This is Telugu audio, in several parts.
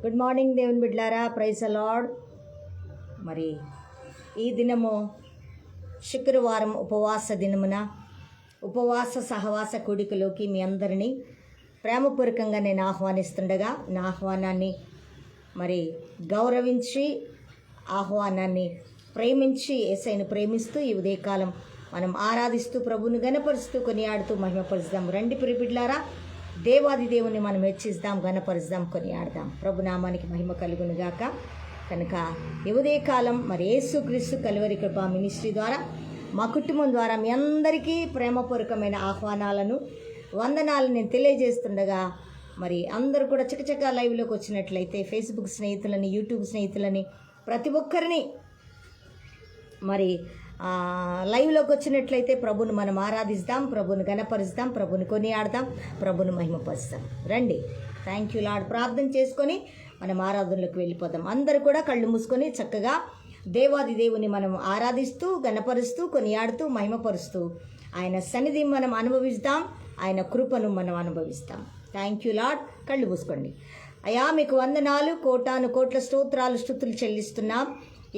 గుడ్ మార్నింగ్ దేవుని బిడ్లారా, ప్రైజ్ ద లార్డ్. మరి ఈ దినము శుక్రవారం ఉపవాస దినమున ఉపవాస సహవాస కూడికలోకి మీ అందరినీ ప్రేమపూర్వకంగా నేను ఆహ్వానిస్తుండగా నా ఆహ్వానాన్ని మరి గౌరవించి ఆహ్వానాన్ని ప్రేమించి యేసయ్యను ప్రేమిస్తూ ఈ ఉదయకాలం మనం ఆరాధిస్తూ ప్రభువుని గణపరుస్తూ కొనియాడుతూ మహిమపరుస్తాం. రండి ప్రియబిడ్లారా, దేవాది దేవుని మనం హెచ్చిస్తాం, గణపరుస్తాం, కొనియాడదాం. ప్రభునామానికి మహిమ కలుగును గాక. కనుక ఈ ఉదయకాలం మరి యేసుక్రీస్తు కలువరి కృపా మినిస్ట్రీ ద్వారా మా కుటుంబం ద్వారా మీ అందరికీ ప్రేమపూర్వకమైన ఆహ్వానాలను వందనాలను నేను తెలియజేస్తుండగా మరి అందరూ కూడా చకచకా లైవ్లోకి వచ్చినట్లయితే ఫేస్బుక్ స్నేహితులని, యూట్యూబ్ స్నేహితులని, ప్రతి ఒక్కరిని మరి లైవ్లోకి వచ్చినట్లయితే ప్రభుని మనం ఆరాధిస్తాం, ప్రభుని గణపరుస్తాం, ప్రభుని కొనియాడతాం, ప్రభుని మహిమపరుస్తాం. రండి. Thank you lord. ప్రార్థన చేసుకొని మనం ఆరాధనలోకి వెళ్ళిపోదాం. అందరూ కూడా కళ్ళు మూసుకొని చక్కగా దేవాది దేవుని మనం ఆరాధిస్తూ గణపరుస్తూ కొనియాడుతూ మహిమపరుస్తూ ఆయన సన్నిధి మనం అనుభవిస్తాం, ఆయన కృపను మనం అనుభవిస్తాం. Thank you Lord. కళ్ళు మూసుకోండి. అయ్యా మీకు వందనాలు, కోటాను కోట్ల స్తోత్రాలు స్తుతులు చెల్లిస్తున్నాం.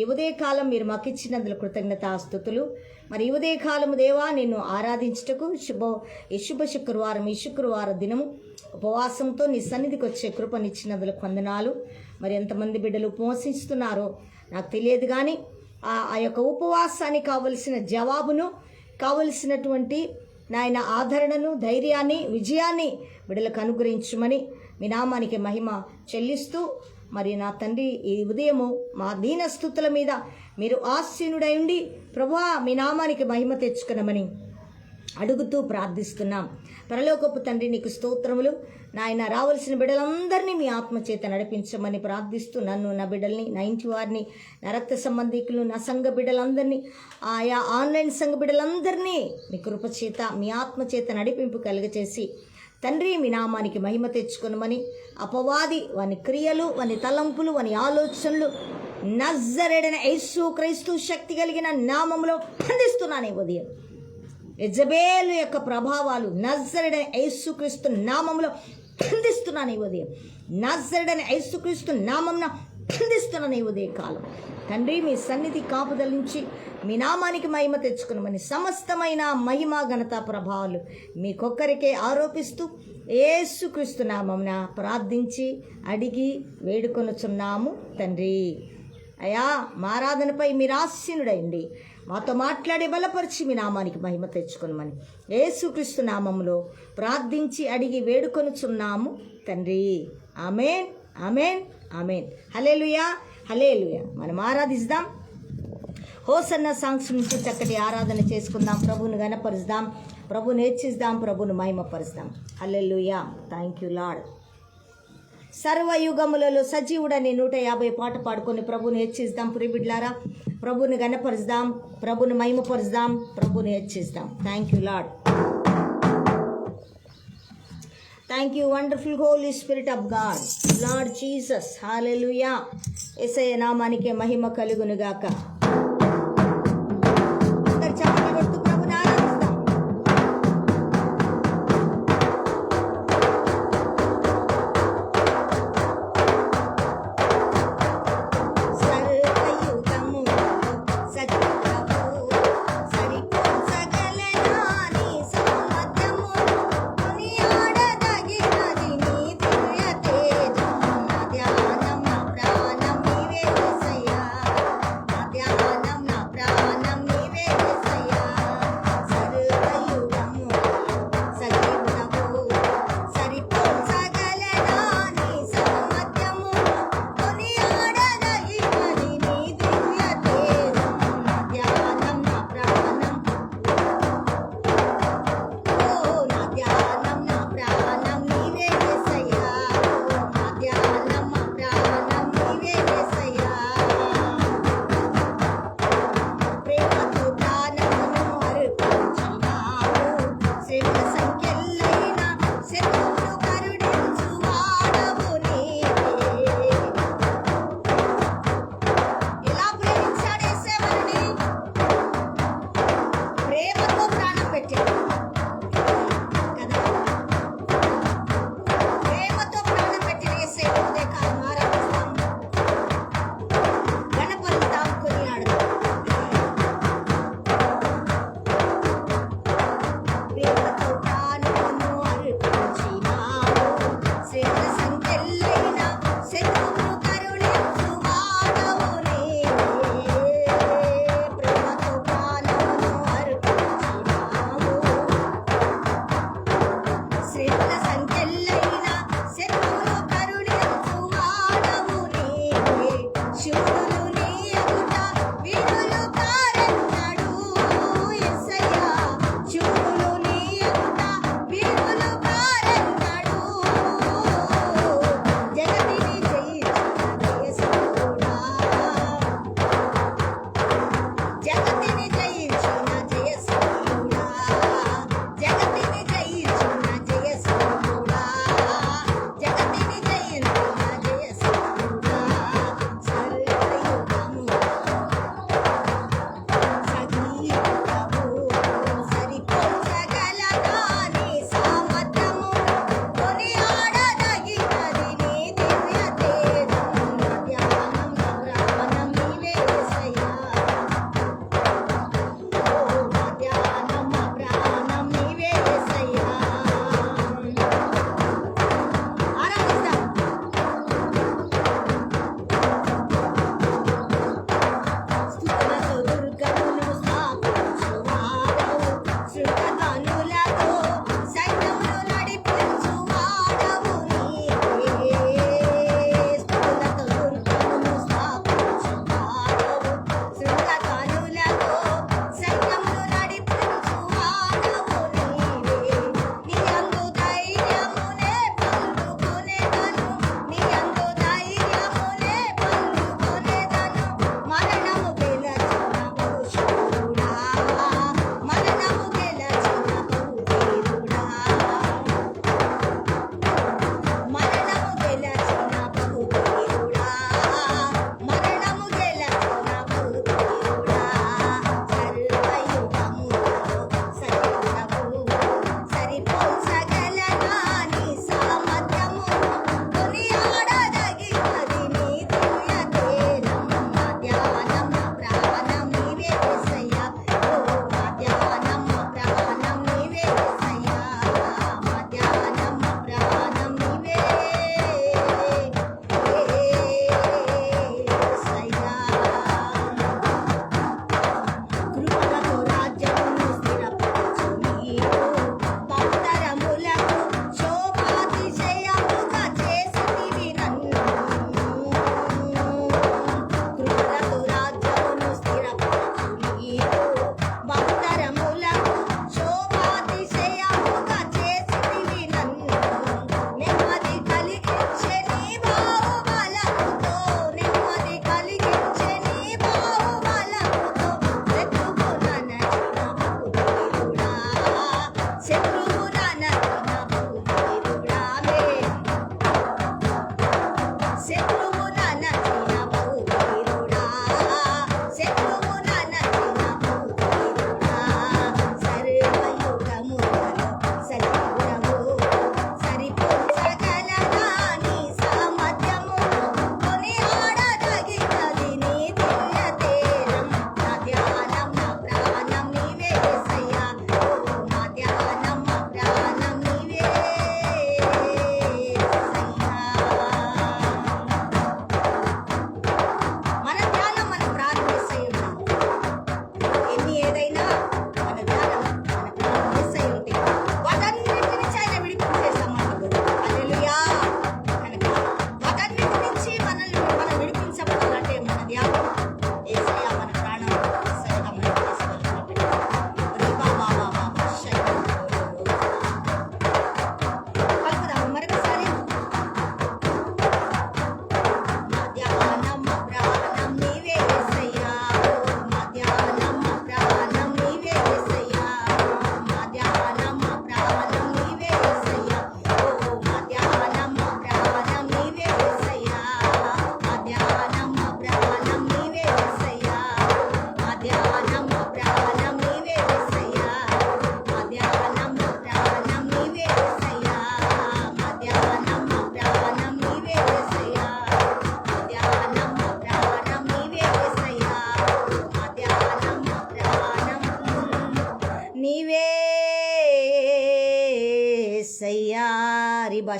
ఈ ఉదయకాలం మీరు మాకు ఇచ్చినందుకు కృతజ్ఞతాస్తుతులు. మరి ఈ ఉదయకాలము దేవా నిన్ను ఆరాధించుటకు ఈ శుక్రవార దినము ఉపవాసంతో నీ సన్నిధికి వచ్చే కృపనిచ్చినందుకు వందనాలు. మరి ఎంతమంది బిడ్డలు ఉపవాసిస్తున్నారో నాకు తెలియదు, కానీ ఆ యొక్క ఉపవాసానికి కావలసిన జవాబును, కావలసినటువంటి నాయన ఆదరణను, ధైర్యాన్ని, విజయాన్ని బిడ్డలకు అనుగ్రహించమని మీ నామానికి మహిమ చెల్లిస్తూ, మరి నా తండ్రి ఈ ఉదయము మా దీనస్తుతుల మీద మీరు ఆసీనుడై ఉండి ప్రభువా మీ నామానికి మహిమ తెచ్చుకునమని అడుగుతూ ప్రార్థిస్తున్నాం. పరలోకపు తండ్రి నీకు స్తోత్రములు. నాయన రావాల్సిన బిడ్డలందరినీ మీ ఆత్మచేత నడిపించమని ప్రార్థిస్తూ నన్ను, నా బిడ్డల్ని, నా ఇంటి వారిని, నా రక్త సంబంధికులు, నా సంఘ బిడ్డలందరినీ, ఆయా ఆన్లైన్ సంఘ బిడ్డలందరినీ మీ కృపచేత మీ ఆత్మచేత నడిపింపు కలుగచేసి తండ్రి మీ నామానికి మహిమ తెచ్చుకొనమని అపవాది వాని క్రియలు, వాని తలంపులు, వాని ఆలోచనలు నజరేయుడైన యేసు క్రీస్తు శక్తి కలిగిన నామములో ఖండిస్తున్నాను. ఈ ఉదయం యెజబేలు యొక్క ప్రభావాలు నజరేయుడైన యేసు క్రీస్తు నామములో ఖండిస్తున్నాను. ఈ ఉదయం నజరేయుడైన యేసు క్రీస్తు నామమున ఖండిస్తున్నాను. ఈ ఉదయ కాలం తండ్రి మీ సన్నిధి కాపుదల నుంచి మీ నామానికి మహిమ తెచ్చుకున్నామని సమస్తమైన మహిమ, ఘనత, ప్రభావాలు మీకొక్కరికే ఆరోపిస్తూ యేసుక్రీస్తు నామమున ప్రార్థించి అడిగి వేడుకొనుచున్నాము తండ్రి. అయా మా ఆరాధనపై మీరు ఆసీనుడైండి మాతో మాట్లాడి బలపరిచి మీ నామానికి మహిమ తెచ్చుకొనమని యేసుక్రీస్తు నామములో ప్రార్థించి అడిగి వేడుకొనుచున్నాము తండ్రి. ఆమేన్, ఆమేన్, ఆమేన్. హల్లెలూయా, హల్లెలూయా. మనం ఆరాధిస్తాం. హోసన్న సాంగ్స్ నుంచి చక్కటి ఆరాధన చేసుకుందాం. ప్రభువును గణపరుస్తాం, ప్రభువును హెచ్చిస్తాం, ప్రభువును మహిమపరుస్తాం. హల్లెలూయా. Thank you Lord. సర్వయుగములలో సజీవుడని 150 పాట పాడుకొని ప్రభువుని హెచ్చిస్తాం. ప్రియబిడ్లారా, ప్రభువుని గణపరుస్తాం, ప్రభువుని మహిమపరుస్తాం, ప్రభువుని హెచ్చిస్తాం. Thank you Lord. Thank you wonderful Holi spirit of God, Lord Jesus. Hallelujah. యేసయ్య నామానికి మహిమ కలుగునుగాక. అందరు చప్పట్లు కొడుతూ ప్రభువుని ఆరాధిస్తాం.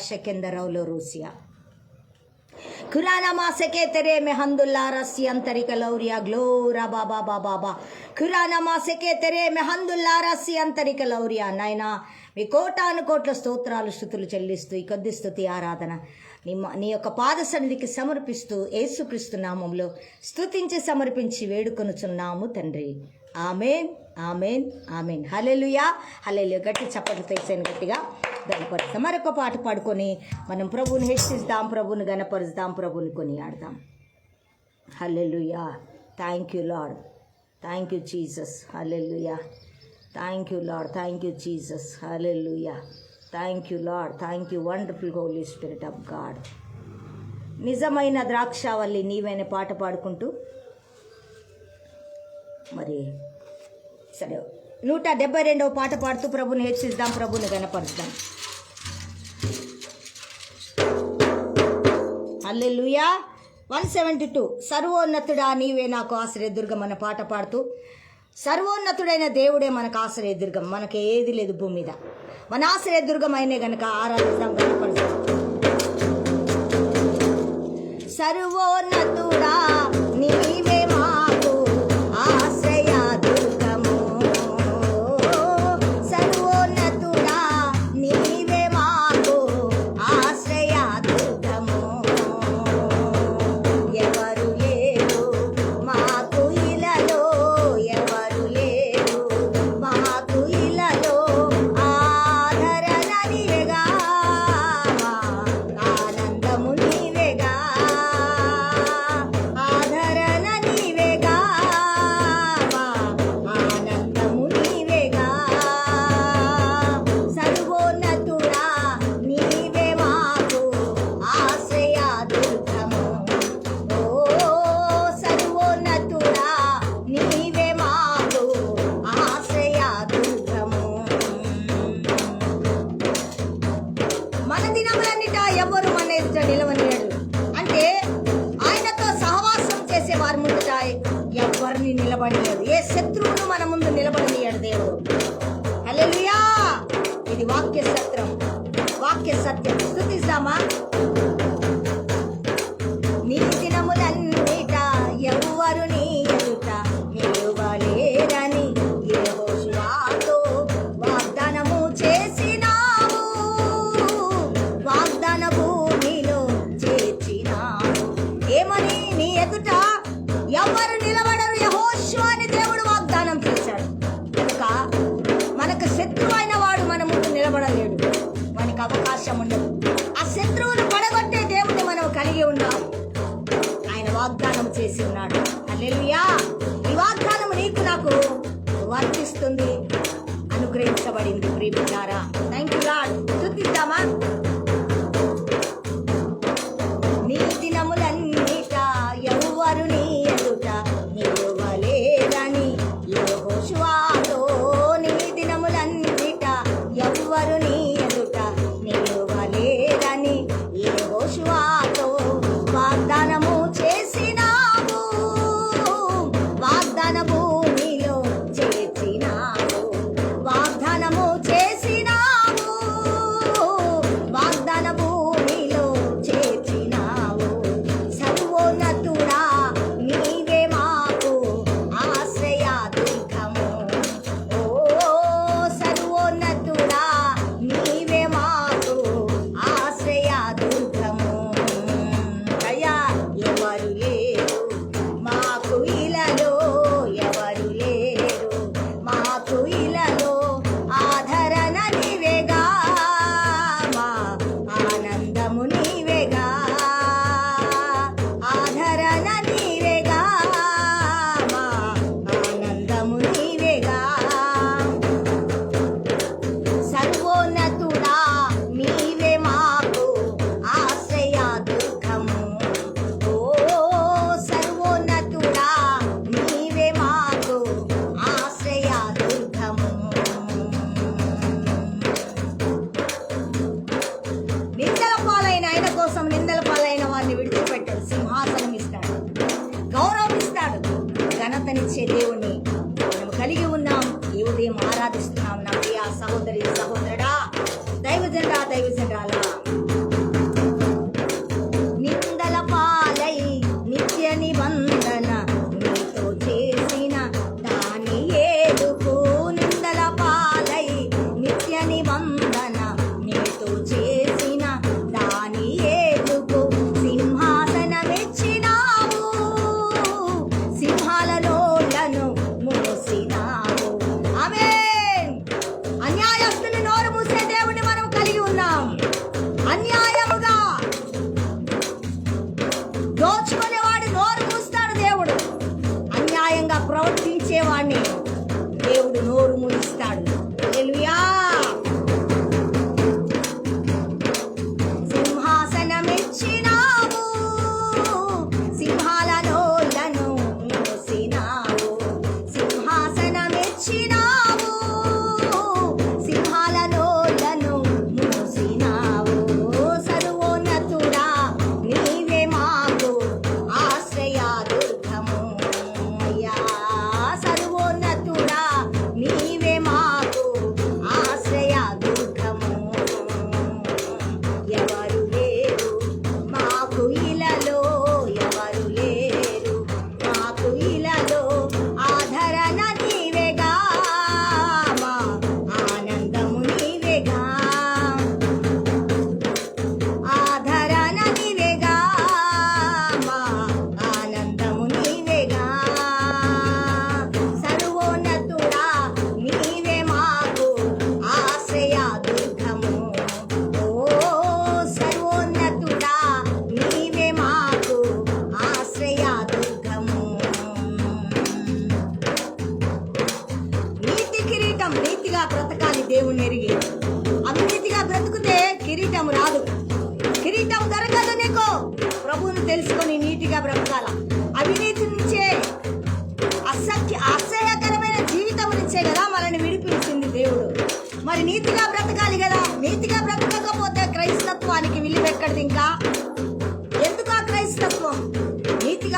షెకెందరౌలో రూసియా ఖురానా మాసకే తెరే మెహందుల్లా రస్సి అంతరిక లౌరియా గ్లోరా బాబా బాబా ఖురానా మాసకే తెరే మెహందుల్లా రస్సి అంతరిక లౌరియా. నాయనా మీ కోటాను కోట్ల స్తోత్రాలు స్తుతులు చెల్లిస్తూ ఈ కొద్ది స్తుతి ఆరాధన నీ యొక్క పాద సన్నిధికి సమర్పిస్తూ యేసుక్రీస్తు నామంలో స్తుతించి సమర్పించి వేడుకొనుచున్నాము తండ్రి. Amen amen amen. Hallelujah hallelujah. గట్టి చప్పట్లు తెచ్చాను గట్టిగా గణపరుస్తాం. మరొక పాట పాడుకొని మనం ప్రభువుని హెచ్చిస్తాం, ప్రభువుని గణపరుస్తాం, ప్రభువుని కొనియాడదాం. Hallelujah. Thank you Lord, thank you Jesus. Hallelujah. Thank you Lord, thank you Jesus. Hallelujah. Thank you Lord, thank you wonderful Holi spirit of God. నిజమైన ద్రాక్షావల్లి నీవైన పాట పాడుకుంటూ మరి సరే 172వ పాట పాడుతూ ప్రభుని హెచ్చిద్దాం, ప్రభుని గణపరుద్దాం. హల్లెలూయా. 172 సర్వోన్నతుడా నీవే నాకు ఆశ్రయదుర్గం అన్న పాట పాడుతూ, సర్వోన్నతుడైన దేవుడే మనకు ఆశ్రయదుర్గం. మనకి ఏది లేదు భూమి మీద, మన ఆశ్రయదుర్గం అయినే గనక ఆరాధిస్తాం, గణపరుస్తాం. సర్వోన్నతుడా నీవే మాకు ఆశ్రయదుర్గము, సర్వోన్నతుడా నీవే మాకు ఆశ్రయదుర్గము. ఎవరు లేరు మాకు ఇలలో, ఎవరు లేరు మాకు ఇలలో, ఆదరణ నీవేగా, ఆనందము నీవేగా, ఆదరణ నీవేగా, ఆనందము నీవేగా. సర్వోన్నతుడా నీవే మాకు ఆశ్రయదుర్గము, ఓ సర్వోన్నతుడా నీవే మాకు ఆశ్రయదుర్గము. మన దినములన్నిట ఎవరు మన ఎదుట నిలవనియడు. అంటే ఆయనతో సహవాసం చేసే వారి ముందుట ఎవరిని నిలబడలేడు, ఏ శత్రువును మన ముందు నిలబడనీయడు దేవుడు. హల్లెలూయా. ఇది వాక్య సత్యం, వాక్య సత్యం. స్తుతిస్తామా? నీ దినములన్నిట ఎవ్వరు నీ ఎదుట నిలువలేరని యెహోషువతో వాగ్దానము చేసినావు, వాగ్దాన భూమిలో చేర్చినావు. ఏమని? నీ ఎదుట ఎవరు నిలబడరు, యెహోషువ అని దేవుడు వాగ్దానం చేశాడు. కనుక మనకు శత్రువు అయిన వాడు మన ముందు నిలబడలేడు, మనకు అవకాశం ఉండదు. ఆ శత్రువును పడగొట్టే దేవుడిని మనం కలిగి ఉన్నాం. ఆయన వాగ్దానం చేసి ఉన్నాడు. హల్లెలూయా. ఈ వాగ్దానం నీకు నాకు వర్తిస్తుంది, అనుగ్రహించబడింది. ప్రియమిత్రులారా, థ్యాంక్ యూ లార్డ్. స్తుతిద్దామా? నీ దినములన్నిట ఎవ్వరు నీ ఎదుట నిలువలేరని యెహోషువతో, నీ దినములన్నిట ఎవ్వరు నీ ఎదుట నిలువలేరని యెహోషువతో వాగ్దానము చేసినావు, వాగ్దాన భూమిలో చేర్చినావు, వాగ్దానము చేసినావు, వాగ్దాన భూమిలో చేర్చినావు. సర్వోన్నతుడా నీవే మాకు ఆశ్రయదుర్గము, ఓ సర్వోన్నతుడా నీవే మాకు ఆశ్రయదుర్గము. అయ్యా ఎవరు లేరు మాకు ఇలలో, ఎవరు లేరు మాకు ఇలలో, ఆదరణ నీవేగా, మా ఆనందము నీవేగా, ఆదరణ నీవేగా, మా ఆనందము నీవేగా. సర్వోన్నతుడా నీవే మాకు ఆశ్రయదుర్గము, ఓ సర్వోన్నతుడా నీవే మాకు ఆశ్రయదుర్గము. నిందల పాలైన ఆయన కోసం నిందల పాలైన వారిని విడిచిపెట్టాడు. సింహాసనం ఇస్తాడు, గౌరవం ఇస్తాడు, ఘనతనిచ్చే దేవుణ్ణి మనం కలిగి ఉన్నాం. ఈ ఉదయం ఆరాధిస్తున్నాం. నా ప్రియ సహోదరి సహోదరుడా, దైవజనుడా, దైవజనురాలా,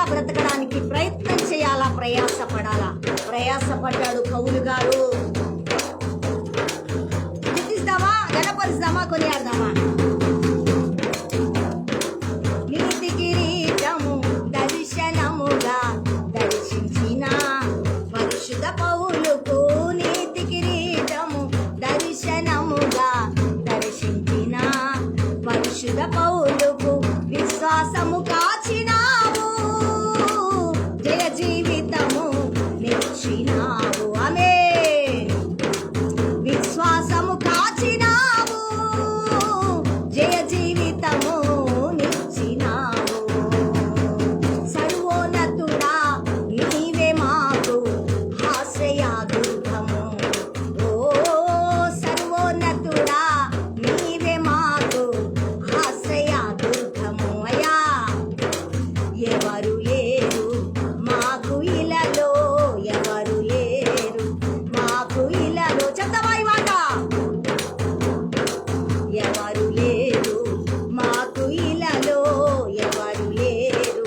బ్రతకడానికి ప్రయత్నం చేయాలా, ప్రయాసపడాలా. ప్రయాసపడ్డాడు కౌలు గారు. గుర్తిస్తామా, గణపరుస్తామా, కొనియాడదామా. నీతి కిరీటము దర్శనముగా దర్శించిన పరిశుద్ధ పౌలుకు, నీతి కిరీటము దర్శనముగా దర్శించిన పరిశుద్ధ పౌలుకు విశ్వాసము కాచినావు, జయ జీవితము నిలిచినావు. ఆమేన్. విశ్వాసము కాచినావు, జయ జీవితము నిలిచినావు. సర్వోన్నతుడా నీవే మాకు ఆశ్రయదుర్గము. ఓ సర్వోన్నతుడా నీవే మాకు ఆశ్రయదుర్గము. అయ్యా, ఎవరు లేరు మాకు ఇలలో, ఎవరు లేరు మాకు ఇలలో. చెప్తావా ఈ మాట? ఎవరు లేరు మాకు ఇలలో, ఎవరు లేరు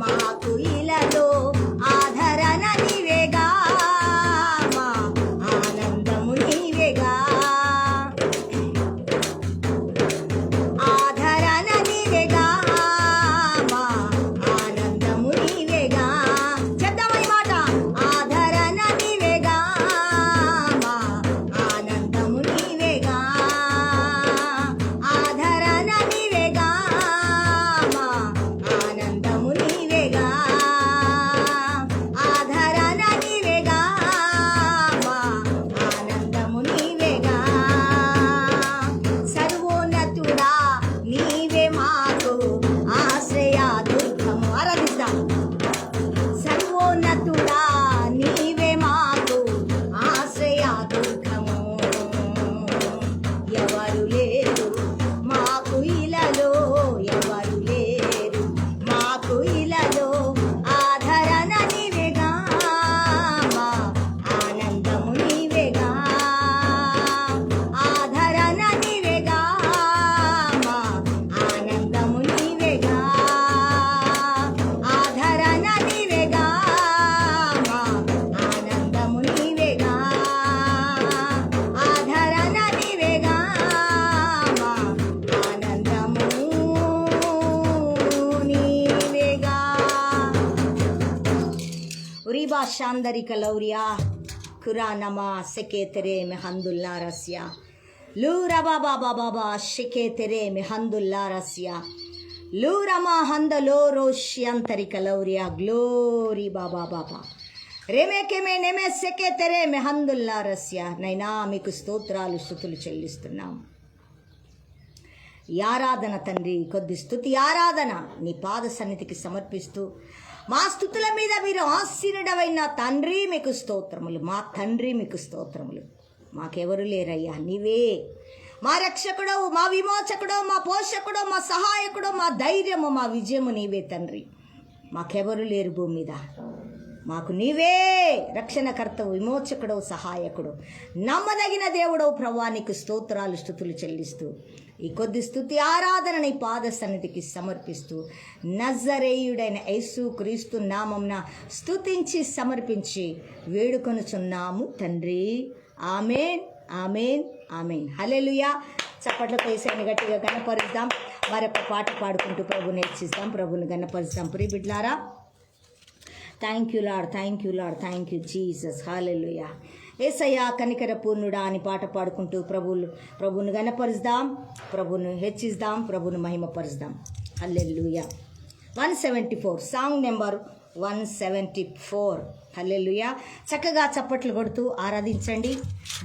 మాకు ఇలలో. ఆదరణ నీవేగా, మా ఆనందము నీవేగా. ఆదరణ నీవేగా, మా ఆనందము నీవేగా. చెప్తామా ఈ మాట? ఆదరణ నీవేగా, మా ఆనందము నీవేగా. ఆదరణ నీవేగా, మా ఆనందము నీవేగా. ఆదరణ నీవేగా, మా ఆనందము నీవేగా. సర్వోన్నతుడా నీవే మాకు ఆశ్రయదుర్గము. ఆరాధిద్దాం. సర్వోన్నతుడా నీవే మాకు ఆశ్రయదుర్గము. ఎవరు లేరు మాకు ఇలలో, ఎవరు లేరు మాకు ఇలలో. ఆదరణ నీవేగా, మా ఆనందము నీవేగా. ఆదరణ నీవేగా, మా ఆనందము నీవేగా. ఆదరణ నీవేగా, మా ఆనందము నీవేగా. ఆదరణ నీవేగా, మా ఆనందము నీవేగా. ఉరిబా శాందరి కలౌరియా కురానమా సెకే తెరే మెహందుల్లా రస్యా లూరబా బాబా బాబా షెకే తెరే మెహందుల్లా రస్యా లూరమా హందలో రోష్యంతరి కలౌరియా గ్లోరీ బాబా బాబా రేమేకేమే నెమే సెకే తెరే మెహందుల్లా రస్యా. నైనా మీకు స్తోత్రాలు స్తుతులు చెల్లిస్తున్నాం. ఈ ఆరాధన తండ్రి, కొద్ది స్తుతి ఆరాధన నీ పాద సన్నిధికి సమర్పిస్తూ, మా స్తుతుల మీద మీరు ఆశీనుడవైన తండ్రి మీకు స్తోత్రములు. మా తండ్రి మీకు స్తోత్రములు. మాకెవరు లేరయ్యా, నీవే మా రక్షకుడు, మా విమోచకుడు, మా పోషకుడు, మా సహాయకుడు, మా ధైర్యము, మా విజయము నీవే తండ్రి. మాకెవరు లేరు భూమి మీద. మాకు నీవే రక్షణకర్తవు, విమోచకుడవు, సహాయకుడు, నమ్మదగిన దేవుడవు ప్రభువా. నీకు స్తోత్రాలు స్తుతులు చెల్లిస్తూ ఈ కొద్ది స్తుతి ఆరాధన నీ పాద సన్నిధికి సమర్పిస్తూ, నజరేయుడైన యేసు క్రీస్తు నామమున స్తుతించి సమర్పించి వేడుకొనుచున్నాము తండ్రి. ఆమేన్, ఆమేన్, ఆమేన్. హల్లెలూయా. చప్పట్లతో యేసుని గట్టిగా గణపరుద్దాం. మరొక పాట పాడుకుంటూ ప్రభుని హెచ్చిస్తాం, ప్రభుని గణపరుద్దాం. ప్రియ బిడ్డలారా, thank you Lord, thank you Lord, thank you Jesus. Hallelujah. యేసయ్యా కనికర పూర్ణుడా అని పాట పాడుకుంటూ ప్రభుని గణపరుద్దాం, ప్రభుని హెచ్చిద్దాం, ప్రభుని మహిమపరుద్దాం. హల్లెలూయా. 174 సాంగ్ నెంబర్ 174. హల్లెలూయా. చక్కగా చప్పట్లు కొడుతూ ఆరాధించండి.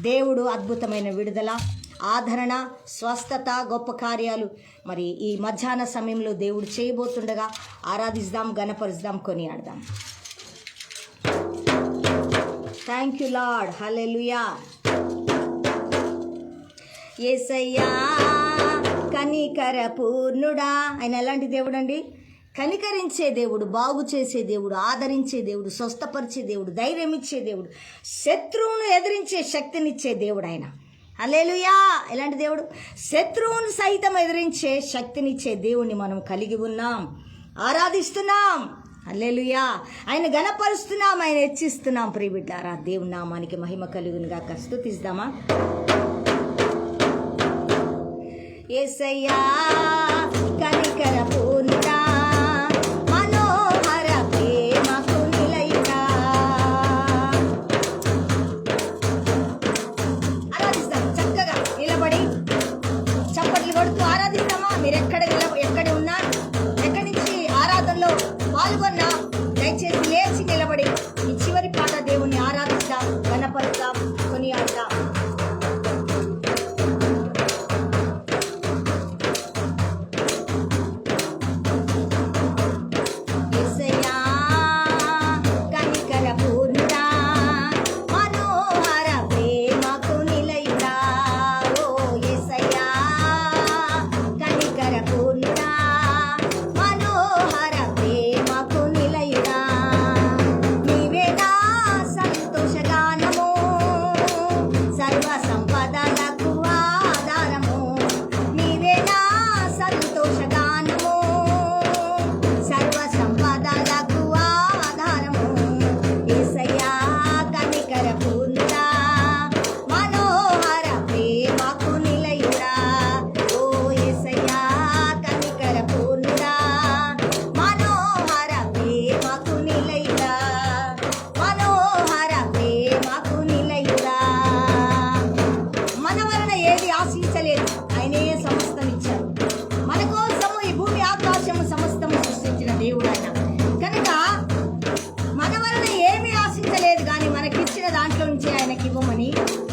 దేవుడు అద్భుతమైన విడుదల, ఆదరణ, స్వస్థత, గొప్ప కార్యాలు మరి ఈ మధ్యాహ్న సమయంలో దేవుడు చేయబోతుండగా ఆరాధిద్దాం, గణపరుద్దాం, కొనియాడదాం. Thank you Lord. హల్లెలూయా. యేసయ్యా కనికర పూర్ణుడా. ఆయన ఎలాంటి దేవుడు అండి? కనికరించే దేవుడు, బాగు చేసే దేవుడు, ఆదరించే దేవుడు, స్వస్థపరిచే దేవుడు, ధైర్యం ఇచ్చే దేవుడు, శత్రువును ఎదిరించే శక్తినిచ్చే దేవుడు ఆయన. హల్లెలూయా. ఎలాంటి దేవుడు? శత్రువును సైతం ఎదిరించే శక్తినిచ్చే దేవుణ్ణి మనం కలిగి ఉన్నాం, ఆరాధిస్తున్నాం. హల్లెలూయా. ఆయన గణపరుస్తున్నాం, ఆయన హెచ్చిస్తున్నాం. ప్రియ బిడ్డారా, దేవుని నామానికి మహిమ కలుగునుగా. స్తుతిద్దామా? యేసయ్యా కనికర పూర్ణుడా, మనోహర ప్రేమకు నిలయుడా. ఆరాధిస్తాం చక్కగా నిలబడి చప్పట్లు కొడుతూ ఆరాధిస్తామా? మీరు ఎక్కడ ఉన్నా, ఎక్కడి నుంచి ఆరాధనలో పాల్గొన్నా, దయచేసి లేచి నిలబడి ఈ చివరి పాట దేవుణ్ణి ఆరాధిస్తాం, గణపరుస్తాం, కొనియాడతాం.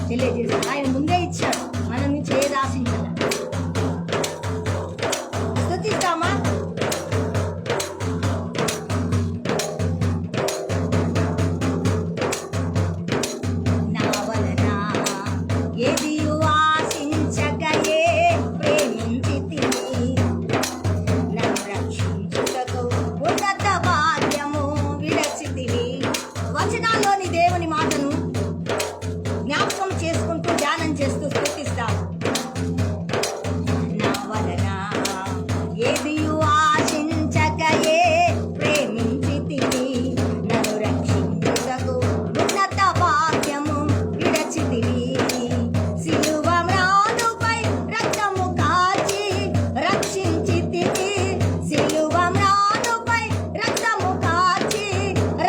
తెలియజేశాడు. ఆయన ముందే ఇచ్చాడు, మనం నుంచి ఏది ఆశించాలి. స్తుతిస్తామా? నా వలన ఏదియు ఆశించకయే ప్రేమించితివి, నన్ను రక్షించుటకు ఉన్నత భాగ్యము విడచితివి. వచనాల్లోని దేవుని మాటను జ్ఞాపకం చేసుకుంటూ ధ్యానం చేస్తూ స్తుతిస్తాం. నా వలన ఏదియు ఆశించకయే ప్రేమించితివి, నన్ను రక్షించుటకు ఉన్నత భాగ్యము విడచితివి. సిలువ మ్రానుపై రక్తము కాచి రక్షించితివి, సిలువ మ్రానుపై రక్తము కాచి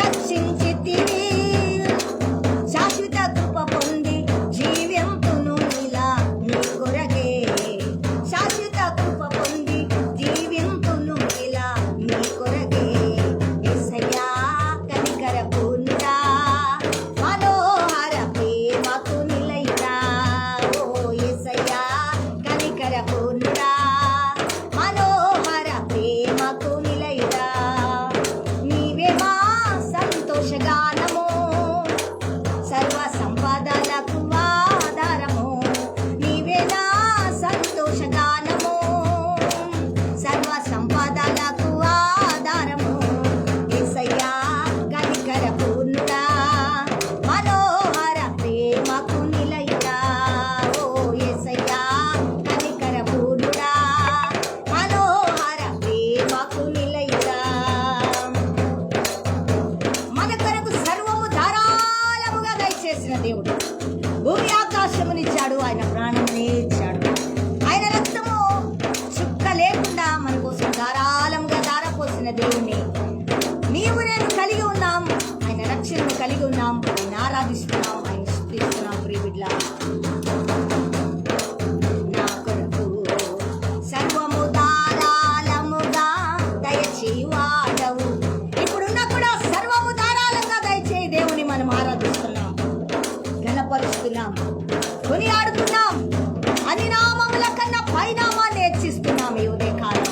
రక్షించితివి. శాశ్వత కృప పొంది జీవింతును ఇలా నీ కొరకే, శాశ్వత కృప పొంది జీవింతును ఇలా నీ కొరకే. యేసయ్యా కనికర పూర్ణుడా, మనోహర ప్రేమకు నిలయుడా. ఓ యేసయ్యా కనికర పూర్ణుడా, మనోహర ప్రేమకు నిలయుడా. నీవే మా సంతోషగానము, సర్వ సంపదలకు ఆధారము. నీవే నా సంతోషగానము, సర్వ సంపదలకు ఆధారము. యేసయ్యా కనికర పూర్ణుడా, మనోహర ప్రేమకు నిలయుడా. ఓ యేసయ్యా కనికర పూర్ణుడా, మనోహర ప్రేమకు నిలయుడా. మన కొరకు సర్వము ధారాళముగా దయచేసిన దేవుడు, భూమి ఆకాశమునిచ్చాడు, ఆయన ప్రాణమునే ఇచ్చాడు. ఆయన రక్తము చుక్క లేకుండా మన కోసం ధారాళంగా ధారపోసిన దేవుణ్ణి నీవు నేను కలిగి ఉన్నాం. ఆయన రక్షణను కలిగి ఉన్నాం. ఆయన ఆరాధిస్తున్నాం, ఆయన స్తుతిస్తున్నాం. ప్రియ బిడ్డలారా, నా కొరకు సర్వము ధారాళముగా దయచేయువాడవు. ఇప్పుడున్న కూడా సర్వము ధారాళంగా దయచేయి దేవుని మనం ఆరాధిస్తున్నాం, గణపరుస్తున్నాం, కొనియాడుతున్నాం. అన్ని నామముల కన్నా పైనామాన్ని హెచ్చిస్తున్నాం ఈ ఉదయకాలం.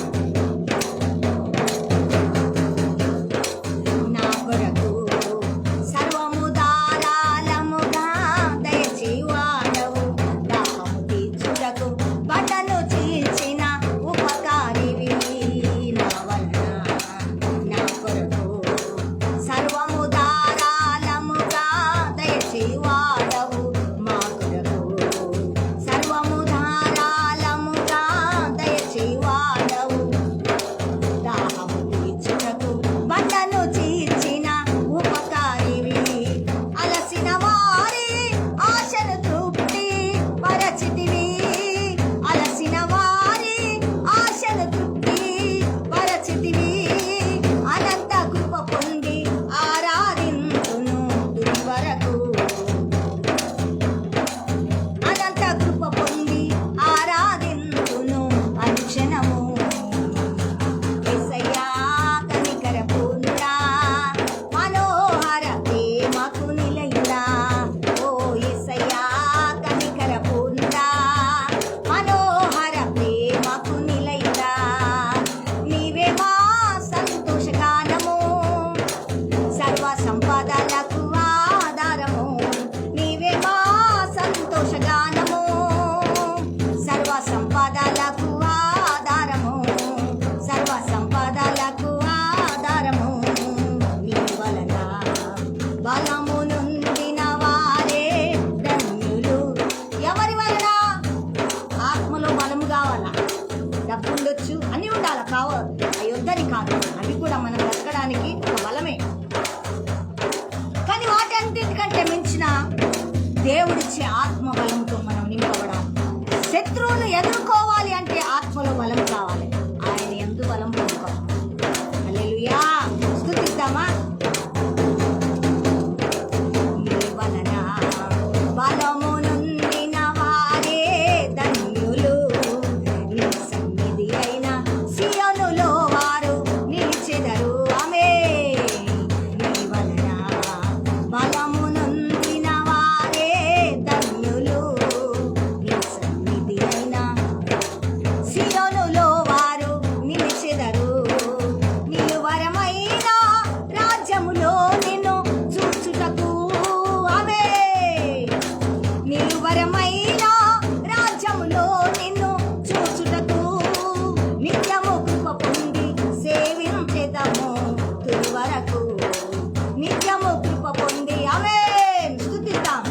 అవి కూడా మనం బ్రతకడానికి ఒక బలమే. కానీ వాటన్నిటికంటే మించిన దేవుడిచ్చే ఆత్మ బలంతో మనం నింపబడాలి. శత్రువును ఎదుర్కోవాలి అంటే ఆత్మలో బలం కావాలి. ఆయన యందు బలం పొందుకోవాలి. హల్లెలూయా. స్తుతిద్దామా? నీ వలన బలము నొందిన వారే ధన్యులు, నీ సన్నిధి అయిన సియోనులో వారు నిలిచెదరు. ఆమేన్. నీ వలన బలము నొందిన వారే ధన్యులు, నీ సన్నిధి అయిన సియోనులో వారు నిలిచెదరు. నిలువరమైన రాజ్యములో నిన్ను చూచుటకు. ఆమేన్. నిలువరమైన రాజ్యములో నిన్ను చూచుటకు నిత్యము కృప పొంది సేవించెదము తుది వరకు. నిత్యము కృప పొంది. ఆమేన్. స్తుతిద్దాం.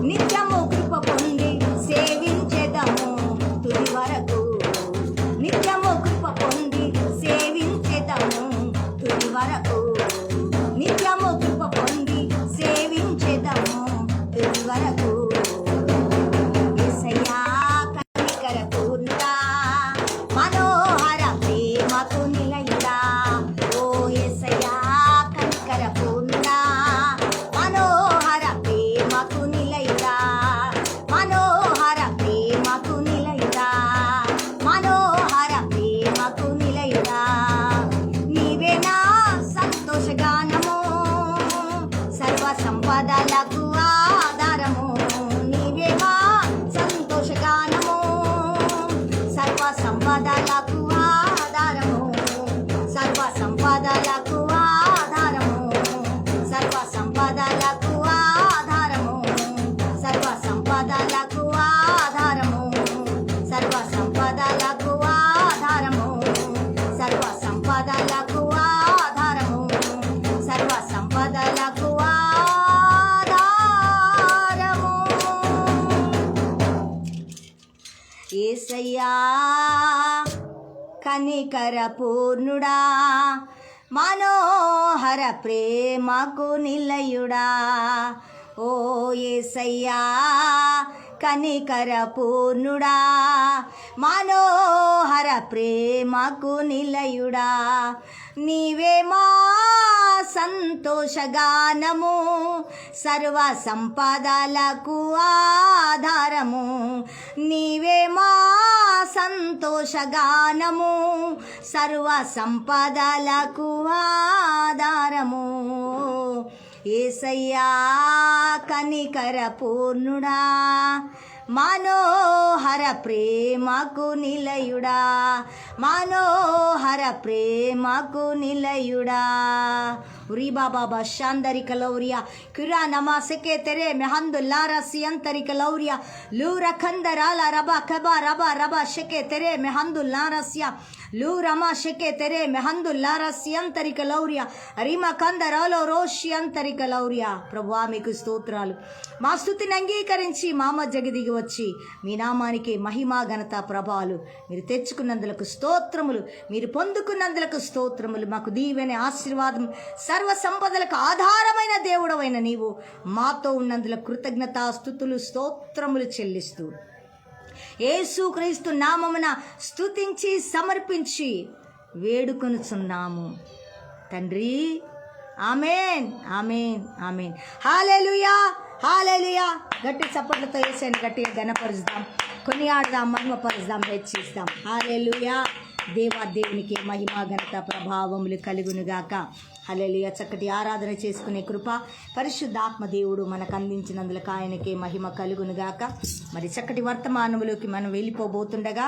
నిత్యము కృప పొంది సేవించెదము తుది వరకు. నిత్యము కృప పొంది సేవించెదము తుది వరకు. నిత్యము కృప పొంది సేవించెదము తుది వరకు. యేసయ్యా కనికర పూర్ణుడా, మనోహర ప్రేమకు నిలయుడా. ఓ యేసయ్యా కనికర పూర్ణుడా, మనోహర ప్రేమకు నిలయుడా. మనోహర ప్రేమకు నిలయుడా. మనోహర ప్రేమకు నిలయుడా. నీవే నా సంతోషగానము, సర్వ సంపదలకు ఆధారము. నీవే మా సంతోషగానము, సర్వ సంపదలకు ఆధారము. సర్వ సంపదలకు ఆధారము. సర్వ సంపదలకు ఆధారము. సర్వ సంపదలకు ఆధారము. సర్వ సంపదలకు ఆధారము. సర్వ సంపదలకు ఆధారము. సర్వ సంపదలకు ఆధారము. యేసయ్యా కనికర పూర్ణుడా, మనోహర ప్రేమకు నిలయుడా. ఓ యేసయ్యా కనికర పూర్ణుడా, మనోహర ప్రేమకు నిలయుడా. నీవే మా సంతోషగానము, సర్వ సంపదలకు ఆధారము. నీవే మా సంతోషగానము, సర్వ సంపదలకు ఆధారము. యేసయ్యా కనికర పూర్ణుడా, మనోహర ప్రేమకు నిలయుడా. మనోహర ప్రేమకు నిలయుడా. ఉరి బాబా శాందరి కలౌరియా కిరా నమాసకే తెరే మెహందుల్లారా సియంతరి కలౌరియా లూర ఖందరాల రబా కబా రబా రబా షకే తెరే మెహందుల్లారస్య లూరమా షకే తెరే మెహందుల్లారస్యంతరి కలౌరియా రిమ కందరాలో రోష్యంతరి కలౌరియా. ప్రభువా మీకు స్తోత్రాలు. మా స్తుతిని అంగీకరించి మా మధ్యకి దిగి వచ్చి మీ నామానికి మహిమా ఘనత ప్రభావాలు మీరు తెచ్చుకున్నందులకు స్తోత్రములు, మీరు పొందుకున్నందులకు స్తోత్రములు. మాకు దీవెన ఆశీర్వాదం సర్వ సంపదలకు ఆధారమైన దేవుడవైన నీవు మాతో ఉన్నందులకు కృతజ్ఞతా స్తుతులు స్తోత్రములు చెల్లిస్తూ యేసుక్రీస్తు నామమున స్తుతించి సమర్పించి వేడుకొనుచున్నాము తండ్రి. ఆమేన్ ఆమేన్ ఆమేన్. హల్లెలూయా హల్లెలూయా. గట్టి చప్పట్లతో యేసుని గట్టిగా ఘనపరుస్తాం, కొనియాడదాం, మహిమపరుస్తాం, హెచ్చిస్తాం. హల్లెలూయా. దేవాదేవునికి మహిమా ఘనత ప్రభావములు కలుగునుగాక. హల్లెలూయా. చక్కటి ఆరాధన చేసుకునే కృప పరిశుద్ధాత్మ దేవుడు మనకు అందించినందులకు ఆయనకే మహిమ కలుగునుగాక. మరి చక్కటి వర్తమానములోకి మనం వెళ్ళిపోబోతుండగా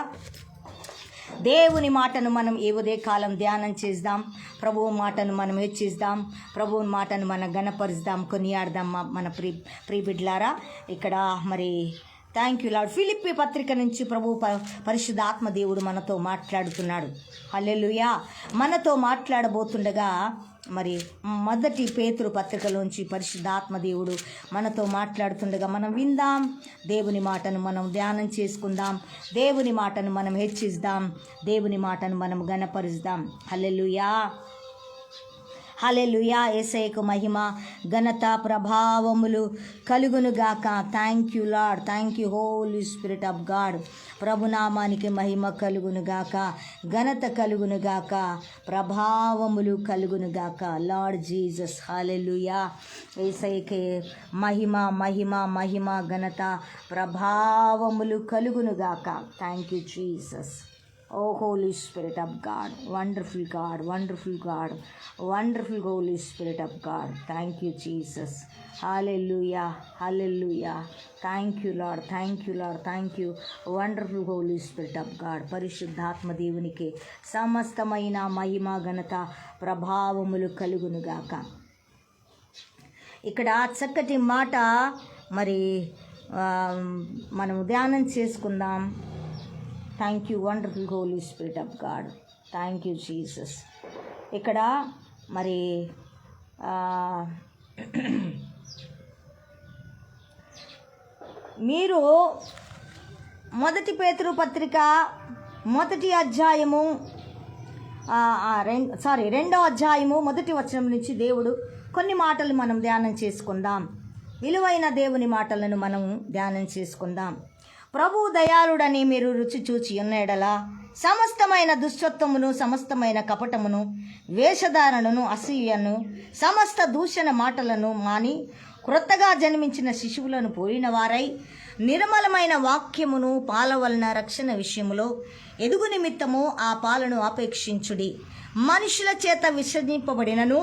దేవుని మాటను మనం ఏ ఉదయకాలం ధ్యానం చేద్దాం. ప్రభువు మాటను మనం హెచ్చిద్దాం, ప్రభువు మాటను మనం గణపరుస్తాం, కొనియాడదాం. మన ప్రియబిడ్లారా ఇక్కడ మరి థ్యాంక్ యూ లార్డ్. ఫిలిప్పీ పత్రిక నుంచి ప్రభు పరిశుద్ధాత్మ దేవుడు మనతో మాట్లాడుతున్నాడు. హల్లెలూయా. మనతో మాట్లాడబోతుండగా మరి మొదటి పేతురు పత్రికలోంచి పరిశుద్ధాత్మ దేవుడు మనతో మాట్లాడుతుండగా మనం విందాం. దేవుని మాటను మనం ధ్యానం చేసుకుందాం. దేవుని మాటను మనం హెచ్చిద్దాం. దేవుని మాటను మనం ఘనపరుద్దాం. హల్లెలూయా, హల్లెలూయా. యేసయ్యకు మహిమ, ఘనత, ప్రభావములు కలుగునుగాక. Thank you Lord, thank you Holy spirit of God. ప్రభునామానికి మహిమ కలుగునుగాక, ఘనత కలుగునుగాక, ప్రభావములు కలుగునుగాక. లార్డ్ జీసస్, హల్లెలూయా. యేసయ్యకే మహిమ, మహిమ, మహిమ, ఘనత, ప్రభావములు కలుగునుగాక. Thank you Jesus. Oh Holy Spirit of God, wonderful God, wonderful God, wonderful Holy Spirit of God. Thank you Jesus. Hallelujah, hallelujah. Thank you Lord, thank you Lord, thank you wonderful Holy Spirit of God. పరిశుద్ధాత్మ దేవునికి సమస్తమైన మహిమ, ఘనత, ప్రభావములు కలుగునుగాక. ఇక్కడ చక్కటి మాట మరి మనం ధ్యానం చేసుకుందాం. Thank you wonderful Holi spirit of God. Thank you Jesus. ఇక్కడ మరి మీరు మొదటి పేతురు పత్రిక మొదటి అధ్యాయము రెండో అధ్యాయము మొదటి వచనం నుంచి దేవుడు కొన్ని మాటలు మనం ధ్యానం చేసుకుందాం. విలువైన దేవుని మాటలను మనం ధ్యానం చేసుకుందాం. ప్రభు దయాళుడని మీరు రుచి చూచి ఉన్నెడలా సమస్తమైన దుష్టత్వమును, సమస్తమైన కపటమును, వేషధారణను, అసూయను, సమస్త దూషణ మాటలను మాని క్రొత్తగా జన్మించిన శిశువులను పోలిన వారై నిర్మలమైన వాక్యమును పాల వలన రక్షణ విషయములో ఎదుగు నిమిత్తము ఆ పాలను అపేక్షించుడి. మనుషుల చేత విసర్జింపబడినను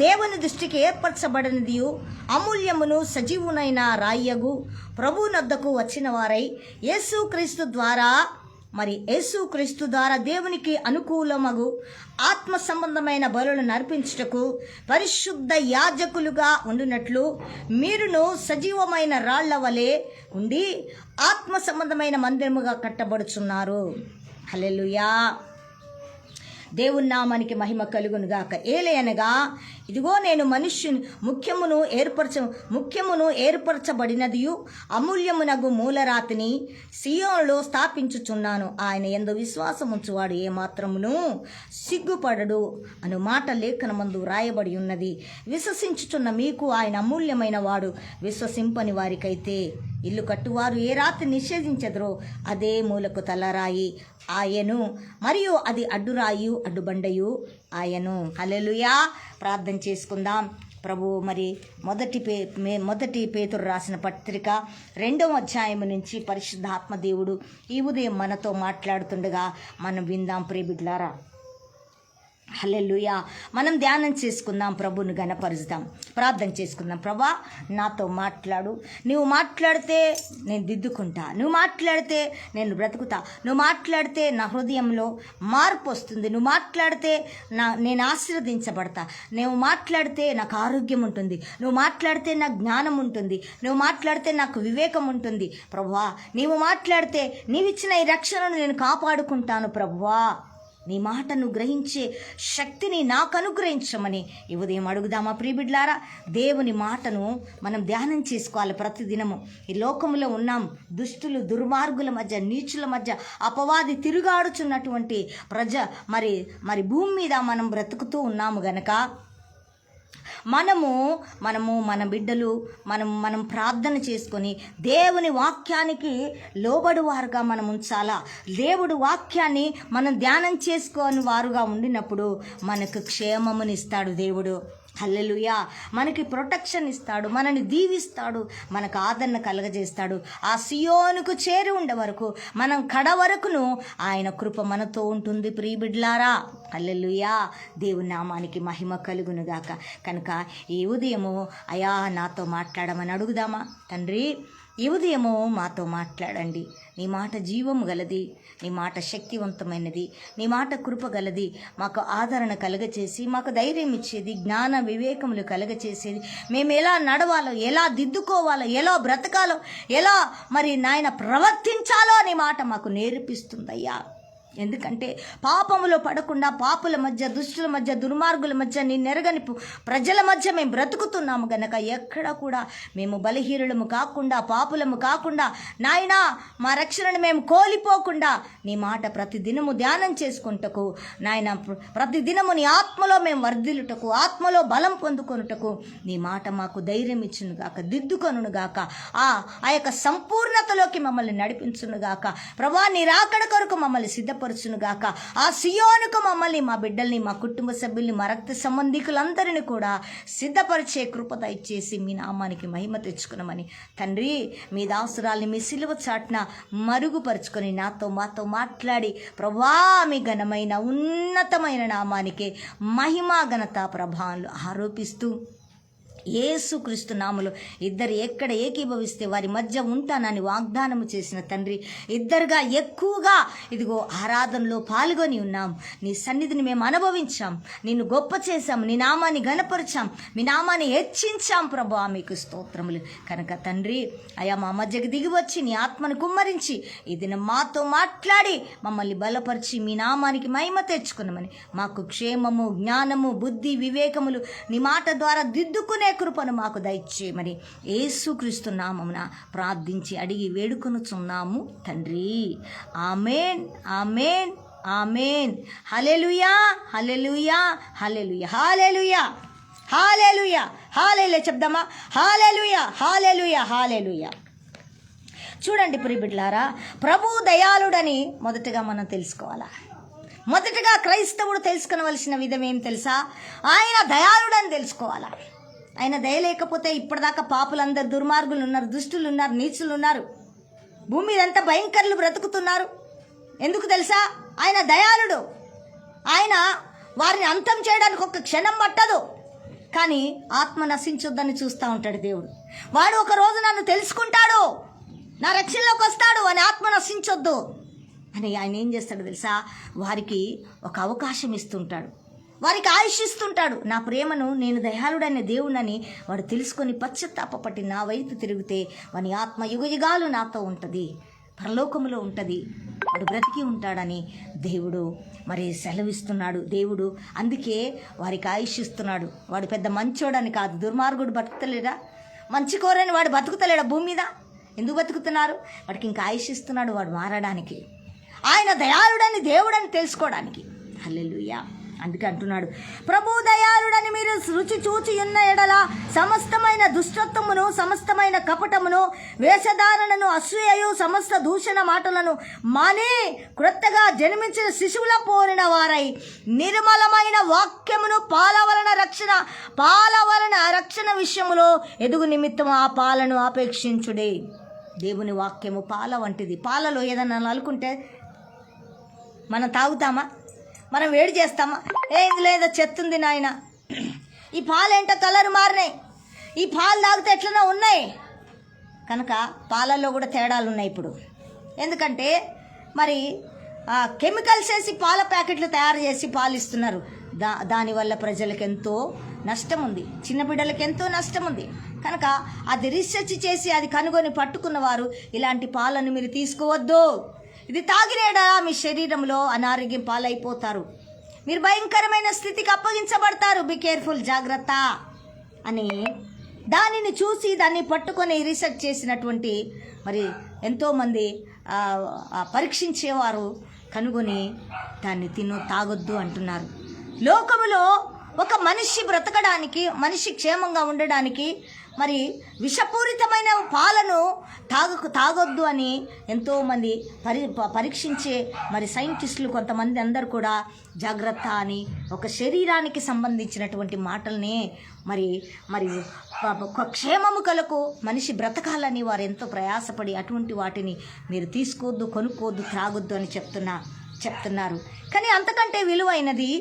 దేవుని దృష్టికి ఏర్పరచబడినదియు అమూల్యమును సజీవునైన రాయ్యగు ప్రభునొద్దకు వచ్చిన వారై యేసుక్రీస్తు ద్వారా దేవునికి అనుకూలమగు ఆత్మ సంబంధమైన బలులను అర్పించుటకు పరిశుద్ధ యాజకులుగా ఉండునట్లు మీరును సజీవమైన రాళ్ల వలె ఉండి ఆత్మ సంబంధమైన మందిరముగా కట్టబడుచున్నారు. హల్లెలూయా. దేవుని నామానికి మహిమ కలుగునుగాక. ఏలయనగా ఇదిగో నేను ముఖ్యమును ఏర్పరచబడినదియు అమూల్యమునగు మూలరాతిని సియోనులో స్థాపించుచున్నాను. ఆయన యందు విశ్వాసముంచువాడు ఏమాత్రమును సిగ్గుపడడు అను మాట లేఖనమందు రాయబడి ఉన్నది. విశ్వసించుచున్న మీకు ఆయన అమూల్యమైన వాడు. విశ్వసింపని వారికైతే ఇల్లు కట్టువారు ఏ రాత్రి నిషేధించెదరో అదే మూలకు తలరాయి ఆయను, మరియు అది అడ్డురాయు అడ్డుబండయు ఆయను. హల్లెలూయా. ప్రార్థన చేసుకుందాం. ప్రభు మరి మొదటి పేతురు రాసిన పత్రిక 2వ అధ్యాయం నుంచి పరిశుద్ధాత్మ దేవుడు ఈ ఉదయం మనతో మాట్లాడుతుండగా మనం విందాం ప్రియబిడ్లారా. హల్లెలూయా. మనం ధ్యానం చేసుకుందాం, ప్రభువును ఘనపరుద్దాం, ప్రార్థన చేసుకుందాం. ప్రభా, నాతో మాట్లాడు. నువ్వు మాట్లాడితే నేను దిద్దుకుంటా, నువ్వు మాట్లాడితే నేను బ్రతుకుతా, నువ్వు మాట్లాడితే నా హృదయంలో మార్పు వస్తుంది, నువ్వు మాట్లాడితే నేను ఆశీర్వదించబడతా, నువ్వు మాట్లాడితే నాకు ఆరోగ్యం ఉంటుంది, నువ్వు మాట్లాడితే నాకు జ్ఞానం ఉంటుంది, నువ్వు మాట్లాడితే నాకు వివేకం ఉంటుంది. ప్రభువా, నీవు మాట్లాడితే నీవిచ్చిన ఈ రక్షణను నేను కాపాడుకుంటాను. ప్రభువా, నీ మాటను గ్రహించే శక్తిని నాకు అనుగ్రహించమని ఈ ఉదయం అడుగుదామా ప్రియబిడ్లారా. దేవుని మాటను మనం ధ్యానం చేసుకోవాలి ప్రతిదినము. ఈ లోకంలో ఉన్నాం, దుష్టులు, దుర్మార్గుల మధ్య, నీచుల మధ్య, అపవాది తిరుగాడుచున్నటువంటి మరి భూమి మీద మనం బ్రతుకుతూ ఉన్నాము గనక మనము మన బిడ్డలు మనం ప్రార్థన చేసుకొని దేవుని వాక్యానికి లోబడువారుగా మనం ఉంచాలా. దేవుడు వాక్యాన్ని మనం ధ్యానం చేసుకొని వారుగా ఉండినప్పుడు మనకు క్షేమమునిస్తాడు దేవుడు. హల్లెలూయా. మనకి ప్రొటెక్షన్ ఇస్తాడు, మనని దీవిస్తాడు, మనకు ఆదరణ కలగజేస్తాడు. ఆ సియోనుకు చేరి ఉండే వరకు, మనం కడ వరకును ఆయన కృప మనతో ఉంటుంది ప్రియబిడ్లారా. హల్లెలూయా. దేవుని నామానికి మహిమ కలుగునుగాక. కనుక ఈ ఉదయము అయా నాతో మాట్లాడమని అడుగుదామా. తండ్రి, ఈ ఉదయము మాతో మాట్లాడండి. నీ మాట జీవము గలది, నీ మాట శక్తివంతమైనది, నీ మాట కృప గలది. మాకు ఆదరణ కలగచేసి, మాకు ధైర్యం ఇచ్చేది, జ్ఞాన వివేకములు కలగచేసేది. మేము ఎలా నడవాలో, ఎలా దిద్దుకోవాలో, ఎలా బ్రతకాలో, ఎలా మరి నాయన ప్రవర్తించాలో నీ మాట మాకు నేర్పిస్తుందయ్యా. ఎందుకంటే పాపములో పడకుండా పాపుల మధ్య, దుష్టుల మధ్య, దుర్మార్గుల మధ్య, నిన్నెరగని ప్రజల మధ్య మేము బ్రతుకుతున్నాము గనక ఎక్కడ కూడా మేము బలహీనులము కాకుండా, పాపులము కాకుండా, నాయనా మా రక్షణను మేము కోల్పోకుండా నీ మాట ప్రతిదినము ధ్యానం చేసుకుంటకు, నాయన ప్రతిదినము నీ ఆత్మలో మేము వర్ధిల్లుటకు, ఆత్మలో బలం పొందుకొనుటకు నీ మాట మాకు ధైర్యం ఇచ్చును గాక, దిద్దుకొనును గాక, ఆ యొక్క సంపూర్ణతలోకి మమ్మల్ని నడిపించును గాక. ప్రభా నీ రాకడ కొరకు మమ్మల్ని సిద్ధపరచును గాక. ఆ సియోనుకు మమ్మల్ని, మా బిడ్డల్ని, మా కుటుంబ సభ్యుల్ని, మా రక్త సంబంధికులందరినీ కూడా సిద్ధపరిచే కృప దయచేసి మీ నామానికి మహిమ తెచ్చుకున్నామని తండ్రి, మీ దాసురాల్ని మీ సిలువ చాటున మరుగుపరుచుకొని మాతో మాట్లాడి ప్రభా మీ ఘనమైన ఉన్నతమైన నామానికి మహిమ, ఘనత, ప్రభావాలు ఆరోపిస్తూ యేసుక్రీస్తు నామములో ఇద్దరు ఎక్కడ ఏకీభవిస్తే వారి మధ్య ఉంటానని వాగ్దానము చేసిన తండ్రి, ఇద్దరుగా ఎక్కువగా ఇదిగో ఆరాధనలో పాల్గొని ఉన్నాం. నీ సన్నిధిని మేము అనుభవించాం, నిన్ను గొప్ప చేశాం, నీ నామాన్ని గణపరిచాం, మీ నామాన్ని హెచ్చించాం. ప్రభా మీకు స్తోత్రములు. కనుక తండ్రి అయా మా మధ్యకు దిగి వచ్చి నీ ఆత్మను కుమ్మరించి ఈ దినం మాతో మాట్లాడి మమ్మల్ని బలపరిచి మీ నామానికి మహిమ తెచ్చుకున్నామని, మాకు క్షేమము, జ్ఞానము, బుద్ధి, వివేకములు నీ మాట ద్వారా దిద్దుకునే కృపను మాకు దయచేయమని యేసుక్రీస్తు నామమున ప్రార్థించి అడిగి వేడుకొనుచున్నాము తండ్రి. ఆమేన్, ఆమేన్, ఆమేన్. హల్లెలూయా, హల్లెలూయా, హల్లెలూయా, హల్లెలూయా, హల్లెలూయా, హల్లెలూయా చెప్దామా? హల్లెలూయా, హల్లెలూయా, హల్లెలూయా. చూడండి ప్రియబిడ్డలారా, ప్రభు దయాళుడని మొదటగా మనం తెలుసుకోవాలా. మొదటగా క్రైస్తవుడు తెలుసుకొనవలసిన విధం ఏం తెలుసా? ఆయన దయాళుడని తెలుసుకోవాలా. ఆయన దయ లేకపోతే ఇప్పటిదాకా పాపులందరూ, దుర్మార్గులు ఉన్నారు, దుష్టులు ఉన్నారు, నీచులు ఉన్నారు, భూమి మీద అంతా భయంకరులు బ్రతుకుతున్నారు. ఎందుకు తెలుసా? ఆయన దయాళుడు. ఆయన వారిని అంతం చేయడానికి ఒక క్షణం పట్టదు, కానీ ఆత్మ నశించొద్దని చూస్తూ ఉంటాడు దేవుడు. వాడు ఒక రోజు నన్ను తెలుసుకుంటాడు, నా రక్షణలోకి వస్తాడు అని ఆత్మ నశించొద్దు అని ఆయన ఏం చేస్తాడు తెలుసా? వారికి ఒక అవకాశం ఇస్తుంటాడు, వారికి ఆయుషిస్తుంటాడు. నా ప్రేమను, నేను దయాళుడైన దేవుడని వాడు తెలుసుకొని పశ్చాత్తాపపట్టి నా వైపు తిరిగితే వాని ఆత్మ యుగయుగాలు నాతో ఉంటుంది, పరలోకములో ఉంటుంది, వాడు బ్రతికి ఉంటాడని దేవుడు మరి సెలవిస్తున్నాడు. దేవుడు అందుకే వారికి ఆయుషిస్తున్నాడు. వాడు పెద్ద మంచోడని కాదు. దుర్మార్గుడు బతుకుతలేడా? మంచి కోరని వాడు బతుకుతలేడా భూమి మీద? ఎందుకు బతుకుతున్నారు? వాడికి ఇంకా ఆయుషిస్తున్నాడు, వాడు మారడానికి, ఆయన దయాళుడని దేవుడని తెలుసుకోవడానికి. హల్లెలూయా. అందుకే అంటున్నాడు, ప్రభు దయాళుడని మీరు రుచి చూచి ఉన్న ఎడల సమస్తమైన దుష్టత్వమును, సమస్తమైన కపటమును, వేషధారణను, అసూయయు, సమస్త దూషణ మాటలను మాని క్రొత్తగా జన్మించిన శిశువుల పోలిన వారై నిర్మలమైన వాక్యమును పాల వలన రక్షణ విషయములో ఎదుగు నిమిత్తం ఆ పాలను ఆపేక్షించుడే. దేవుని వాక్యము పాల వంటిది. పాలలో ఏదన్నా నలుకుంటే మనం తాగుతామా? మనం వేడి చేస్తామా? ఇందులో ఏదో చెత్తుంది నాయన, ఈ పాలు ఏంటో కలర్ మారినాయి, ఈ పాలు తాగితే ఎట్లనో ఉన్నాయి. కనుక పాలల్లో కూడా తేడాలు ఉన్నాయి ఇప్పుడు. ఎందుకంటే మరి కెమికల్స్ వేసి పాల ప్యాకెట్లు తయారు చేసి పాలు ఇస్తున్నారు. దానివల్ల ప్రజలకు ఎంతో నష్టం ఉంది, చిన్న బిడ్డలకు ఎంతో నష్టం ఉంది. కనుక అది రీసెర్చ్ చేసి అది కనుగొని పట్టుకున్న వారు ఇలాంటి పాలను మీరు తీసుకోవద్దు, ఇది తాగినేడా మీ శరీరంలో అనారోగ్యం పాలైపోతారు, మీరు భయంకరమైన స్థితికి అప్పగించబడతారు, బి కేర్ఫుల్, జాగ్రత్త అని దానిని చూసి దాన్ని పట్టుకొని రీసెర్చ్ చేసినటువంటి మరి ఎంతోమంది పరీక్షించేవారు కనుగొని దాన్ని తాగొద్దు అంటున్నారు. లోకములో ఒక మనిషి బ్రతకడానికి, మనిషి క్షేమంగా ఉండడానికి మరి విషపూరితమైన పాలను తాగొద్దు అని ఎంతోమంది పరీక్షించే మరి సైంటిస్టులు కొంతమంది అందరు కూడా జాగ్రత్త అని ఒక శరీరానికి సంబంధించినటువంటి మాటల్ని మరి క్షేమము కలకు మనిషి బ్రతకాలని వారు ఎంతో ప్రయాసపడి అటువంటి వాటిని మీరు తీసుకోవద్దు, కొనుక్కోవద్దు, త్రాగొద్దు అని చెప్తున్నారు. కానీ అంతకంటే విలువైనది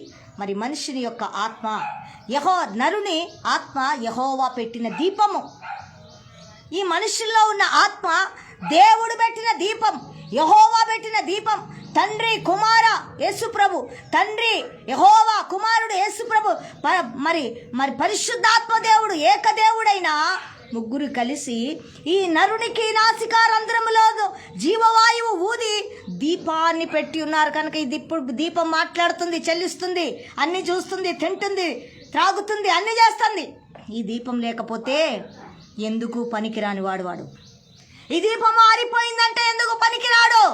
మరి మనిషిని యొక్క ఆత్మ. నరుని ఆత్మ యెహోవా పెట్టిన దీపము. ఈ మనుషుల్లో ఉన్న ఆత్మ దేవుడు పెట్టిన దీపం, యెహోవా పెట్టిన దీపం. తండ్రి కుమార యేసుప్రభు, తండ్రి యెహోవా, కుమారుడు యేసుప్రభు, మరి పరిశుద్ధాత్మ దేవుడు, ఏకదేవుడైన ముగ్గురు కలిసి ఈ నరునికి నాసికారంధ్రములో జీవవాయువు ఊది దీపాన్ని పెట్టి ఉన్నారు కనుక ఇది ఇప్పుడు దీపం మాట్లాడుతుంది, చెల్లిస్తుంది, అన్ని చూస్తుంది, తింటుంది, త్రాగుతుంది, అన్ని చేస్తుంది. ఈ దీపం లేకపోతే ఎందుకు పనికిరాని వాడు. ఈ దీపం ఆరిపోయిందంటే ఎందుకు పనికిరాడు?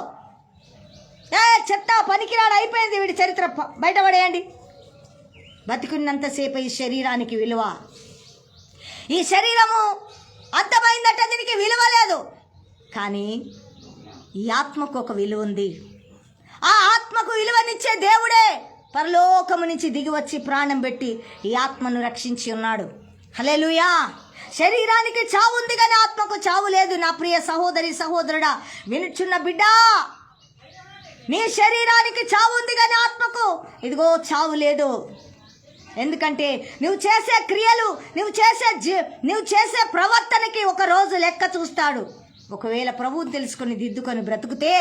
చెత్త, పనికిరాడు, అయిపోయింది వీడి చరిత్ర, బయటపడేయండి. బతికున్నంతసేపు ఈ శరీరానికి విలువ. ఈ శరీరము అంతమైందంటే దీనికి విలువ లేదు. కానీ ఈ ఆత్మకు ఒక విలువ ఉంది. ఆ ఆత్మకు విలువనిచ్చే దేవుడే పరలోకము నుంచి దిగి వచ్చి ప్రాణం పెట్టి ఈ ఆత్మను రక్షించి ఉన్నాడు. హల్లెలూయా. శరీరానికి చావు ఉంది కానీ ఆత్మకు చావు లేదు. నా ప్రియ సహోదరి, సహోదరుడా, వినుచున్న బిడ్డా, నీ శరీరానికి చావు ఉంది కానీ ఆత్మకు ఇదిగో చావు లేదు. ఎందుకంటే నువ్వు చేసే క్రియలు, నువ్వు చేసే ప్రవర్తనకి ఒక రోజు లెక్క చూస్తాడు. ఒకవేళ ప్రభువుని తెలుసుకొని దిద్దుకొని బ్రతుకుతే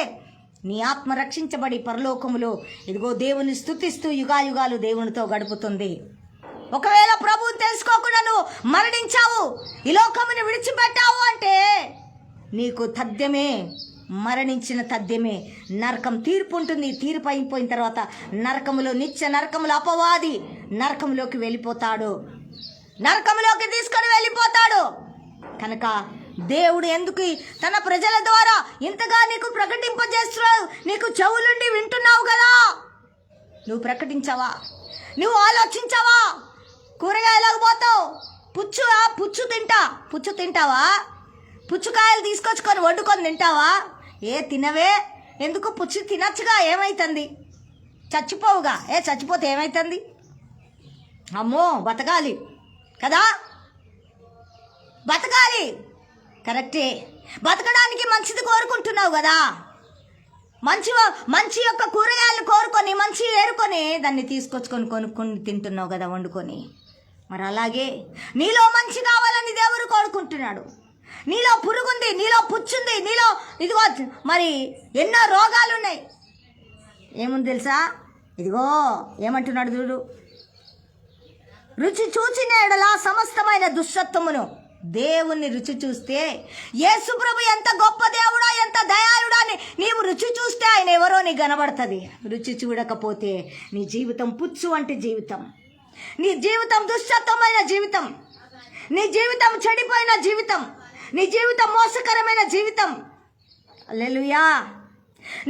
నీ ఆత్మ రక్షించబడి పరలోకములో ఇదిగో దేవుని స్తుతిస్తూ యుగాయుగాలు దేవునితో గడుపుతుంది. ఒకవేళ ప్రభువుని తెలుసుకోకుండా నువ్వు మరణించావు, ఈ లోకముని విడిచిపెట్టావు అంటే నీకు తథ్యమే, మరణించిన తథ్యమే. నరకం తీర్పు ఉంటుంది. తీర్పు అయిపోయిన తర్వాత నరకములో, నిత్య నరకములో అపవాది నరకంలోకి వెళ్ళిపోతాడు, నరకంలోకి తీసుకొని వెళ్ళిపోతాడు. కనుక దేవుడు ఎందుకు తన ప్రజల ద్వారా ఇంతగా నీకు ప్రకటింపజేస్తున్నావు? నీకు చెవులుండి వింటున్నావు కదా, నువ్వు ప్రకటించావా? నువ్వు ఆలోచించావా? కూరగాయలకు పోతావు, పుచ్చు తింటావా? పుచ్చుకాయలు తీసుకొచ్చుకొని వండుకొని తింటావా? తినవే. ఎందుకు? పుచ్చు తినచ్చుగా, ఏమవుతుంది? చచ్చిపోవుగా. చచ్చిపోతే ఏమవుతుంది? అమ్మో, బతకాలి కదా, బతకాలి, కరెక్టే. బతకడానికి మంచిది కోరుకుంటున్నావు కదా, మంచి యొక్క కూరగాయలు కోరుకొని, మంచి ఏరుకొని దాన్ని తీసుకొచ్చుకొని కొనుక్కొని తింటున్నావు కదా, వండుకొని. మరి అలాగే నీలో మంచి కావాలని దేవుడు కోరుకుంటున్నాడు. నీలో పురుగుంది, నీలో పుచ్చుంది, నీలో ఇదిగో మరి ఎన్నో రోగాలు ఉన్నాయి. ఏముంది తెలుసా? ఇదిగో ఏమంటున్నాడు చూడు, రుచి చూచిన ఎడల సమస్తమైన దుష్టత్వమును. దేవుణ్ణి రుచి చూస్తే, యేసు ప్రభు ఎంత గొప్ప దేవుడా, ఎంత దయాళుడా అని నీవు రుచి చూస్తే ఆయన ఎవరో నీకు కనబడుతుంది. రుచి చూడకపోతే నీ జీవితం పుచ్చు వంటి జీవితం, నీ జీవితం దుష్టత్వమైన జీవితం, నీ జీవితం చెడిపోయిన జీవితం, నీ జీవితం మోసకరమైన జీవితం. హల్లెలూయా.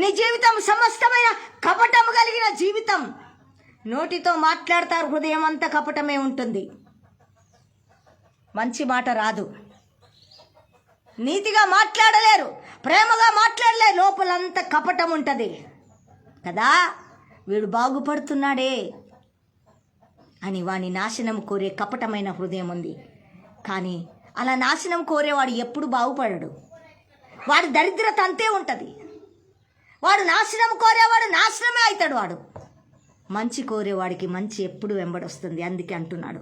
నీ జీవితం సమస్తమైన కపటము కలిగిన జీవితం. నోటితో మాట్లాడతారు, హృదయం అంతా కపటమే ఉంటుంది. మంచి మాట రాదు, నీతిగా మాట్లాడలేరు, ప్రేమగా మాట్లాడలేరు, లోపలంతా కపటం ఉంటుంది కదా. వీడు బాగుపడుతున్నాడే అని వాని నాశనం కోరే కపటమైన హృదయం ఉంది. కానీ అలా నాశనం కోరేవాడు ఎప్పుడు బాగుపడడు. వాడి దరిద్రత అంతే ఉంటుంది. వాడు నాశనం కోరేవాడు నాశనమే అవుతాడు. వాడు మంచి కోరేవాడికి మంచి ఎప్పుడు వెంబడొస్తుంది. అందుకే అంటున్నాడు,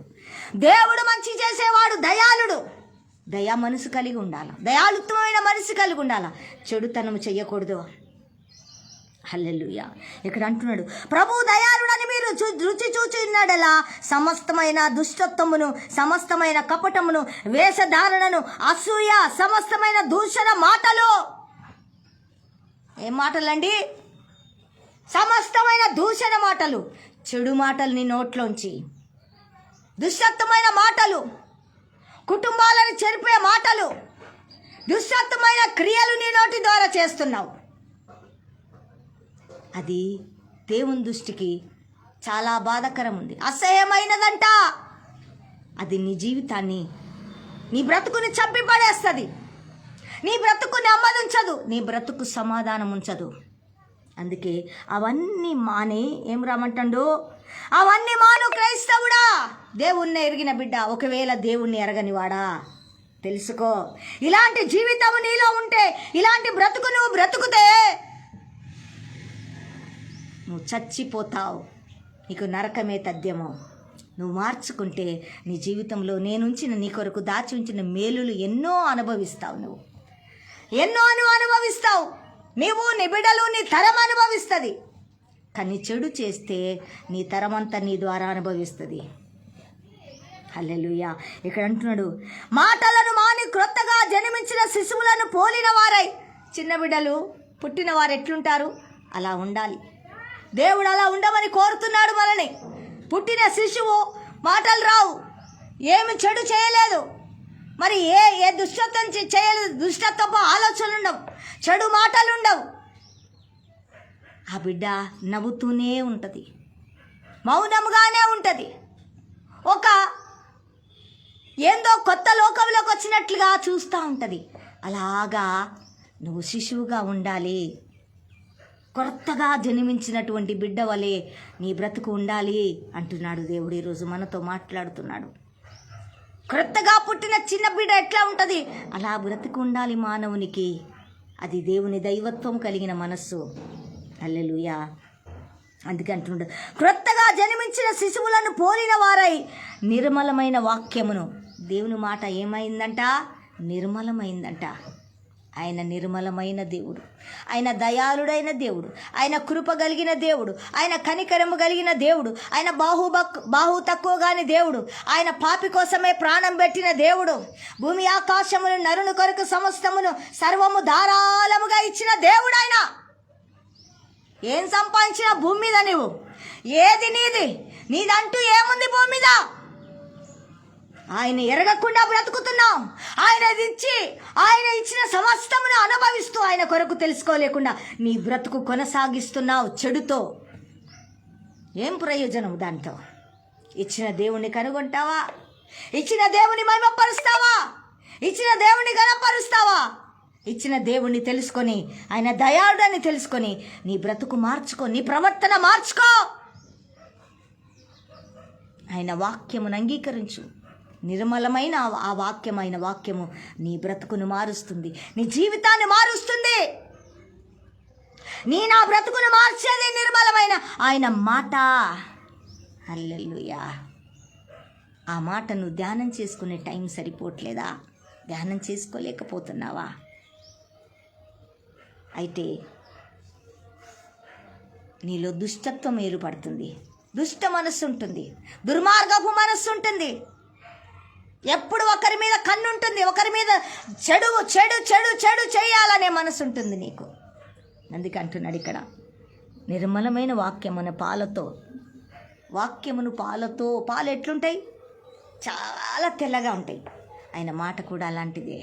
దేవుడు మంచి చేసేవాడు దయాళుడు. దయా మనసు కలిగి ఉండాలి, దయాళుత్వమైన మనసు కలిగి ఉండాలి, చెడుతనము చెయ్యకూడదు. హల్లెలూయా. ఇక్కడ అంటున్నాడు, ప్రభు దయాళుడని మీరు రుచి చూచున్నాడలా సమస్తమైన దుష్టత్వమును, సమస్తమైన కపటమును, వేషధారణను, అసూయ, సమస్తమైన దూషణ మాటలు. ఏం మాటలండి? సమస్తమైన దూషణ మాటలు, చెడు మాటలు నీ నోట్లోంచి, దుష్టత్వమైన మాటలు, కుటుంబాలను చెరిపే మాటలు, దుష్టత్వమైన క్రియలు నీ నోటి ద్వారా చేస్తున్నావు. అది దేవుని దృష్టికి చాలా బాధాకరం ఉంది, అసహ్యమైనదంట. అది నీ జీవితాన్ని, నీ బ్రతుకుని చంపి పడేస్తుంది. నీ బ్రతుకు నెమ్మదించదు, నీ బ్రతుకు సమాధానం ఉంచదు. అందుకే అవన్నీ మాని ఏం రామంటాడు? అవన్నీ మాను క్రైస్తవుడా, దేవుణ్ణి ఎరిగిన బిడ్డ. ఒకవేళ దేవుణ్ణి ఎరగనివాడా తెలుసుకో, ఇలాంటి జీవితం నీలో ఉంటే, ఇలాంటి బ్రతుకు నువ్వు బ్రతుకుతే నువ్వు చచ్చిపోతావు. నీకు నరకమే తథ్యము. నువ్వు మార్చుకుంటే నీ జీవితంలో నేనుంచిన, నీ కొరకు దాచి ఉంచిన మేలులు ఎన్నో అనుభవిస్తావు. నువ్వు ఎన్నో అనుభవిస్తావు. నీవు, నీ బిడ్డలు, నీ తరం అనుభవిస్తుంది. కానీ చెడు చేస్తే నీ తరమంతా నీ ద్వారా అనుభవిస్తుంది. హల్లెలూయా. ఇక్కడ అంటున్నాడు, మాటలను మాని క్రొత్తగా జన్మించిన శిశువులను పోలిన వారై. చిన్న బిడ్డలు పుట్టిన వారు ఎట్లుంటారు అలా ఉండాలి. దేవుడు అలా ఉండమని కోరుతున్నాడు మనని. పుట్టిన శిశువు మాటలు రావు, ఏమి చెడు చేయలేదు, మరి ఏ దుష్టత్వం చేయలేదు, దుష్టత్వపు ఆలోచనలు ఉండవు, చెడు మాటలు ఉండవు. ఆ బిడ్డ నవ్వుతూనే ఉంటుంది, మౌనంగానే ఉంటుంది. ఒక ఏందో కొత్త లోకంలోకి వచ్చినట్లుగా చూస్తూ ఉంటుంది. అలాగా నువ్వు శిశువుగా ఉండాలి. కొత్తగా జన్మించినటువంటి బిడ్డ వలె నీ బ్రతుకు ఉండాలి అంటున్నాడు దేవుడు. ఈరోజు మనతో మాట్లాడుతున్నాడు. కొత్తగా పుట్టిన చిన్న బిడ్డ ఎట్లా ఉంటుంది అలా బ్రతుకు ఉండాలి మానవునికి. అది దేవుని దైవత్వం కలిగిన మనస్సు. హల్లెలూయా. అందుకే అంటున్నాడు, క్రొత్తగా జన్మించిన శిశువులను పోలిన వారై నిర్మలమైన వాక్యమును. దేవుని మాట ఏమైందంట? నిర్మలమైందంట. ఆయన నిర్మలమైన దేవుడు, ఆయన దయాళుడైన దేవుడు, ఆయన కృప కలిగిన దేవుడు, ఆయన కనికరము కలిగిన దేవుడు, ఆయన బాహు తక్కువ కాని దేవుడు, ఆయన పాపి కోసమే ప్రాణం పెట్టిన దేవుడు, భూమి ఆకాశమును నరుని కొరకు సమస్తమును సర్వము ధారాళముగా ఇచ్చిన దేవుడు ఆయన. ఏం సంపాదించిన భూమి మీద నువ్వు? ఏది నీది? నీదంటూ ఏముంది భూమి మీద? ఆయన ఎరగకుండా బ్రతుకుతున్నాం. ఆయన ఇచ్చిన సమస్తమును అనుభవిస్తూ ఆయన కొరకు తెలుసుకోలేకుండా నీ బ్రతుకు కొనసాగిస్తున్నావు చెడుతో. ఏం ప్రయోజనం దాంతో? ఇచ్చిన దేవుణ్ణి కనుగొంటావా? ఇచ్చిన దేవుని మహిమపరుస్తావా? ఇచ్చిన దేవుని గణపరుస్తావా? ఇచ్చిన దేవుణ్ణి తెలుసుకొని, ఆయన దయాళుడని తెలుసుకొని నీ బ్రతుకు మార్చుకో, నీ ప్రవర్తన మార్చుకో. ఆయన వాక్యమును అంగీకరించు. నిర్మలమైన ఆ వాక్యమైన వాక్యము నీ బ్రతుకును మారుస్తుంది, నీ జీవితాన్ని మారుస్తుంది. నా బ్రతుకును మార్చేది నిర్మలమైన ఆయన మాట. హల్లెలూయా. ఆ మాటను ధ్యానం చేసుకునే టైం సరిపోవట్లేదా? ధ్యానం చేసుకోలేకపోతున్నావా? అయితే నీలో దుష్టత్వం ఏర్పడుతుంది, దుష్ట మనస్సు ఉంటుంది, దుర్మార్గపు మనస్సు ఉంటుంది. ఎప్పుడు ఒకరి మీద కన్ను ఉంటుంది, ఒకరి మీద చెడు చెడు చెడు చెడు చేయాలనే మనసు ఉంటుంది నీకు. అందుకే అంటున్నాడు ఇక్కడ, నిర్మలమైన వాక్యమున పాలతో. వాక్యమును పాలతో. పాలు ఎట్లుంటాయి? చాలా తెల్లగా ఉంటాయి. ఆయన మాట కూడా అలాంటిదే.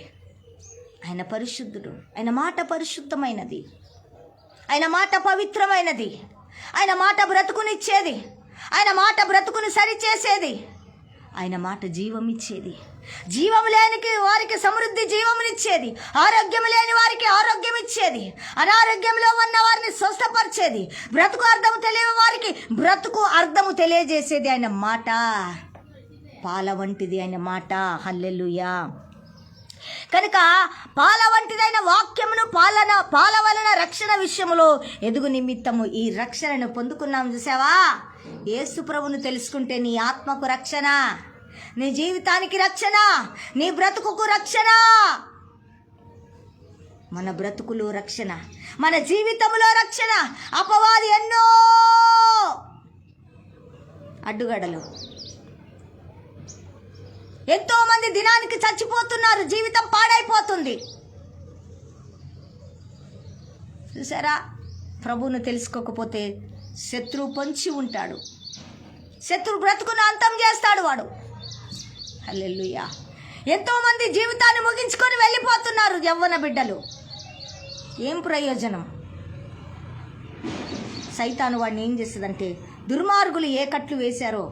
ఆయన పరిశుద్ధుడు, ఆయన మాట పరిశుద్ధమైనది, ఆయన మాట పవిత్రమైనది, ఆయన మాట బ్రతుకునిచ్చేది, ఆయన మాట బ్రతుకుని సరిచేసేది, ఆయన మాట జీవం ఇచ్చేది, జీవం లేని వారికి సమృద్ధి జీవమునిచ్చేది, ఆరోగ్యం లేని వారికి ఆరోగ్యం ఇచ్చేది, అనారోగ్యంలో ఉన్న వారిని స్వస్థపరిచేది, బ్రతుకు అర్థము తెలియని వారికి బ్రతుకు అర్థము తెలియజేసేది ఆయన మాట. పాల వంటిది ఆయన మాట. హల్లెలూయా. కనుక పాల వంటిదైన వాక్యమును పాల వలన రక్షణ విషయములో ఎదుగు నిమిత్తము ఈ రక్షణను పొందుకున్నాం. చూసావా? యేసు ప్రభువును తెలుసుకుంటే నీ ఆత్మకు రక్షణ, నీ జీవితానికి రక్షణ, నీ బ్రతుకుకు రక్షణ. మన బ్రతుకులో రక్షణ, మన జీవితంలో రక్షణ. అపవాది ఎన్నో అడ్డుగడలు, ఎంతో మంది దినానికి చచ్చిపోతున్నారు, జీవితం పాడైపోతుంది. చూసారా? ప్రభువును తెలుసుకోకపోతే శత్రువు పొంచి ఉంటాడు, శత్రువు బ్రతుకును అంతం చేస్తాడు వాడు. హల్లెలూయా. ఎంతో మంది జీవితాన్ని ముగించుకొని వెళ్ళిపోతున్నారు యవ్వన బిడ్డలు. ఏం ప్రయోజనం? సైతాను వాడిని ఏం చేస్తుందంటే, దుర్మార్గులు ఏ కట్లు వేశారో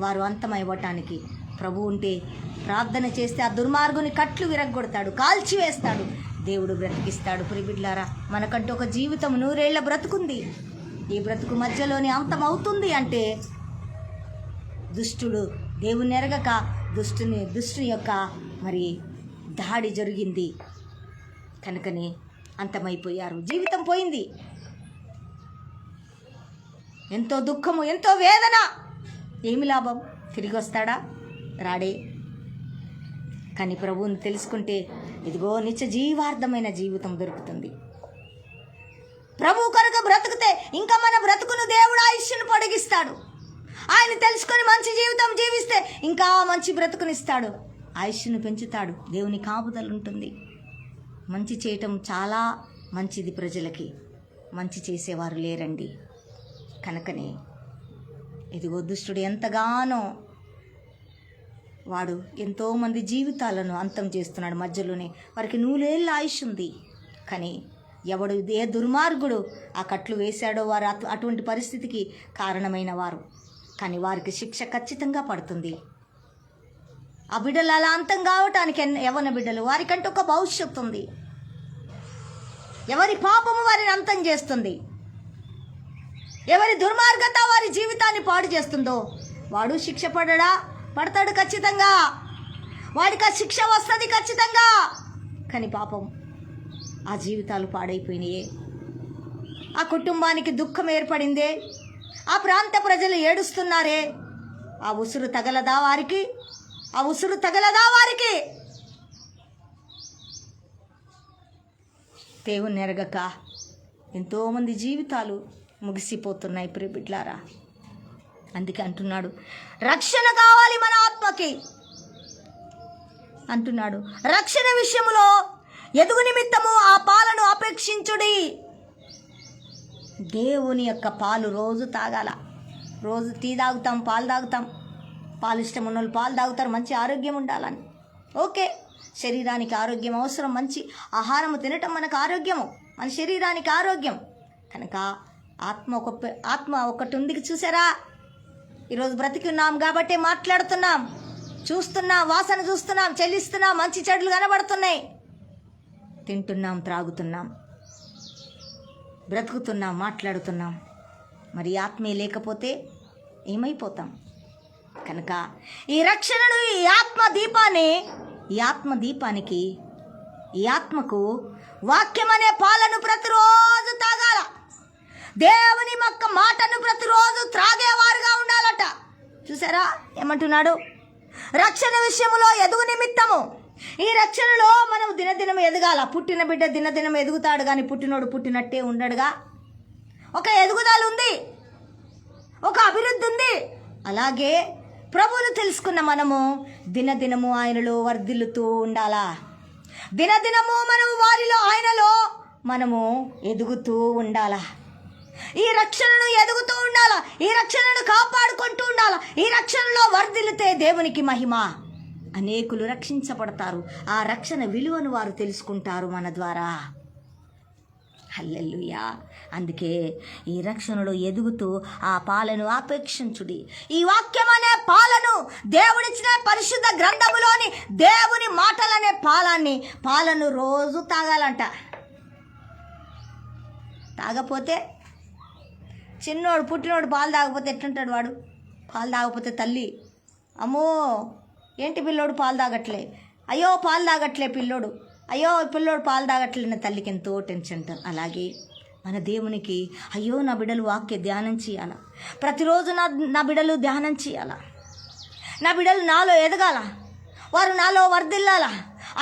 వారు అంతమైవ్వటానికి ప్రభు ఉంటే ప్రార్థన చేస్తే ఆ దుర్మార్గుని కట్లు విరగొడతాడు, కాల్చివేస్తాడు, దేవుడు బ్రతికిస్తాడు. ప్రియబిడ్డలారా, మనకంటూ ఒక జీవితం 100 ఏళ్ల బ్రతుకుంది. ఈ బ్రతుకు మధ్యలోనే అంతం అవుతుంది అంటే దుష్టుడు దేవుని ఎరగక దుష్టుని యొక్క మరి దాడి జరిగింది కనుకనే అంతమైపోయారు. జీవితం పోయింది. ఎంతో దుఃఖము, ఎంతో వేదన. ఏమి లాభం? తిరిగి వస్తాడా? రాడే. కానీ ప్రభువుని తెలుసుకుంటే ఇదిగో నిత్య జీవార్థమైన జీవితం దొరుకుతుంది. ప్రభు కొరకు బ్రతుకుతే ఇంకా మన బ్రతుకును దేవుడు ఆయుష్ను పొడిగిస్తాడు. ఆయన తెలుసుకొని మంచి జీవితం జీవిస్తే ఇంకా మంచి బ్రతుకునిస్తాడు, ఆయుష్ను పెంచుతాడు. దేవుని కాపుదల ఉంటుంది. మంచి చేయటం చాలా మంచిది. ప్రజలకి మంచి చేసేవారు లేరండి. కనుకనే ఇదిగో దుష్టుడు ఎంతగానో వాడు ఎంతోమంది జీవితాలను అంతం చేస్తున్నాడు. మధ్యలోనే వారికి 100 ఏళ్ళ ఆయుష్ ఉంది. కానీ ఎవడు ఏ దుర్మార్గుడు ఆ కట్లు వేశాడో వారు అటువంటి పరిస్థితికి కారణమైన వారు. కానీ వారికి శిక్ష ఖచ్చితంగా పడుతుంది. ఆ బిడ్డలు అలా అంతం కావటానికి యవ్వన బిడ్డలు, వారికంటే ఒక భవిష్యత్తు ఉంది. ఎవరి పాపము వారిని అంతం చేస్తుంది, ఎవరి దుర్మార్గత వారి జీవితాన్ని పాడు చేస్తుందో వాడు శిక్ష పడతాడు ఖచ్చితంగా. వాడికి ఆ శిక్ష వస్తుంది ఖచ్చితంగా. కానీ పాపం ఆ జీవితాలు పాడైపోయినాయే, ఆ కుటుంబానికి దుఃఖం ఏర్పడిందే, ఆ ప్రాంత ప్రజలు ఏడుస్తున్నారే. ఆ ఉసురు తగలదా వారికి? ఆ ఉసురు తగలదా వారికి? దేవుని ఎరగక ఎంతోమంది జీవితాలు ముగిసిపోతున్నాయి ప్రియ బిడ్డలారా. అందుకే అంటున్నాడు, రక్షణ కావాలి మన ఆత్మకి అంటున్నాడు. రక్షణ విషయంలో ఎదుగు నిమిత్తము ఆ పాలను అపేక్షించుడి. దేవుని యొక్క పాలు రోజు తాగాల. రోజు టీ తాగుతాం, పాలు తాగుతాం. పాలు ఇష్టం ఉన్న వాళ్ళు పాలు తాగుతారు, మంచి ఆరోగ్యం ఉండాలని. ఓకే, శరీరానికి ఆరోగ్యం అవసరం. మంచి ఆహారము తినటం మనకు ఆరోగ్యము, మన శరీరానికి ఆరోగ్యం. కనుక ఆత్మ ఒకటి ఉంది. చూసారా, ఈరోజు బ్రతికి ఉన్నాం కాబట్టి మాట్లాడుతున్నాం, చూస్తున్నాం, వాసన చూస్తున్నాం, చెల్లిస్తున్నాం, మంచి చెడులు కనబడుతున్నాయి, తింటున్నాం, త్రాగుతున్నాం, బ్రతుకుతున్నాం, మాట్లాడుతున్నాం. మరి ఆత్మే లేకపోతే ఏమైపోతాం? కనుక ఈ రక్షణను, ఈ ఆత్మదీపానికి, ఈ ఆత్మకు వాక్యం అనే పాలను ప్రతిరోజు తాగాల. దేవుని మాటను ప్రతిరోజు త్రాగేవారుగా ఉండాలట. చూసారా ఏమంటున్నాడు? రక్షణ విషయంలో ఎదుగు నిమిత్తము. ఈ రక్షణలో మనం దినదినం ఎదగాల. పుట్టిన బిడ్డ దినదినం ఎదుగుతాడు, కానీ పుట్టినోడు పుట్టినట్టే ఉండడుగా. ఒక ఎదుగుదల ఉంది, ఒక అభివృద్ధి ఉంది. అలాగే ప్రభువును తెలుసుకున్న మనము దినదినము ఆయనలో వర్ధిల్లుతూ ఉండాలా. దినదినము మనము వారిలో, ఆయనలో మనము ఎదుగుతూ ఉండాలా. ఈ రక్షణను ఎదుగుతూ ఉండాలా, ఈ రక్షణను కాపాడుకుంటూ ఉండాలా. ఈ రక్షణలో వర్ధిల్లితే దేవునికి మహిమ. అనేకులు రక్షించబడతారు. ఆ రక్షణ విలువను వారు తెలుసుకుంటారు మన ద్వారా. హల్లెలూయా. అందుకే ఈ రక్షణలో ఎదుగుతూ ఆ పాలను ఆపేక్షించుడి. ఈ వాక్యం అనే పాలను, దేవుడిచ్చిన పరిశుద్ధ గ్రంథములోని దేవుని మాటలనే పాలను రోజు తాగాలంట. తాగపోతే చిన్నోడు పుట్టినోడు పాలు తాగపోతే ఎట్లుంటాడు వాడు? పాలు తాగపోతే తల్లి, అమ్మో ఏంటి పిల్లోడు పాలు తాగట్లే, అయ్యో పాలు తాగట్లే పిల్లోడు, అయ్యో పిల్లోడు పాలు తాగట్లేని తల్లికి ఎంతో టెన్షన్. అలాగే మన దేవునికి, అయ్యో నా బిడ్డలు వాక్య ధ్యానం చేయాల, ప్రతిరోజు నా బిడ్డలు ధ్యానం చేయాల, నా బిడ్డలు నాలో ఎదగాల, వారు నాలో వర్ధిల్లాల,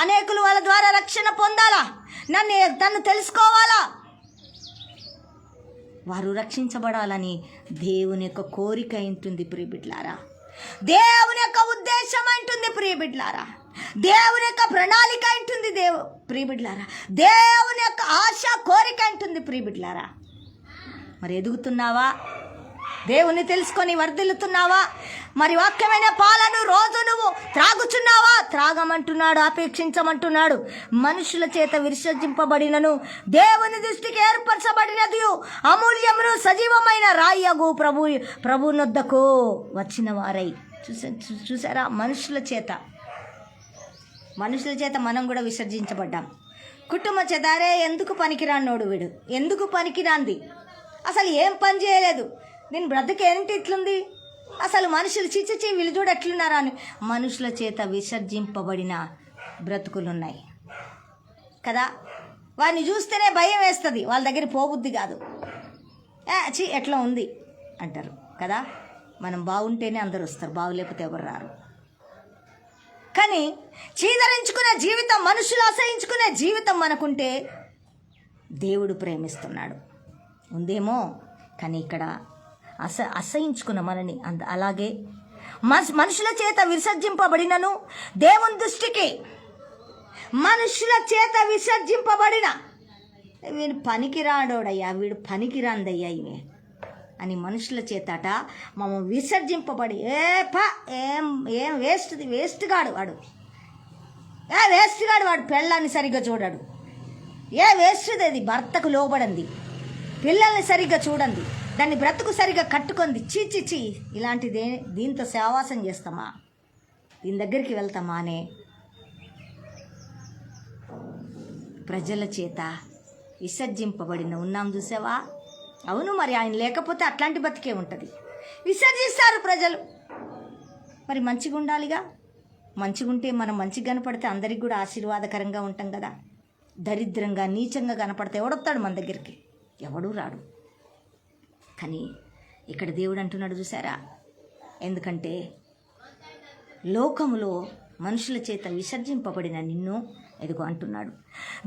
అనేకులు వాళ్ళ ద్వారా రక్షణ పొందాలా, నన్ను తెలుసుకోవాలా, వారు రక్షించబడాలని దేవుని యొక్క కోరిక ఉంటుంది ప్రియ బిడ్డలారా. దేవుని యొక్క ఉద్దేశం ఉంటుంది ప్రియ బిడ్డలారా. దేవుని యొక్క ప్రణాళిక ఉంటుంది ప్రియ బిడ్డలారా. దేవుని యొక్క ఆశ, కోరిక ఉంటుంది ప్రియ బిడ్డలారా. మరి ఎదుగుతున్నావా? దేవుని తెలుసుకొని వర్ధిల్లుతున్నావా? మరి వాక్యమైన పాలను రోజు నువ్వు త్రాగుచున్నావా? త్రాగమంటున్నాడు, అపేక్షించమంటున్నాడు. మనుషుల చేత విసర్జింపబడినను దేవుని దృష్టికి ఏర్పరచబడినది అమూల్యమును సజీవమైన రాయగు ప్రభునొద్దకు వచ్చిన వారై. చూసారా? మనుషుల చేత మనం కూడా విసర్జించబడ్డాం. కుటుంబ చేత, అరే ఎందుకు పనికిరానోడు వీడు, ఎందుకు పనికిరాంది, అసలు ఏం పని చేయలేదు, నేను బ్రతకేంటి ఇట్లుంది, అసలు మనుషులు చిచ్చిచి వీళ్ళు చూడ ఎట్లున్నారా అని మనుషుల చేత విసర్జింపబడిన బ్రతుకులున్నాయి కదా. వారిని చూస్తేనే భయం వేస్తుంది, వాళ్ళ దగ్గర పోబుద్ది కాదు. ఎట్లా ఉంది అంటారు కదా. మనం బాగుంటేనే అందరు వస్తారు, బాగులేకపోతే ఎవరు రారు. కానీ చీదరించుకునే జీవితం, మనుషులు అసహించుకునే జీవితం మనకుంటే దేవుడు ప్రేమిస్తున్నాడు ఉందేమో. కానీ ఇక్కడ అసహించుకున్న మనని అలాగే మనుషుల చేత విసర్జింపబడినను దేవుని దృష్టికి మనుషుల చేత విసర్జింపబడిన వీడు పనికిరాడోడయ్యా, వీడు పనికిరాందయ్యా ఇవే అని మనుషుల చేతట మమ్మ విసర్జింపబడి ఏం వేస్ట్ గాడు వాడు పెళ్ళాన్ని సరిగ్గా చూడడు, వేస్ట్ది అది, భర్తకు లోబడింది, పిల్లల్ని సరిగ్గా చూడండి, దాన్ని బ్రతుకు సరిగ్గా కట్టుకుంది, చీ ఇలాంటి దీంతో సహవాసం చేస్తామా, దీని దగ్గరికి వెళ్తామా అనే ప్రజల చేత విసర్జింపబడిన ఉన్నాం చూసావా. అవును, మరి ఆయన లేకపోతే అట్లాంటి బతికే ఉంటుంది. విసర్జిస్తారు ప్రజలు. మరి మంచిగా ఉండాలిగా, మంచిగా ఉంటే మనం మంచిగా కనపడితే అందరికి కూడా ఆశీర్వాదకరంగా ఉంటాం కదా. దరిద్రంగా నీచంగా కనపడితే ఎవడొస్తాడు మన దగ్గరికి? ఎవడూ రాడు. కానీ ఇక్కడ దేవుడు అంటున్నాడు చూసారా, ఎందుకంటే లోకములో మనుషుల చేత విసర్జింపబడిన నిన్ను ఎదుగు అంటున్నాడు,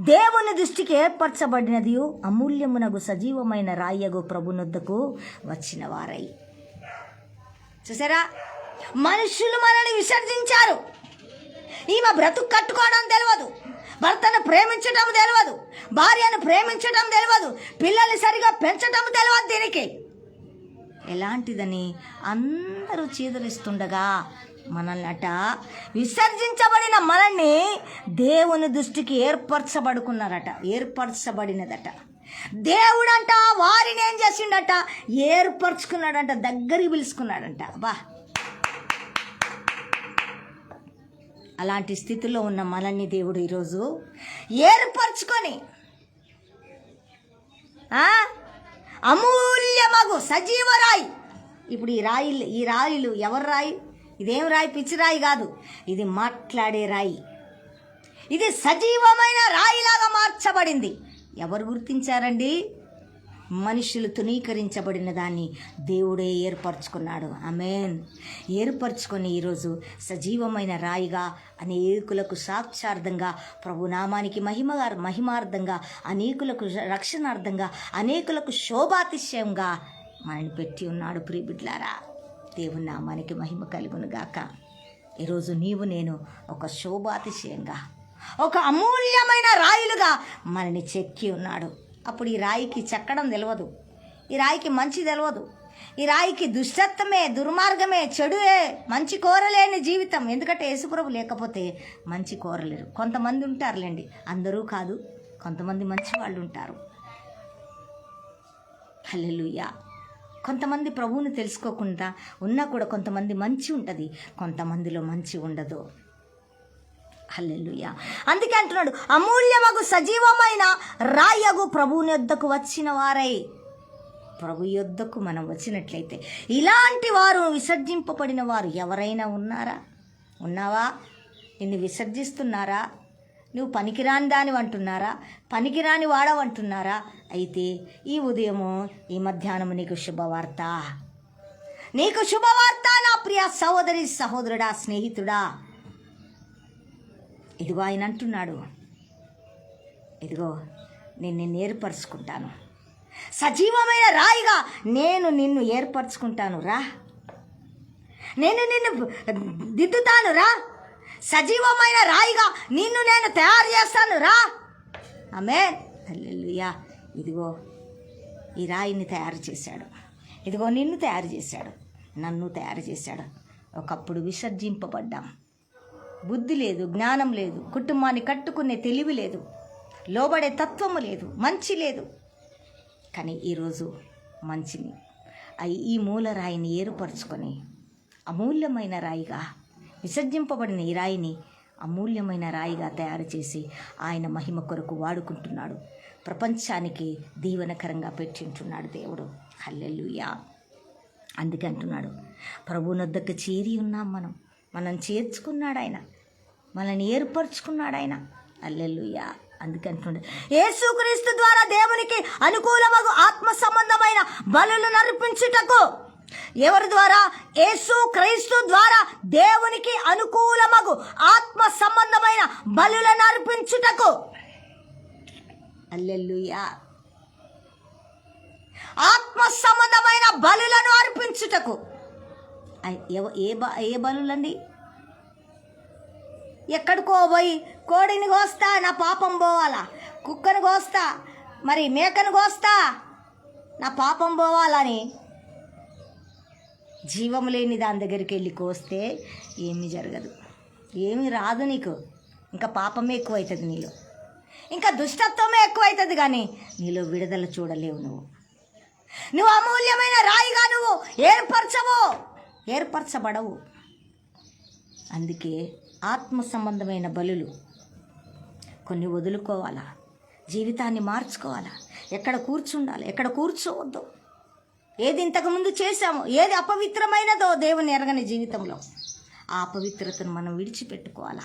దేవుని దృష్టికి ఏర్పరచబడినది అమూల్యమునగు సజీవమైన రాయగు ప్రభునొద్దకు వచ్చిన వారై. చూసారా, మనుషులు మనల్ని విసర్జించారు. ఈమె బ్రతుకు కట్టుకోవడం తెలియదు, భర్తను ప్రేమించడం తెలియదు, భార్యను ప్రేమించడం తెలియదు, పిల్లల్ని సరిగా పెంచడం తెలియదు. దీనికి ఎలాంటిదని అందరూ చీదరిస్తుండగా మనల్నట విసర్జించబడిన మనల్ని దేవుని దృష్టికి ఏర్పరచబడినదట. దేవుడంట వారిని ఏం చేసిండట, ఏర్పరచుకున్నాడంట, దగ్గరికి పిలుచుకున్నాడంట. బా, అలాంటి స్థితిలో ఉన్న మనల్ని దేవుడు ఈరోజు ఏర్పరచుకొని అమూల్యమగు సజీవరాయి. ఇప్పుడు ఈ రాయిలు ఎవరు రాయి? ఇదేం రాయి? పిచ్చి రాయి కాదు, ఇది మాట్లాడే రాయి. ఇది సజీవమైన రాయిలాగా మార్చబడింది. ఎవరు గుర్తించారండి? మనుషులు తునీకరించబడిన దాన్ని దేవుడే ఏర్పరచుకున్నాడు. ఆమేన్. ఏర్పరచుకొని ఈరోజు సజీవమైన రాయిగా అనేకులకు సాక్షార్థంగా, ప్రభునామానికి మహిమార్థంగా, అనేకులకు రక్షణార్థంగా, అనేకులకు శోభాతిశయంగా మనని పెట్టి ఉన్నాడు. ప్రియబిడ్లారా, దేవుని నామానికి మహిమ కలుగును గాక. ఈరోజు నీవు నేను ఒక శోభాతిశయంగా, ఒక అమూల్యమైన రాయిలుగా మనని చెక్కి ఉన్నాడు. అప్పుడు ఈ రాయికి చెక్కడం తెలియదు, ఈ రాయికి మంచి తెలియదు, ఈ రాయికి దుష్టత్వమే, దుర్మార్గమే, చెడువే, మంచి కోరలేని జీవితం. ఎందుకంటే యేసుప్రభు లేకపోతే మంచి కోరలేరు. కొంతమంది ఉంటారులేండి, అందరూ కాదు, కొంతమంది మంచి వాళ్ళు ఉంటారు. హల్లెలూయా. కొంతమంది ప్రభువుని తెలుసుకోకుండా ఉన్నా కూడా కొంతమంది మంచి ఉంటుంది, కొంతమందిలో మంచి ఉండదు. హల్లెలూయా. అందుకే అంటున్నాడు, అమూల్యమగు సజీవమైన రాయగు ప్రభువుని యొద్దకు వచ్చిన వారై. ప్రభు యొద్దకు మనం వచ్చినట్లయితే ఇలాంటి వారు, విసర్జింపబడిన వారు ఎవరైనా ఉన్నావా? నిన్ను విసర్జిస్తున్నారా? నువ్వు పనికిరాని దానివి అంటున్నారా? పనికిరాని వాడవంటున్నారా? అయితే ఈ ఉదయము, ఈ మధ్యాహ్నము నీకు శుభవార్త. నా ప్రియ సహోదరి, సహోదరుడా, స్నేహితుడా. ఇదిగో ఆయన అంటున్నాడు, ఇదిగో నేను నిన్ను ఏర్పరచుకుంటాను, సజీవమైన రాయిగా నేను నిన్ను ఏర్పరచుకుంటాను రా, నేను నిన్ను దిద్దుతాను రా, సజీవమైన రాయిగా నిన్ను నేను తయారు చేస్తాను రా. ఆమేన్. హల్లెలూయా. ఇదిగో ఈ రాయిని తయారు చేశాడు, ఇదిగో నిన్ను తయారు చేశాడు, నన్ను తయారు చేశాడు. ఒకప్పుడు విసర్జింపబడ్డాం, బుద్ధి లేదు, జ్ఞానం లేదు, కుటుంబాన్ని కట్టుకునే తెలివి లేదు, లోబడే తత్వము లేదు, మంచి లేదు. కానీ ఈరోజు మంచిని ఈ మూల రాయిని ఏర్పరచుకొని అమూల్యమైన రాయిగా, విసర్జింపబడిన ఈ రాయిని అమూల్యమైన రాయిగా తయారు చేసి ఆయన మహిమ కొరకు వాడుకుంటున్నాడు. ప్రపంచానికి దీవెనకరంగా పెట్టింటున్నాడు దేవుడు. హల్లెలూయా. అందుకే అంటున్నాడు, ప్రభువునొద్దకు చేరి ఉన్నాం మనం చేర్చుకున్నాడు ఆయన, మనల్ని ఏర్పరచుకున్నాడు ఆయన. హల్లెలూయా. అందుకే అంటున్నాడు, యేసుక్రీస్తు ద్వారా దేవునికి అనుకూలమగు ఆత్మ సంబంధమైన బలులను అర్పించుటకు. ఎవరి ద్వారా? యేసుక్రీస్తు ద్వారా దేవునికి అనుకూలమగు ఆత్మ సంబంధమైన బలులను అర్పించుటకు. హల్లెలూయా. ఆత్మ సంబంధమైన బలులను అర్పించుటకు. ఏ బలులండి? ఎక్కడికో పోయి కోడిని కోస్తా నా పాపం పోవాలా, కుక్కను కోస్తా, మరి మేకను కోస్తా నా పాపం పోవాలని జీవం లేని దాని దగ్గరికి వెళ్ళి కోస్తే ఏమీ జరగదు, ఏమీ రాదు నీకు. ఇంకా పాపమే ఎక్కువవుతుంది నీలో, ఇంకా దుష్టత్వమే ఎక్కువవుతుంది, కానీ నీలో విడుదల చూడలేవు. నువ్వు అమూల్యమైన రాయిగా నువ్వు ఏర్పరచబడవు. అందుకే ఆత్మ సంబంధమైన బలులు కొన్ని వదులుకోవాలా, జీవితాన్ని మార్చుకోవాలా. ఎక్కడ కూర్చుండాలి, ఎక్కడ కూర్చోవద్దు, ఏది ఇంతకుముందు చేశామో, ఏది అపవిత్రమైనదో దేవుని ఎరగని జీవితంలో ఆ అపవిత్రతను మనం విడిచిపెట్టుకోవాలా.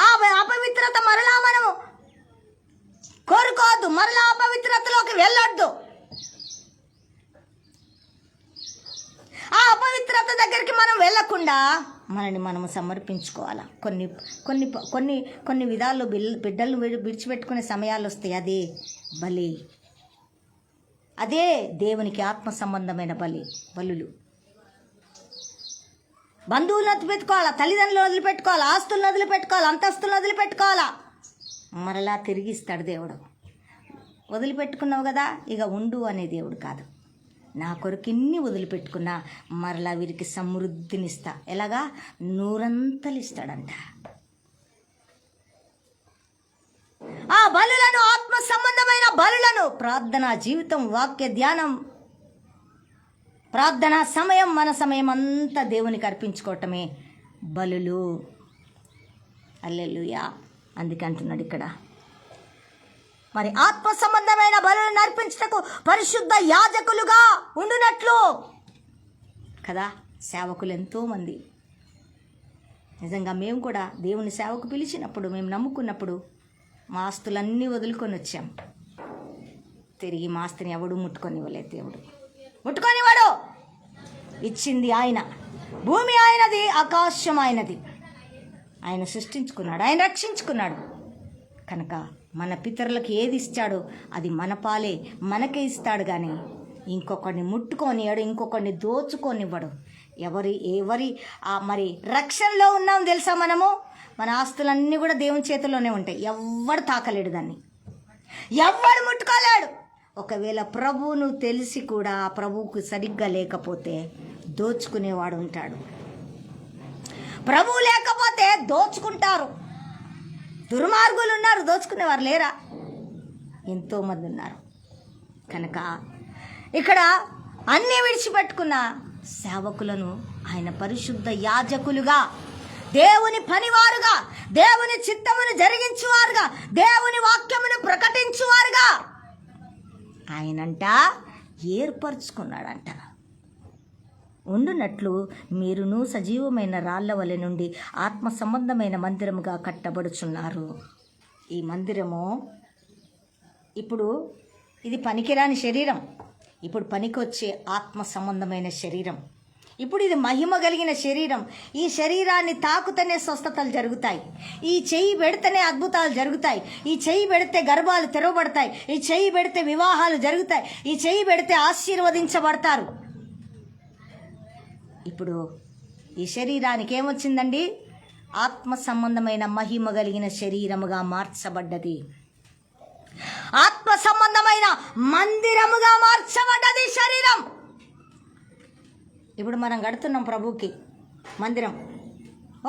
ఆ అపవిత్రత మరలా మనము కోరుకోవద్దు, మరలా అపవిత్రతలోకి వెళ్ళొద్దు. ఆ అపవిత్రత దగ్గరికి మనం వెళ్ళకుండా మనని మనము సమర్పించుకోవాలా. కొన్ని కొన్ని కొన్ని కొన్ని విధాల్లో బిడ్డలు విడిచిపెట్టుకునే సమయాలు వస్తాయి. అదే బలి, అదే దేవునికి ఆత్మ సంబంధమైన బలులు. బంధువులను వదిలిపెట్టుకోవాలా, తల్లిదండ్రులు వదిలిపెట్టుకోవాలా, ఆస్తులను వదిలిపెట్టుకోవాలా, అంతస్తులను వదిలిపెట్టుకోవాలా. మరలా తిరిగిస్తాడు దేవుడు. వదిలిపెట్టుకున్నావు కదా, ఇక ఉండు అనే దేవుడు కాదు. నా కొరకు ఇన్ని వదిలిపెట్టుకున్నా మరలా వీరికి సమృద్ధినిస్తా. ఎలాగా? 100 ఇస్తాడంట. ఆ బలులను, ఆత్మ సంబంధమైన బలులను, ప్రార్థనా జీవితం, వాక్య ధ్యానం, ప్రార్థనా సమయం, మన సమయం అంతా దేవునికి అర్పించుకోవటమే బలులు. హల్లెలూయా. అందుకే అంటున్నాడు ఇక్కడ, మరి ఆత్మ సంబంధమైన బలులను అర్పించుటకు పరిశుద్ధ యాజకులుగా ఉండునట్లు కదా. సేవకులు ఎంతోమంది, నిజంగా మేము కూడా దేవుని సేవకు పిలిచినప్పుడు, మేము నమ్ముకున్నప్పుడు మా ఆస్తులన్నీ వదులుకొని వచ్చాం. తిరిగి మా ఆస్తిని ఎవడు ముట్టుకొనివ్వలేదు. దేవుడు ముట్టుకొనివాడు. ఇచ్చింది ఆయన, భూమి ఆయనది, ఆకాశం ఆయనది. ఆయన సృష్టించుకున్నాడు, ఆయన రక్షించుకున్నాడు. కనుక మన పితరులకు ఏది ఇస్తాడో అది మన పాలే, మనకే ఇస్తాడు. కానీ ఇంకొకరిని ముట్టుకొనివాడు, ఇంకొకరిని దోచుకొనివ్వడు. ఎవరి మరి రక్షణలో ఉన్నాం తెలుసా మనము? మన ఆస్తులన్నీ కూడా దేవుని చేతుల్లోనే ఉంటాయి. ఎవ్వడు తాకలేడు, దాన్ని ఎవ్వడు ముట్టుకోలేడు. ఒకవేళ ప్రభువును తెలిసి కూడా ప్రభువుకు సరిగ్గా లేకపోతే దోచుకునేవాడు ఉంటాడు. ప్రభువు లేకపోతే దోచుకుంటారు. దుర్మార్గులు ఉన్నారు, దోచుకునేవారు లేరా? ఎంతోమంది ఉన్నారు. కనుక ఇక్కడ అన్నీ విడిచిపెట్టుకున్న సేవకులను ఆయన పరిశుద్ధ యాజకులుగా, దేవుని పనివారుగా, దేవుని చిత్తమును జరిగించువారుగా, దేవుని వాక్యమును ప్రకటించువారుగా ఆయనంట ఏర్పరచుకున్నాడంట. ఉండునట్లు మీరును సజీవమైన రాళ్ల వలె నుండి ఆత్మ సంబంధమైన మందిరముగా కట్టబడుచున్నారు. ఈ మందిరము ఇప్పుడు ఇది పనికిరాని శరీరం, ఇప్పుడు పనికొచ్చే ఆత్మ సంబంధమైన శరీరం. ఇప్పుడు ఇది మహిమ కలిగిన శరీరం. ఈ శరీరాన్ని తాకుతనే స్వస్థతలు జరుగుతాయి. ఈ చెయ్యి పెడితేనే అద్భుతాలు జరుగుతాయి. ఈ చెయ్యి పెడితే గర్భాలు తెరవబడతాయి. ఈ చెయ్యి పెడితే వివాహాలు జరుగుతాయి. ఈ చెయ్యి పెడితే ఆశీర్వదించబడతారు. ఇప్పుడు ఈ శరీరానికి ఏమొచ్చిందండి? ఆత్మ సంబంధమైన మహిమ కలిగిన శరీరముగా మార్చబడ్డది. ఆత్మ సంబంధమైన మందిరముగా మార్చబడ్డది శరీరం. ఇప్పుడు మనం కడుతున్నాం ప్రభువుకి మందిరం.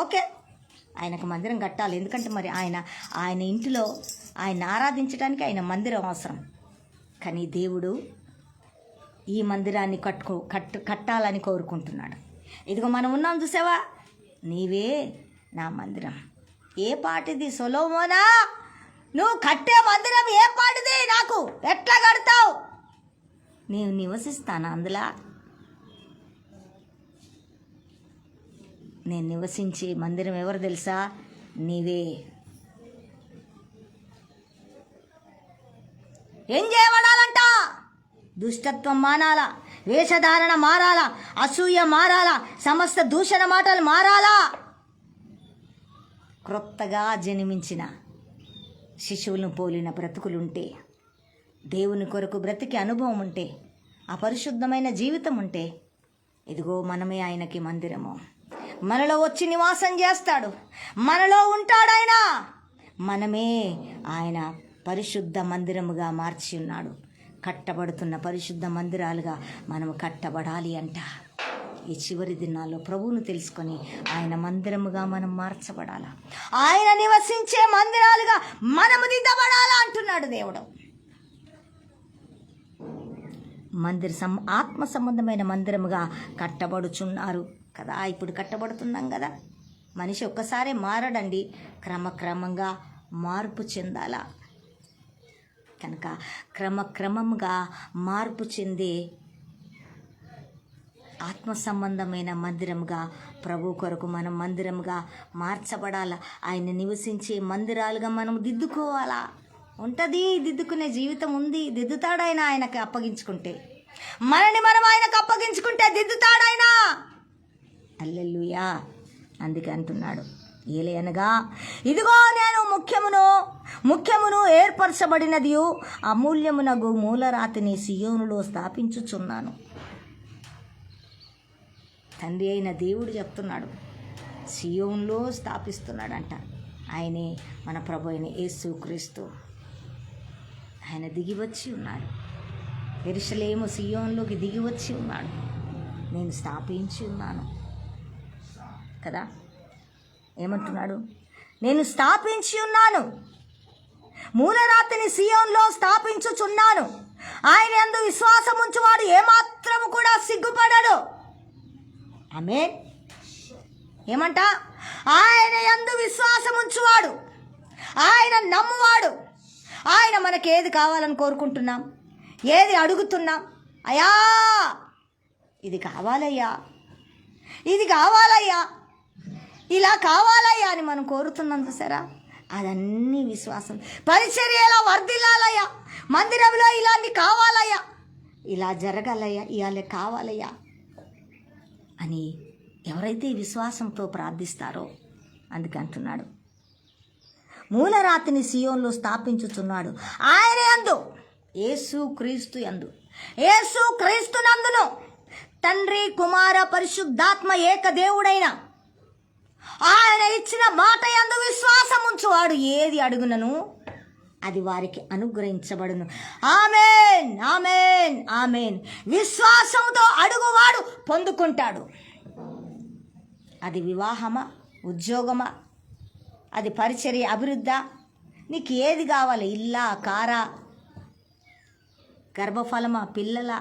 ఓకే, ఆయనకు మందిరం కట్టాలి. ఎందుకంటే మరి ఆయన ఇంటిలో ఆయన ఆరాధించడానికి ఆయన మందిరం అవసరం. కానీ దేవుడు ఈ మందిరాన్ని కట్టాలని కోరుకుంటున్నాడు. ఇదిగో మనం ఉన్నాం, చూసావా? నీవే నా మందిరం. ఏ పాటిది సొలొమోనా? నువ్వు కట్టే మందిరం ఏ పాటిది? నాకు ఎట్లా కడతావు? నేను నివసిస్తాను అందులో. నేను నివసించే మందిరం ఎవరు తెలుసా? నీవే. ఏం చేయబడాలంట? దుష్టత్వం మానాలా, వేషధారణ మారాలా, అసూయ మారాలా, సమస్త దూషణ మాటలు మారాలా. క్రొత్తగా జన్మించిన శిశువులను పోలిన బ్రతుకులుంటే, దేవుని కొరకు బ్రతికే అనుభవం ఉంటే ఆ పరిశుద్ధమైన జీవితం ఉంటే ఇదిగో మనమే ఆయనకి మందిరము. మనలో వచ్చి నివాసం చేస్తాడు, మనలో ఉంటాడు ఆయన. మనమే ఆయన పరిశుద్ధ మందిరముగా మార్చి ఉన్నాడు. కట్టబడుతున్న పరిశుద్ధ మందిరాలుగా మనము కట్టబడాలి అంట. ఈ చివరి దినాల్లో ప్రభువును తెలుసుకొని ఆయన మందిరముగా మనం మార్చబడాలా, ఆయన నివసించే మందిరాలుగా మనము దిద్దబడాలా అంటున్నాడు దేవుడు. ఆత్మ సంబంధమైన మందిరముగా కట్టబడుచున్నారు కదా. ఇప్పుడు కట్టబడుతున్నాం కదా. మనిషి ఒక్కసారి మారడండి, క్రమక్రమంగా మార్పు చెందాలా. కనుక క్రమక్రమంగా మార్పు చెందే ఆత్మ సంబంధమైన మందిరముగా ప్రభు కొరకు మనం మందిరముగా మార్చబడాలా. ఆయన నివసించే మందిరాలుగా మనం దిద్దుకోవాలా. ఉంటుంది, దిద్దుకునే జీవితం ఉంది. దిద్దుతాడు ఆయన. ఆయనకి అప్పగించుకుంటే, మనని మనం ఆయనకు అప్పగించుకుంటే దిద్దుతాడు ఆయన. హల్లెలూయా. అందుకే అంటున్నాడు, ఏలయనగా ఇదిగో నేను ముఖ్యమును ఏర్పరచబడినదియు అమూల్యమునగు మూలరాతిని సియోనులో స్థాపించుచున్నాను. తండ్రి అయిన దేవుడు చెప్తున్నాడు, సియోనులో స్థాపిస్తున్నాడంట. ఆయనే మన ప్రభు అయిన యేసుక్రీస్తు. ఆయన దిగివచ్చి ఉన్నాడు. యెరూషలేము సియోనులోకి దిగివచ్చి ఉన్నాడు. నేను స్థాపించి ఉన్నాను కదా. ఏమంటున్నాడు? నేను స్థాపించి ఉన్నాను, మూలరాతిని సియోనులో స్థాపించుచున్నాను. ఆయన యందు విశ్వాసం ఉంచువాడు ఏమాత్రము కూడా సిగ్గుపడడు. ఆమేన్. ఏమంట? ఆయన యందు విశ్వాసం ఉంచువాడు, ఆయన నమ్మువాడు. ఆయన మనకేది కావాలని కోరుకుంటున్నాం, ఏది అడుగుతున్నాం, అయ్యా ఇది కావాలయ్యా, ఇది కావాలయ్యా, ఇలా కావాలయ్యా అని మనం కోరుతున్నాం చూసారా, అదన్నీ విశ్వాసం. పరిచర్యలో వర్ధిల్లాలయ్యా, మందిరంలో ఇలాంటి కావాలయ్యా, ఇలా జరగాలయ్యా, ఇవాళ కావాలయ్యా అని ఎవరైతే విశ్వాసంతో ప్రార్థిస్తారో అందుకంటున్నాడు, మూలరాతిని సియోనులో స్థాపించుచున్నాడు. ఆయన యందు, యేసుక్రీస్తు యందు, యేసుక్రీస్తునందును తండ్రి కుమార పరిశుద్ధాత్మ ఏక దేవుడైన ఆయన ఇచ్చిన మాట యందు విశ్వాసం ఉంచువాడు ఏది అడుగునను అది వారికి అనుగ్రహించబడును. ఆమేన్, ఆమేన్, ఆమేన్. విశ్వాసంతో అడుగువాడు పొందుకుంటాడు. అది వివాహమా, ఉద్యోగమా, అది పరిచర్య అభివృద్ధా, నీకు ఏది కావాలి? ఇల్లా, కారా, గర్భఫలమా, పిల్లల,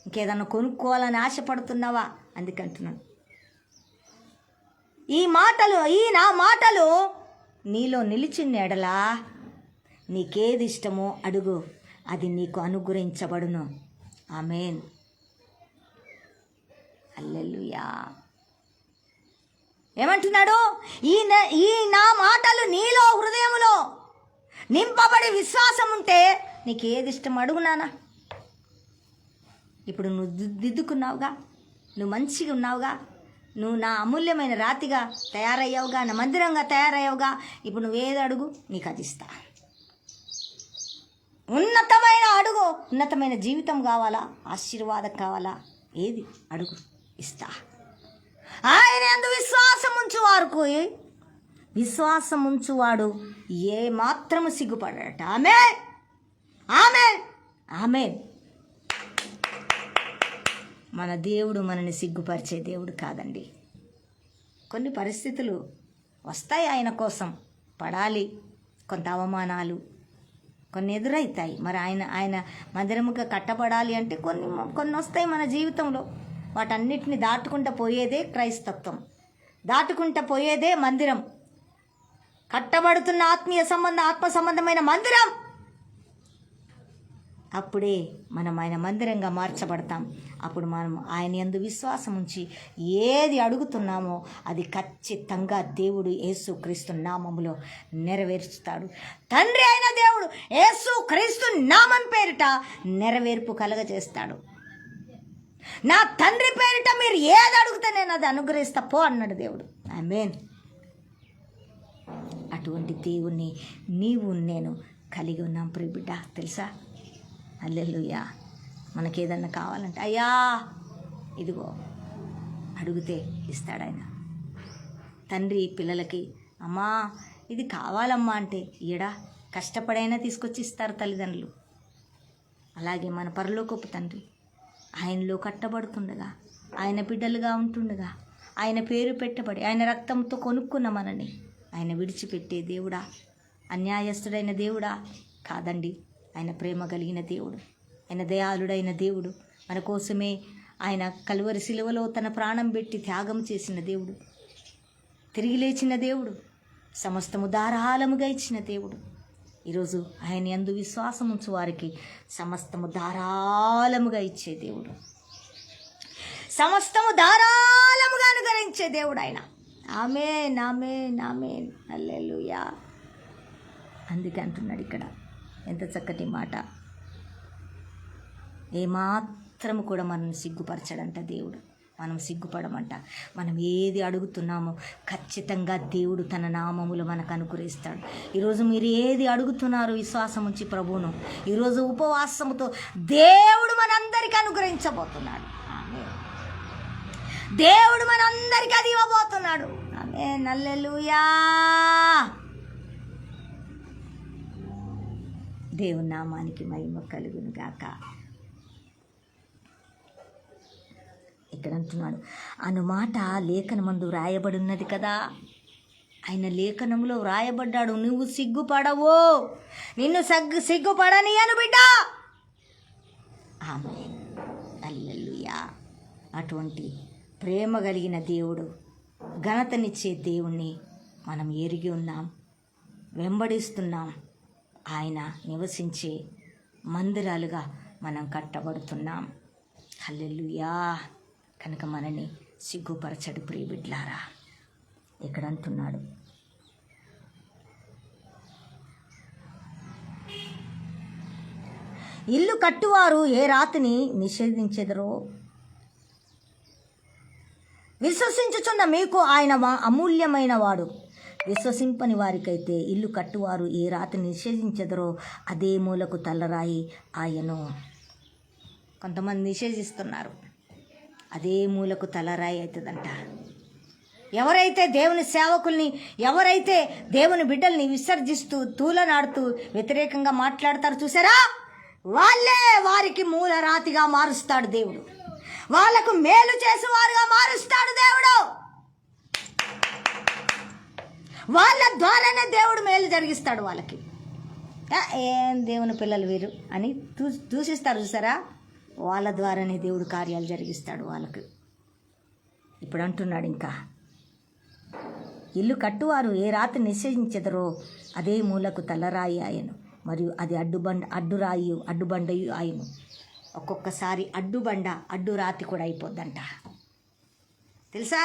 ఇంకేదన్నా కొనుక్కోవాలని ఆశపడుతున్నావా? అందుకంటున్నాను, ఈ నా మాటలు నీలో నిలిచిన ఎడలా నీకేది ఇష్టమో అడుగు, అది నీకు అనుగ్రహించబడును. ఆమేన్. హల్లెలూయా. ఏమంటున్నాడు? ఈ నా మాటలు నీలో హృదయములో నింపబడి విశ్వాసం ఉంటే నీకేది ఇష్టం అడుగు నాన్న. ఇప్పుడు నువ్వు దిద్దుకున్నావుగా, నువ్వు మంచిగా ఉన్నావుగా, నువ్వు నా అమూల్యమైన రాతిగా తయారయ్యావుగా, నా మందిరంగా తయారయ్యావుగా. ఇప్పుడు నువ్వేది అడుగు, నీకు అది ఇస్తా. ఉన్నతమైన అడుగు, ఉన్నతమైన జీవితం కావాలా, ఆశీర్వాదం కావాలా, ఏది అడుగు, ఇస్తా. ఆయన యందు విశ్వాసం ఉంచువారుకు, విశ్వాసం ఉంచువాడు ఏ మాత్రము సిగ్గుపడట. ఆమేన్, ఆమేన్, ఆమేన్. మన దేవుడు మనని సిగ్గుపరిచే దేవుడు కాదండి. కొన్ని పరిస్థితులు వస్తాయి, ఆయన కోసం పడాలి, కొంత అవమానాలు కొన్ని ఎదురవుతాయి. మరి ఆయన మందిరముగా కట్టబడాలి అంటే కొన్ని వస్తాయి మన జీవితంలో. వాటన్నిటిని దాటుకుంటూ పోయేదే క్రైస్తత్వం, దాటుకుంటూ పోయేదే మందిరం, కట్టబడుతున్న ఆత్మ సంబంధమైన మందిరం. అప్పుడే మనం ఆయన మందిరంగా మార్చబడతాం. అప్పుడు మనం ఆయన యందు విశ్వాసం ఉంచి ఏది అడుగుతున్నామో అది ఖచ్చితంగా దేవుడు యేసుక్రీస్తు నామములో నెరవేర్చుతాడు. తండ్రి అయిన దేవుడు యేసుక్రీస్తు నామం పేరిట నెరవేర్పు కలగజేస్తాడు. నా తండ్రి పేరిట మీరు ఏది అడిగితే నేను అది అనుగ్రహిస్తా పో అన్నాడు దేవుడు. ఆమేన్. అటువంటి దేవుణ్ణి నీవు నేను కలిగి ఉన్నాం ప్రియ బిడ్డ. తెలుసా? హల్లెలూయా. మనకేదన్నా కావాలంటే అయ్యా ఇదిగో అడిగితే ఇస్తాడు ఆయన. తండ్రి పిల్లలకి అమ్మా ఇది కావాలమ్మా అంటే ఈడా కష్టపడైనా తీసుకొచ్చి ఇస్తారు తల్లిదండ్రులు. అలాగే మన పరలోకపు తండ్రి ఆయనలో కట్టబడుతుండగా, ఆయన బిడ్డలుగా ఉంటుండగా, ఆయన పేరు పెట్టబడి ఆయన రక్తంతో కొనుక్కున్న మనని ఆయన విడిచిపెట్టే దేవుడా, అన్యాయస్తుడైన దేవుడా కాదండి. ఆయన ప్రేమ కలిగిన దేవుడు, ఆయన దయాళుడైన దేవుడు, మన కోసమే ఆయన కలువరి శిలువలో తన ప్రాణం పెట్టి త్యాగం చేసిన దేవుడు, తిరిగి లేచిన దేవుడు, సమస్తము ధారాళముగా ఇచ్చిన దేవుడు. ఈరోజు ఆయన యందు విశ్వాసం ఉంచు వారికి సమస్తము ధారాళముగా ఇచ్చే దేవుడు, సమస్తము ధారాళముగా అనుగ్రహించే దేవుడు ఆయన. ఆమేన్, ఆమేన్, ఆమేన్, హల్లెలూయా. అందుకే అంటున్నాడు ఇక్కడ ఎంత చక్కటి మాట. ఏమాత్రము కూడా మనం సిగ్గుపరచడంట దేవుడు. మనం సిగ్గుపడమంట. మనం ఏది అడుగుతున్నామో ఖచ్చితంగా దేవుడు తన నామములు మనకు అనుగ్రహిస్తాడు. ఈరోజు మీరు ఏది అడుగుతున్నారు విశ్వాసం ఉంచి ప్రభువును, ఈరోజు ఉపవాసముతో దేవుడు మనందరికీ అనుగ్రహించబోతున్నాడు. ఆమేన్. దేవుడు మనందరికీ అది ఇవ్వబోతున్నాడు. ఆమేన్, హల్లెలూయా. దేవుని నామానికి మహిమ కలుగును గాక. ఇక్కడ అంటున్నాడు అను మాట లేఖనమందు వ్రాయబడి ఉన్నది కదా. ఆయన లేఖనంలో వ్రాయబడ్డాడు. నువ్వు సిగ్గుపడవు, నిన్ను సిగ్గుపడనియను బిడ్డ. ఆమేన్, హల్లెలూయా. అటువంటి ప్రేమ కలిగిన దేవుడు, ఘనతనిచ్చే దేవుణ్ణి మనం ఎరిగి ఉన్నాం, వెంబడిస్తున్నాం. ఆయన నివసించే మందిరాలుగా మనం కట్టబడుతున్నాం. హల్లెలూయా. కనుక మనని సిగ్గుపరచడు ప్రియబిడ్లారా. ఇక్కడ అంటున్నాడు ఇల్లు కట్టువారు ఏ రాతిని నిషేధించెదరో విశ్వసించుచున్న మీకు ఆయన అమూల్యమైన వాడు. విశ్వసింపని వారికైతే ఇల్లు కట్టువారు ఏ రాతిని నిషేధించెదరో అదే మూలకు తలరాయి ఆయను. కొంతమంది నిషేధిస్తున్నారు, అదే మూలకు తలరాయి అవుతుందంట. ఎవరైతే దేవుని సేవకుల్ని, ఎవరైతే దేవుని బిడ్డల్ని విసర్జిస్తూ తూలనాడుతూ వ్యతిరేకంగా మాట్లాడతారు చూసారా, వాళ్ళే వారికి మూల రాతిగా మారుస్తాడు దేవుడు. వాళ్ళకు మేలు చేసేవారుగా మారుస్తాడు దేవుడు. వాళ్ళ ద్వారానే దేవుడు మేలు జరిగిస్తాడు వాళ్ళకి. ఏం దేవుని పిల్లలు వీరు అని దూషిస్తారు చూసారా, వాళ్ళ ద్వారానే దేవుడు కార్యాలు జరిగిస్తాడు వాళ్ళకు. ఇప్పుడు అంటున్నాడు ఇంకా ఇల్లు కట్టువారు ఏ రాతి నిశ్చయించెదరో అదే మూలకు తలరాయి ఆయను, మరియు అది అడ్డుబండయు ఆయను. ఒక్కొక్కసారి అడ్డుబండ అడ్డు రాతి కూడా అయిపోద్దంట తెలుసా.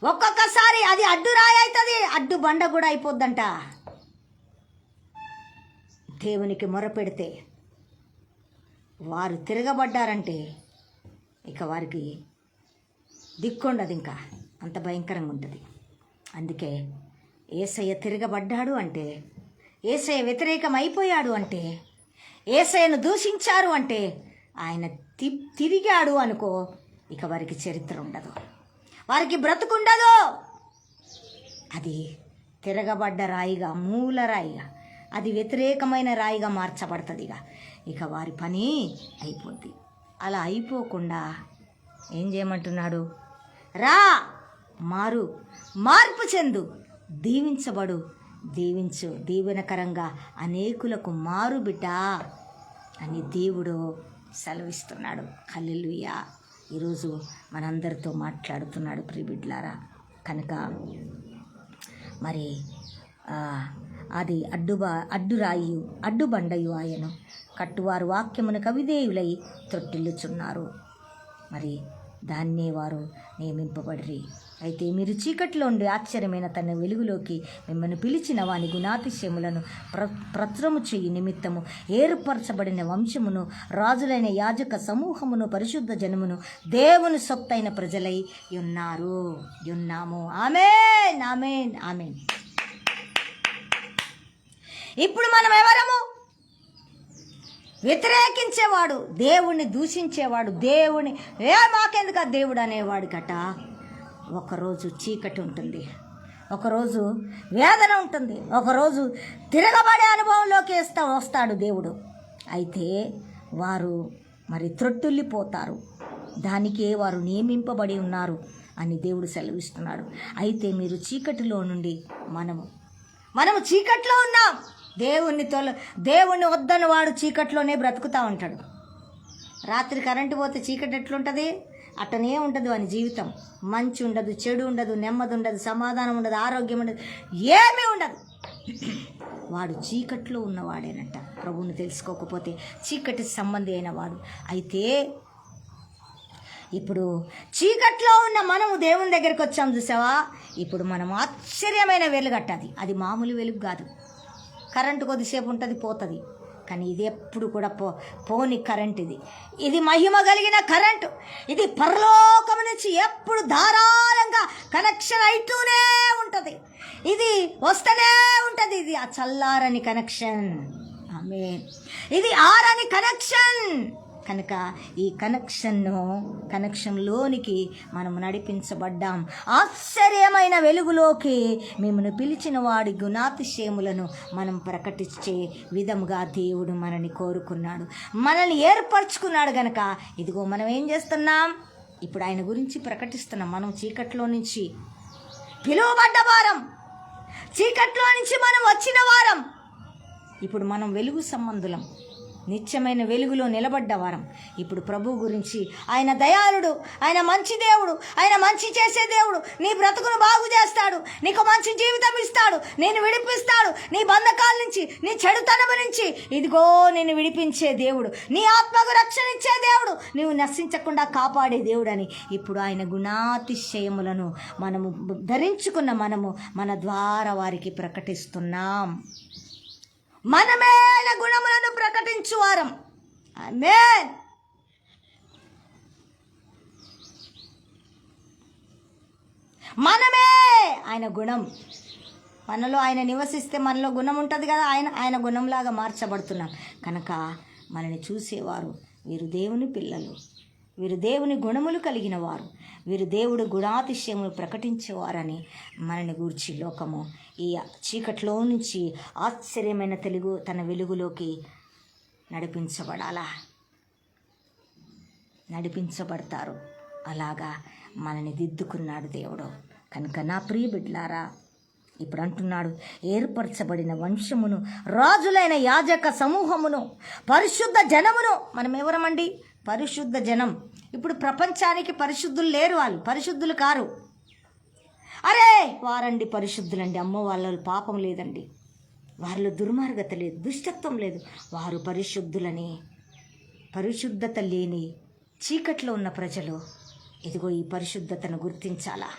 ఒక్కొక్కసారి అది అడ్డురాయి అవుతుంది, అడ్డు బండ కూడా అయిపోద్దంట. దేవునికి మొరపెడితే వారు తిరగబడ్డారంటే ఇక వారికి దిక్కుండదు, ఇంకా అంత భయంకరంగా ఉంటుంది. అందుకే యేసయ్య తిరగబడ్డాడు అంటే, యేసయ్య వ్యతిరేకం అయిపోయాడు అంటే, యేసయ్యను దూషించారు అంటే, ఆయన తిరిగాడు అనుకో, ఇక వారికి చరిత్ర ఉండదు, వారికి బ్రతుకుండదు. అది తిరగబడ్డ రాయిగా, మూల రాయిగా, అది వ్యతిరేకమైన రాయిగా మార్చబడుతుంది. ఇక వారి పని అయిపోద్ది. అలా అయిపోకుండా ఏం చేయమంటున్నాడు? రా, మార్పు చెందు, దీవించబడు, దీవించు, దీవెనకరంగా అనేకులకు మారు బిడ్డ అని దేవుడు సెలవిస్తున్నాడు. హల్లెలూయా. ఈరోజు మనందరితో మాట్లాడుతున్నాడు ప్రియబిడ్లారా. కనుక మరి అది అడ్డురాయి అడ్డుబండయు ఆయను. కట్టువారు వాక్యమునకు అవిధేయులై త్రొట్టిల్లుచున్నారు, మరి దాన్నే వారు నియమింపబడిరి. అయితే మీరు చీకట్లో ఉండి ఆశ్చర్యమైన తన వెలుగులోకి మిమ్మల్ని పిలిచిన వాని గుణాతిశయములను ప్రచురము చెయ్యి నిమిత్తము ఏర్పరచబడిన వంశమును, రాజులైన యాజక సమూహమును, పరిశుద్ధ జనమును, దేవుని సొత్తైన ప్రజలై ఉన్నాము. ఆమేన్, ఆమేన్, ఆమేన్. ఇప్పుడు మనం ఎవరము? వ్యతిరేకించేవాడు, దేవుణ్ణి దూషించేవాడు, దేవుని మాకెందుకు ఆ దేవుడు అనేవాడు గట ఒకరోజు చీకటి ఉంటుంది, ఒకరోజు వేదన ఉంటుంది, ఒకరోజు తిరగబడే అనుభవంలోకి వస్తాడు దేవుడు. అయితే వారు మరి త్రొట్టుల్లిపోతారు, దానికే వారు నియమింపబడి ఉన్నారు అని దేవుడు సెలవిస్తున్నాడు. అయితే మీరు చీకటిలో నుండి మనము చీకట్లో ఉన్నాం. దేవుణ్ణి వద్దని వాడు చీకట్లోనే బ్రతుకుతూ ఉంటాడు. రాత్రి కరెంటు పోతే చీకటి ఎట్లుంటుంది? అట్టనే ఉంటుంది వాని జీవితం. మంచి ఉండదు, చెడు ఉండదు, నెమ్మది ఉండదు, సమాధానం ఉండదు, ఆరోగ్యం ఉండదు, ఏమీ ఉండదు. వాడు చీకట్లో ఉన్నవాడేనట, ప్రభువుని తెలుసుకోకపోతే చీకటి సంబంధి అయిన వాడు. అయితే ఇప్పుడు చీకట్లో ఉన్న మనము దేవుని దగ్గరికి వచ్చాం చూసావా, ఇప్పుడు మనం ఆశ్చర్యమైన వెలుగు కట్టాలి. అది మామూలు వెలుగు కాదు. కరెంటు కొద్దిసేపు ఉంటుంది, పోతుంది, కానీ ఇది ఎప్పుడు కూడా పోని కరెంట్. ఇది మహిమ కలిగిన కరెంటు. ఇది పరలోకం నుంచి ఎప్పుడు ధారాళంగా కనెక్షన్ అయితూనే ఉంటుంది, ఇది వస్తూనే ఉంటుంది. ఇది ఆ చల్లారని కనెక్షన్, ఆమేన్. ఇది ఆరని కనెక్షన్. కనుక ఈ కనెక్షన్లోనికి మనం నడిపించబడ్డాం. ఆశ్చర్యమైన వెలుగులోకి మిమ్మల్ని పిలిచిన వాడి గుణాతిశయములను మనం ప్రకటించే విధముగా దేవుడు మనల్ని కోరుకున్నాడు, మనల్ని ఏర్పరచుకున్నాడు. గనక ఇదిగో మనం ఏం చేస్తున్నాం? ఇప్పుడు ఆయన గురించి ప్రకటిస్తున్నాం. మనం చీకట్లో నుంచి పిలువబడ్డ వారం, చీకట్లో నుంచి మనం వచ్చిన వారం. ఇప్పుడు మనం వెలుగు సంబంధులం, నిత్యమైన వెలుగులో నిలబడ్డ వారం. ఇప్పుడు ప్రభు గురించి, ఆయన దయాళుడు, ఆయన మంచి దేవుడు, ఆయన మంచి చేసే దేవుడు. నీ బ్రతుకును బాగు చేస్తాడు, నీకు మంచి జీవితం ఇస్తాడు, నేను విడిపిస్తాడు నీ బంధకాల నుంచి, నీ చెడుతనము నుంచి. ఇదిగో నేను విడిపించే దేవుడు, నీ ఆత్మకు రక్షణ ఇచ్చే దేవుడు, నీవు నశించకుండా కాపాడే దేవుడని ఇప్పుడు ఆయన గుణాతిశయములను మనము ధరించుకున్న మనము మన ద్వారా వారికి ప్రకటిస్తున్నాం. మనమే ఆయన గుణములను ప్రకటించువారం. ఆమేన్. మనమే ఆయన గుణం. మనలో ఆయన నివసిస్తే మనలో గుణం ఉంటుంది కదా, ఆయన గుణంలాగా మార్చబడుతున్నాం. కనుక మనల్ని చూసేవారు, వీరు దేవుని పిల్లలు, వీరు దేవుని గుణములు కలిగిన వారు, వీరు దేవుడు గుణాతిశయములు ప్రకటించేవారని మనల్ని గూర్చి లోకము ఈ చీకట్లో నుంచి ఆశ్చర్యమైన తన వెలుగులోకి నడిపించబడతారు. అలాగా మనల్ని దిద్దుకున్నాడు దేవుడు. కనుక నా ప్రియ బిడ్డలారా, ఇప్పుడు అంటున్నాడు, ఏర్పరచబడిన వంశమును, రాజులైన యాజక సమూహమును, పరిశుద్ధ జనమును. మనం ఎవరమండి? పరిశుద్ధ జనం. ఇప్పుడు ప్రపంచానికి పరిశుద్ధులు లేరు, వాళ్ళు పరిశుద్ధులు కారు. అరే వారండి పరిశుద్ధులండి, అమ్మో వాళ్ళ పాపం లేదండి, వారిలో దుర్మార్గత లేదు, దుష్టత్వం లేదు, వారు పరిశుద్ధులని. పరిశుద్ధత లేని చీకట్లో ఉన్న ప్రజలు ఇదిగో ఈ పరిశుద్ధతను గుర్తించాలా.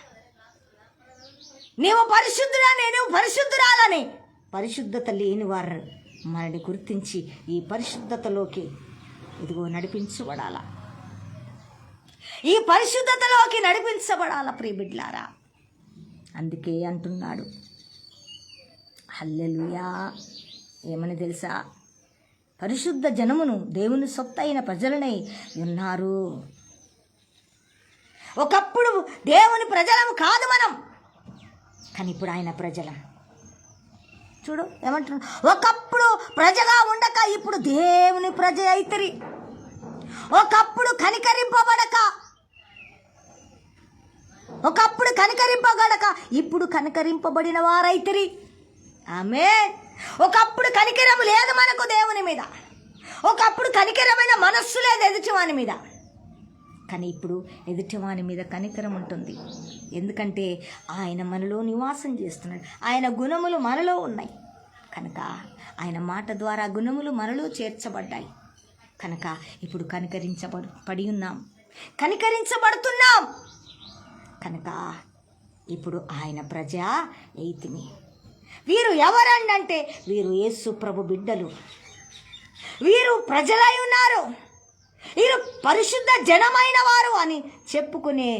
నీవు పరిశుద్ధుడా, నేను పరిశుద్ధురాలని. పరిశుద్ధత లేని వారు మనని గుర్తించి ఈ పరిశుద్ధతలోకి ఇదిగో నడిపించబడాలా, ఈ పరిశుద్ధతలోకి నడిపించబడాలా ప్రియబిడ్లారా. అందుకే అంటున్నాడు, హల్లెలూయా. ఏమని తెలుసా? పరిశుద్ధ జనమును, దేవుని సొత్తైన ప్రజలనై ఉన్నారు. ఒకప్పుడు దేవుని ప్రజలం కాదు మనం, కానీ ఇప్పుడు ఆయన ప్రజలం. చూడు ఏమంటున్నాడు, ఒకప్పుడు ప్రజగా ఉండక ఇప్పుడు దేవుని ప్రజ అయితిరి. ఒకప్పుడు కనికరింపబడక ఇప్పుడు కనికరింపబడిన వారైతిరి. ఆమేన్. ఒకప్పుడు కనికరం లేదు మనకు దేవుని మీద, ఒకప్పుడు కనికరమైన మనస్సు లేదు ఎదుటివాని మీద, కానీ ఇప్పుడు ఎదుటివాని మీద కనికరం ఉంటుంది. ఎందుకంటే ఆయన మనలో నివాసం చేస్తున్నాడు, ఆయన గుణములు మనలో ఉన్నాయి. కనుక ఆయన మాట ద్వారా గుణములు మనలో చేర్చబడ్డాయి. కనుక ఇప్పుడు కనికరించబడుతున్నాం. కనుక ఇప్పుడు ఆయన ప్రజ అయితిమి. వీరు ఎవరంటే వీరు యేసు ప్రభు బిడ్డలు, వీరు ప్రజలై ఉన్నారు, వీరు పరిశుద్ధ జనమైన వారు అని చెప్పుకునే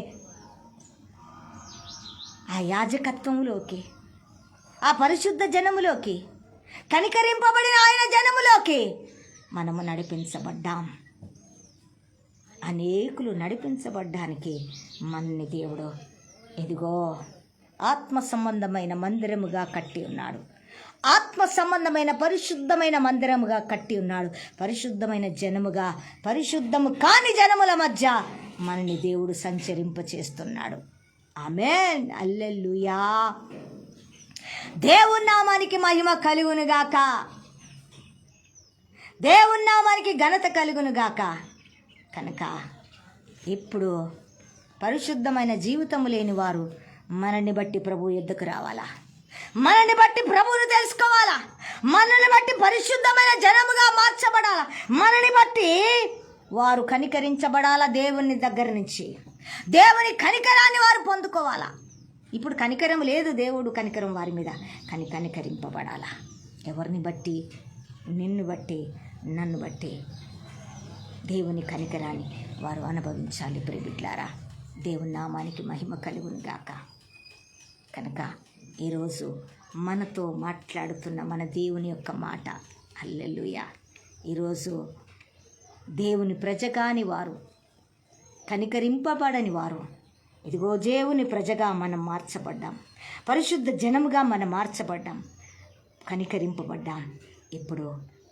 ఆ యాజకత్వంలోకి, ఆ పరిశుద్ధ జనములోకి, కనికరింపబడిన ఆయన జనములోకి మనము నడిపించబడ్డాం. అనేకులు నడిపించబడ్డానికి మనని దేవుడు ఇదిగో ఆత్మ సంబంధమైన మందిరముగా కట్టి ఉన్నాడు. ఆత్మ సంబంధమైన పరిశుద్ధమైన మందిరముగా కట్టి ఉన్నాడు. పరిశుద్ధమైన జనముగా, పరిశుద్ధము కాని జనముల మధ్య మనని దేవుడు సంచరింప చేస్తున్నాడు. ఆమేన్, హల్లెలూయా. దేవుని నామానికి మహిమ కలుగునుగాక, దేవుని నామానికి ఘనత కలుగునుగాక. కనుక ఇప్పుడు పరిశుద్ధమైన జీవితము లేని వారు మనల్ని బట్టి ప్రభు యొద్దకు రావాలా, మనల్ని బట్టి ప్రభువును తెలుసుకోవాలా, మనల్ని బట్టి పరిశుద్ధమైన జనముగా మార్చబడాలా, మనల్ని బట్టి వారు కనికరించబడాలా. దేవుని దగ్గర నుంచి దేవుని కనికరాన్ని వారు పొందుకోవాలా. ఇప్పుడు కనికరం లేదు, దేవుడు కనికరం వారి మీద, కానీ కనికరింపబడాలా. ఎవరిని బట్టి? నిన్ను బట్టి, నన్ను బట్టి దేవుని కనికరాన్ని వారు అనుభవించాలి. ప్రియబిడ్లారా, దేవుని నామానికి మహిమ కలుగును గాక. కనుక ఈరోజు మనతో మాట్లాడుతున్న మన దేవుని యొక్క మాట, హల్లెలూయా. ఈరోజు దేవుని ప్రజగాని వారు, కనికరింపబడని వారు, ఇదిగో దేవుని ప్రజగా మనం మార్చబడ్డాం, పరిశుద్ధ జనముగా మనం మార్చబడ్డాం, కనికరింపబడ్డాం. ఇప్పుడు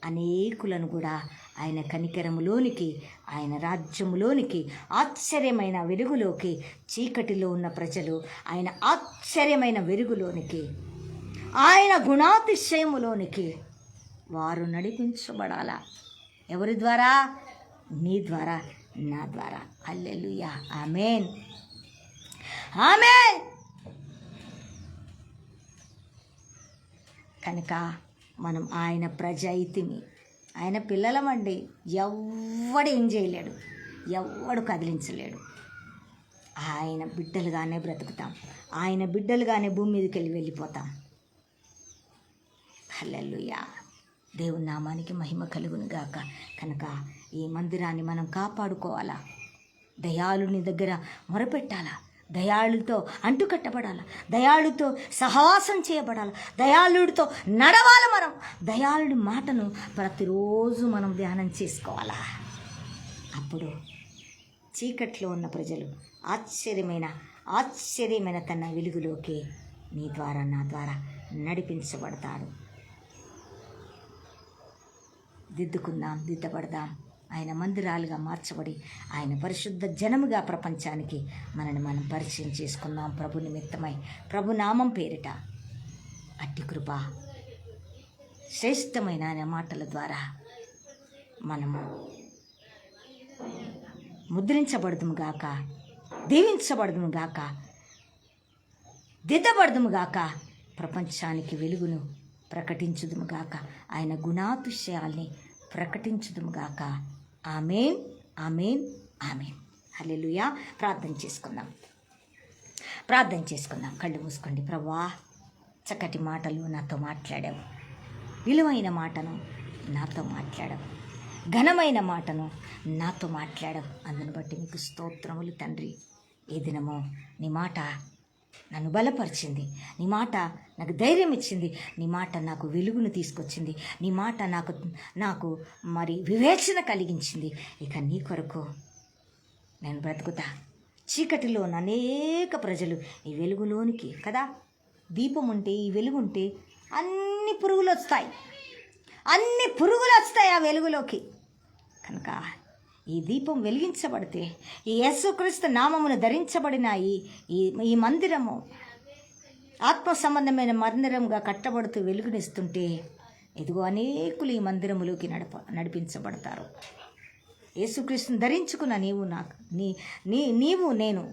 అనేకులను కూడా ఆయన కనికరములోనికి, ఆయన రాజ్యములోనికి, ఆశ్చర్యమైన వెలుగులోకి, చీకటిలో ఉన్న ప్రజలు ఆయన ఆశ్చర్యమైన వెలుగులోనికి, ఆయన గుణాతిశయములోనికి వారు నడిపించబడాలా. ఎవరి ద్వారా? నీ ద్వారా, నా ద్వారా. హల్లెలూయా, ఆమేన్, ఆమేన్. కనుక మనం ఆయన ప్రజ అయితిమి, ఆయన పిల్లలమండి. ఎవ్వడు ఏం చేయలేడు, ఎవ్వడు కదిలించలేడు. ఆయన బిడ్డలుగానే బ్రతుకుతాం, ఆయన బిడ్డలుగానే భూమి మీదకి వెళ్ళిపోతాం. హల్లెలూయా, దేవుని నామానికి మహిమ కలుగును గాక. కనుక ఈ మందిరాన్ని మనం కాపాడుకోవాలా, దయాళుని దగ్గర మొరపెట్టాలా, దయాళుతో అంటుకట్టబడాలి, దయాళుతో సహవాసం చేయబడాలి, దయాళుడితో నడవాలి. మనం దయాళుడి మాటను ప్రతిరోజు మనం ధ్యానం చేసుకోవాలా. అప్పుడు చీకట్లో ఉన్న ప్రజలు ఆశ్చర్యమైన తన వెలుగులోకి నీ ద్వారా, నా ద్వారా నడిపించబడతాడు. దిద్దపడదాం. ఆయన మందిరాలుగా మార్చబడి ఆయన పరిశుద్ధ జనముగా ప్రపంచానికి మనల్ని మనం పరిచయం చేసుకుందాం. ప్రభు నిమిత్తమై, ప్రభు నామం పేరిట అట్టి కృప శ్రేష్టమైన ఆయన మాటల ద్వారా మనము ముద్రించబడదుము గాక, దీవించబడదుము గాక, దిద్దబడదుము గాక, ప్రపంచానికి వెలుగును ప్రకటించుదుము గాక, ఆయన గుణాతిశయాల్ని ప్రకటించుదుము గాక. ఆమేన్, ఆమేన్, ఆమేన్. హల్లెలూయా. ప్రార్థన చేసుకుందాం. కళ్ళు మూసుకోండి. ప్రభువా, చక్కటి మాటలు నాతో మాట్లాడావు, విలువైన మాటను నాతో మాట్లాడావు, ఘనమైన మాటను నాతో మాట్లాడావు. అందును బట్టి నీకు స్తోత్రములు తండ్రి. ఈ దినము నీ మాట నన్ను బలపరిచింది, నీ మాట నాకు ధైర్యం ఇచ్చింది, నీ మాట నాకు వెలుగును తీసుకొచ్చింది, నీ మాట నాకు మరి వివేచన కలిగించింది. ఇక నీ కొరకు నేను బ్రతుకుతా. చీకటిలో అనేక ప్రజలు ఈ వెలుగులోనికి కదా, దీపం ఉంటే, ఈ వెలుగు ఉంటే అన్ని పురుగులు వస్తాయి ఆ వెలుగులోకి. కనుక ఈ దీపం వెలిగించబడితే, ఈ యేసుక్రీస్తు నామమును ధరించబడిన ఈ మందిరము ఆత్మ సంబంధమైన మందిరంగా కట్టబడుతూ వెలుగునిస్తుంటే, ఇదిగో అనేకులు ఈ మందిరములోకి నడిపించబడతారు. యేసుక్రీస్తుని ధరించుకున్న నీవు నేను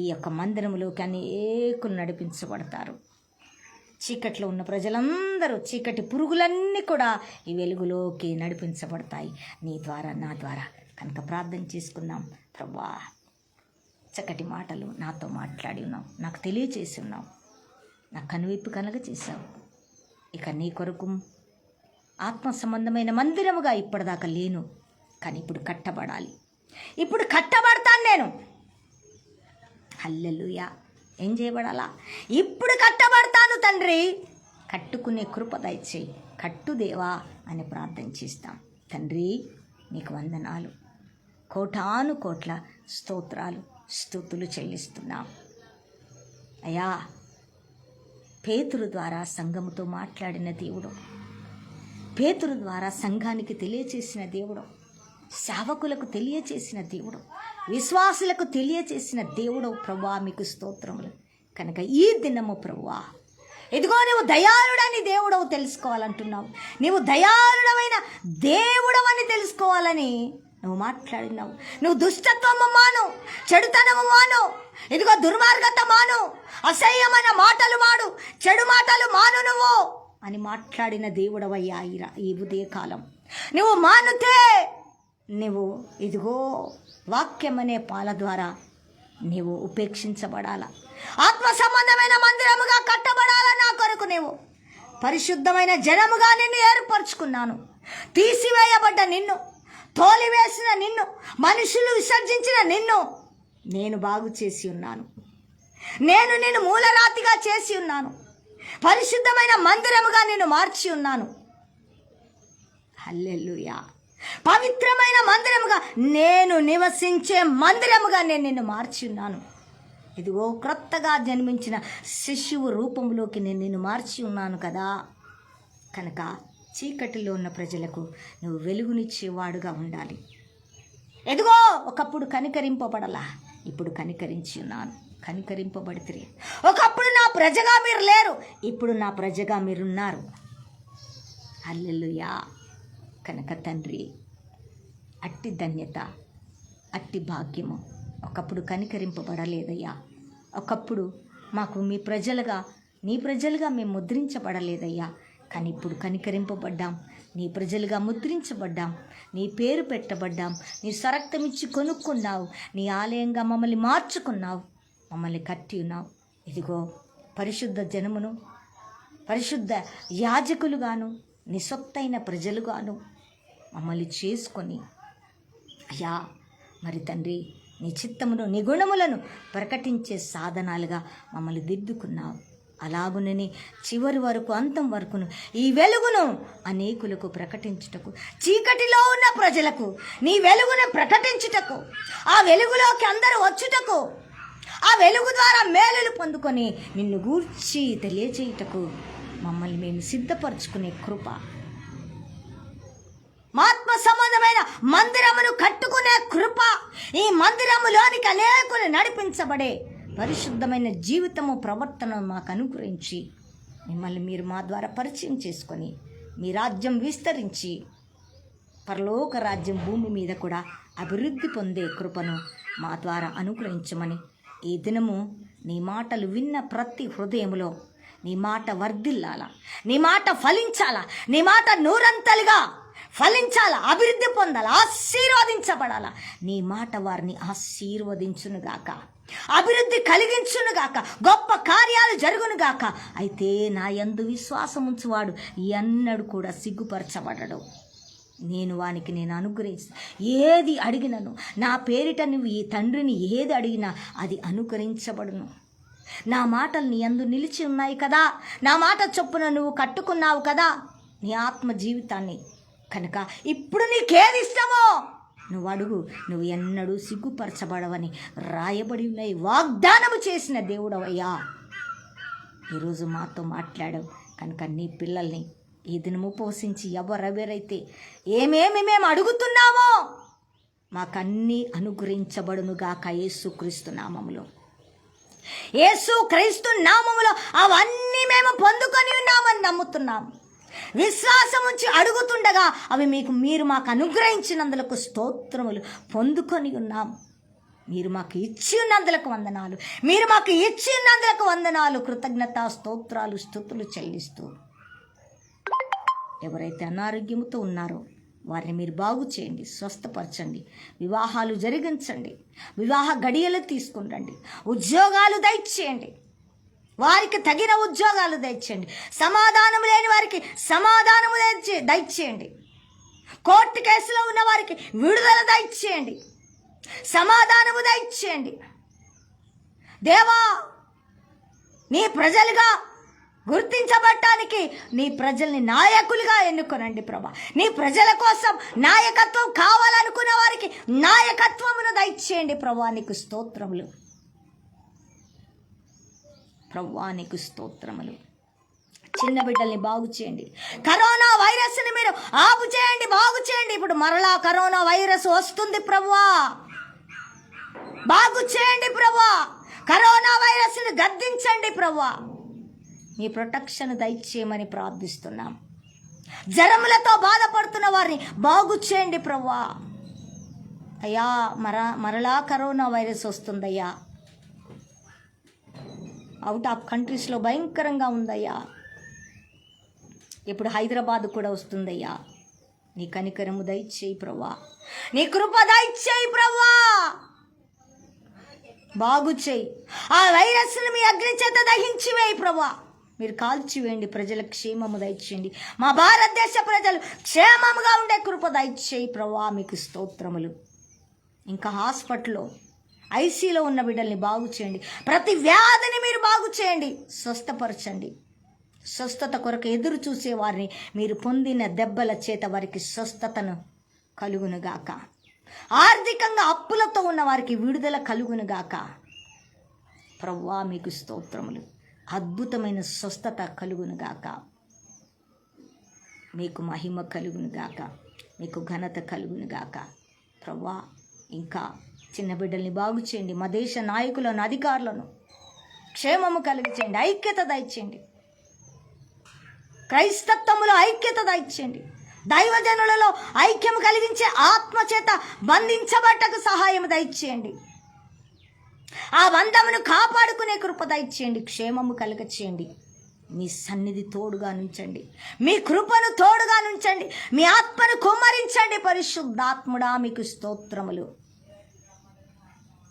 ఈ యొక్క మందిరములోకి అనేకులు నడిపించబడతారు. చీకట్లో ఉన్న ప్రజలందరూ, చీకటి పురుగులన్నీ కూడా ఈ వెలుగులోకి నడిపించబడతాయి నీ ద్వారా, నా ద్వారా. కనుక ప్రార్థన చేసుకుందాం. ప్రభువా, చక్కటి మాటలు నాతో మాట్లాడి ఉన్నావు, నాకు తెలియచేసి ఉన్నావు, నాకు కనువిప్పు కలగ చేశావు. ఇక నీ కొరకు ఆత్మ సంబంధమైన మందిరముగా ఇప్పటిదాకా లేను, కానీ ఇప్పుడు కట్టబడాలి, ఇప్పుడు కట్టబడతాను నేను. హల్లెలూయా. ఏం చేయబడాలా? ఇప్పుడు కట్టబడతాను తండ్రి, కట్టుకునే కృప దయచేయి, కట్టుదేవా అని ప్రార్థన చేస్తాం. తండ్రి నీకు వందనాలు, కోటాను కోట్ల స్తోత్రాలు స్తుతులు చెల్లిస్తున్నాం అయ్యా. పేతురు ద్వారా సంఘముతో మాట్లాడిన దేవుడు, పేతురు ద్వారా సంఘానికి తెలియచేసిన దేవుడు, సేవకులకు తెలియచేసిన దేవుడు, విశ్వాసులకు తెలియచేసిన దేవుడు ప్రభువా, మీకు స్తోత్రములు. కనుక ఈ దినము ప్రభువా, ఇదిగో నువ్వు దయాళుడని దేవుడవు తెలుసుకోవాలంటున్నావు, నీవు దయాళుడమైన దేవుడవని తెలుసుకోవాలని నువ్వు మాట్లాడినావు. నువ్వు దుష్టత్వము మాను, చెడుతనము మాను, ఇదిగో దుర్మార్గత మాను, అసహ్యమైన మాటలు మాడు, చెడు మాటలు మాను నువ్వు అని మాట్లాడిన దేవుడవయ్యా. ఈ ఉదయకాలం నువ్వు మానుతే నువ్వు ఇదిగో వాక్యమనే పాల ద్వారా నీవు ఉపేక్షించబడాలా, ఆత్మ సంబంధమైన మందిరముగా కట్టబడాలా. నా కొరకు నీవు పరిశుద్ధమైన జనముగా నిన్ను ఏర్పరచుకున్నాను. తీసివేయబడ్డ నిన్ను, తోలివేసిన నిన్ను, మనుషులు విసర్జించిన నిన్ను నేను బాగు చేసి ఉన్నాను. నేను నిన్ను మూలరాతిగా చేసి ఉన్నాను. పరిశుద్ధమైన మందిరముగా నిన్ను మార్చి ఉన్నాను. హల్లెలూయా. పవిత్రమైన మందిరముగా, నేను నివసించే మందిరముగా నేను నిన్ను మార్చి ఉన్నాను. ఇదిగో క్రొత్తగా జన్మించిన శిశువు రూపంలోకి నేను నిన్ను మార్చి ఉన్నాను కదా. కనుక చీకటిలో ఉన్న ప్రజలకు నువ్వు వెలుగునిచ్చేవాడుగా ఉండాలి. ఎదుగో ఒకప్పుడు కనికరింపబడలా, ఇప్పుడు కనికరించి ఉన్నాను, కనికరింపబడితే. ఒకప్పుడు నా ప్రజగా మీరు లేరు, ఇప్పుడు నా ప్రజగా మీరున్నారు. హల్లెలూయా. కనుక తండ్రి, అట్టి ధన్యత, అట్టి భాగ్యము ఒకప్పుడు కనికరింపబడలేదయ్యా. ఒకప్పుడు మాకు మీ ప్రజలుగా, నీ ప్రజలుగా మేము ముద్రించబడలేదయ్యా. కానీ ఇప్పుడు కనికరింపబడ్డాం, నీ ప్రజలుగా ముద్రించబడ్డాం, నీ పేరు పెట్టబడ్డాం, నీ స్వరక్తమిచ్చి కొనుక్కున్నావు, నీ ఆలయంగా మమ్మల్ని మార్చుకున్నావు, మమ్మల్ని కట్టి ఉన్నావు. ఇదిగో పరిశుద్ధ జనమును, పరిశుద్ధ యాజకులుగాను, నీ సొత్తైన ప్రజలుగాను మమ్మల్ని చేసుకొని అయ్యా, మరి తండ్రి నీ చిత్తమును, నీ గుణములను ప్రకటించే సాధనాలుగా మమ్మల్ని దిద్దుకున్నావు. అలాగునని చివరి వరకు, అంతం వరకును ఈ వెలుగును అనేకులకు ప్రకటించుటకు, చీకటిలో ఉన్న ప్రజలకు నీ వెలుగును ప్రకటించుటకు, ఆ వెలుగులోకి అందరూ వచ్చుటకు, ఆ వెలుగు ద్వారా మేలులు పొందుకొని నిన్ను గూర్చి తెలియచేయుటకు మమ్మల్ని మేము సిద్ధపరచుకునే కృప, ఆత్మ సంబంధమైన మందిరమును కట్టుకునే కృప, ఈ మందిరములోనికి అనేకులు నడిపించబడే పరిశుద్ధమైన జీవితము, ప్రవర్తనను మాకు అనుగ్రహించి మిమ్మల్ని మీరు మా ద్వారా పరిచయం చేసుకొని మీ రాజ్యం విస్తరించి పరలోక రాజ్యం భూమి మీద కూడా అభివృద్ధి పొందే కృపను మా ద్వారా అనుగ్రహించమని, ఈ దినము నీ మాటలు విన్న ప్రతి హృదయములో నీ మాట వర్ధిల్లాలా, నీ మాట ఫలించాలా, నీ మాట నూరంతలుగా ఫలించాలా, అభివృద్ధి పొందాలా, ఆశీర్వదించబడాలా. నీ మాట వారిని ఆశీర్వదించునుగాక, అభివృద్ధి కలిగించునుగాక, గొప్ప కార్యాలు జరుగునుగాక. అయితే నా యందు విశ్వాసం ఉంచువాడు ఎన్నడూ కూడా సిగ్గుపరచబడడు. నేను అనుగ్రహిస్తా. ఏది అడిగినను నా పేరిట నువ్వు ఈ తండ్రిని ఏది అడిగినా అది అనుగ్రహించబడును. నా మాటలు నీ యందు నిలిచి ఉన్నాయి కదా, నా మాట చొప్పున నువ్వు కట్టుకున్నావు కదా నీ ఆత్మ జీవితాన్ని. కనుక ఇప్పుడు నీకేది ఇష్టమో నువ్వు అడుగు, నువ్వు ఎన్నడూ సిగ్గుపరచబడవని రాయబడి ఉన్నాయి. వాగ్దానము చేసిన దేవుడవయ్యా, ఈరోజు మాతో మాట్లాడవు. కనుక నీ పిల్లల్ని ఈ దినము ఉపవసించి ఎవరెవరైతే ఏమేమి మేము అడుగుతున్నామో మాకన్నీ అనుగ్రహించబడునుగాక యేసుక్రీస్తు నామములో. యేసుక్రీస్తు నామములో అవన్నీ మేము పొందుకొని ఉన్నామని నమ్ముతున్నాము. విశ్వాసం ఉంచి అడుగుతుండగా అవి మీరు మాకు అనుగ్రహించినందులకు స్తోత్రములు పొందుకొని ఉన్నాం. మీరు మాకు ఇచ్చి ఉన్నందులకు వందనాలు, మీరు మాకు ఇచ్చి ఉన్నందులకు వందనాలు. కృతజ్ఞత స్తోత్రాలు స్తుతులు చెల్లిస్తూ ఎవరైతే అనారోగ్యముతో ఉన్నారో వారిని మీరు బాగు చేయండి, స్వస్థపరచండి, వివాహాలు జరిగించండి, వివాహ గడియలు తీసుకురండి, ఉద్యోగాలు దయచేయండి, వారికి తగిన ఉద్యోగాలు దయచేయండి, సమాధానము లేని వారికి సమాధానము దయచేయండి, కోర్టు కేసులో ఉన్న వారికి విడుదల దయచేయండి, సమాధానము దయచేయండి. దేవా, నీ ప్రజలుగా గుర్తించబడటానికి నీ ప్రజల్ని నాయకులుగా ఎన్నుకోనండి ప్రభా. నీ ప్రజల కోసం నాయకత్వం కావాలనుకున్న వారికి నాయకత్వమును దయచేయండి ప్రభా. నీకు స్తోత్రములు ప్రభా, నీకు స్తోత్రములు. చిన్న బిడ్డల్ని బాగు చేయండి. కరోనా వైరస్ని మీరు ఆపు చేయండి, బాగు చేయండి. ఇప్పుడు మరలా కరోనా వైరస్ వస్తుంది ప్రభువా, బాగు చేయండి ప్రభువా. కరోనా వైరస్ని గద్దించండి ప్రభువా. మీ ప్రొటెక్షన్ దయచేయమని ప్రార్థిస్తున్నాం. జ్వరములతో బాధపడుతున్న వారిని బాగు చేయండి ప్రభువా. అయ్యా, మరలా కరోనా వైరస్ వస్తుందయ్యా. అవుట్ ఆఫ్ కంట్రీస్లో భయంకరంగా ఉందయ్యా. ఇప్పుడు హైదరాబాద్ కూడా వస్తుందయ్యా. నీ కనికరము దయచేయి ప్రభువా, నీ కృప దయచేయి ప్రభువా. బాగు చేయి. ఆ వైరస్ను మీ అగ్ని చేత దహించివేయి ప్రభువా. మీరు కాల్చివేయండి. ప్రజల క్షేమము దయచేయండి. మా భారతదేశ ప్రజలు క్షేమముగా ఉండే కృప దయచేయి ప్రభువా. మీకు స్తోత్రములు. ఇంకా హాస్పిటల్లో ఐసీలో ఉన్న బిడ్డల్ని బాగు చేయండి. ప్రతి వ్యాధిని మీరు బాగు చేయండి, స్వస్థపరచండి. స్వస్థత కొరకు ఎదురు చూసే వారిని మీరు పొందిన దెబ్బల చేత వారికి స్వస్థతను కలుగునుగాక. ఆర్థికంగా అప్పులతో ఉన్న వారికి విడుదల కలుగునుగాక. ప్రభువా, మీకు స్తోత్రములు. అద్భుతమైన స్వస్థత కలుగునుగాక. మీకు మహిమ కలుగునుగాక, మీకు ఘనత కలుగునుగాక. ప్రభువా, ఇంకా చిన్న బిడ్డల్ని బాగు చేయండి. మా దేశ నాయకులను, అధికారులను క్షేమము కలిగించండి. ఐక్యత దయచేయండి. క్రైస్తత్వములో ఐక్యత దయచేయండి. దైవజనులలో ఐక్యం కలిగించే ఆత్మచేత బంధించబట్టకు సహాయం దయచేయండి. ఆ బంధమును కాపాడుకునే కృప దయచేయండి. క్షేమము కలుగచేయండి. మీ సన్నిధి తోడుగా నుంచండి. మీ కృపను తోడుగా నుంచండి. మీ ఆత్మను కుమ్మరించండి. పరిశుద్ధాత్ముడా, మీకు స్తోత్రములు.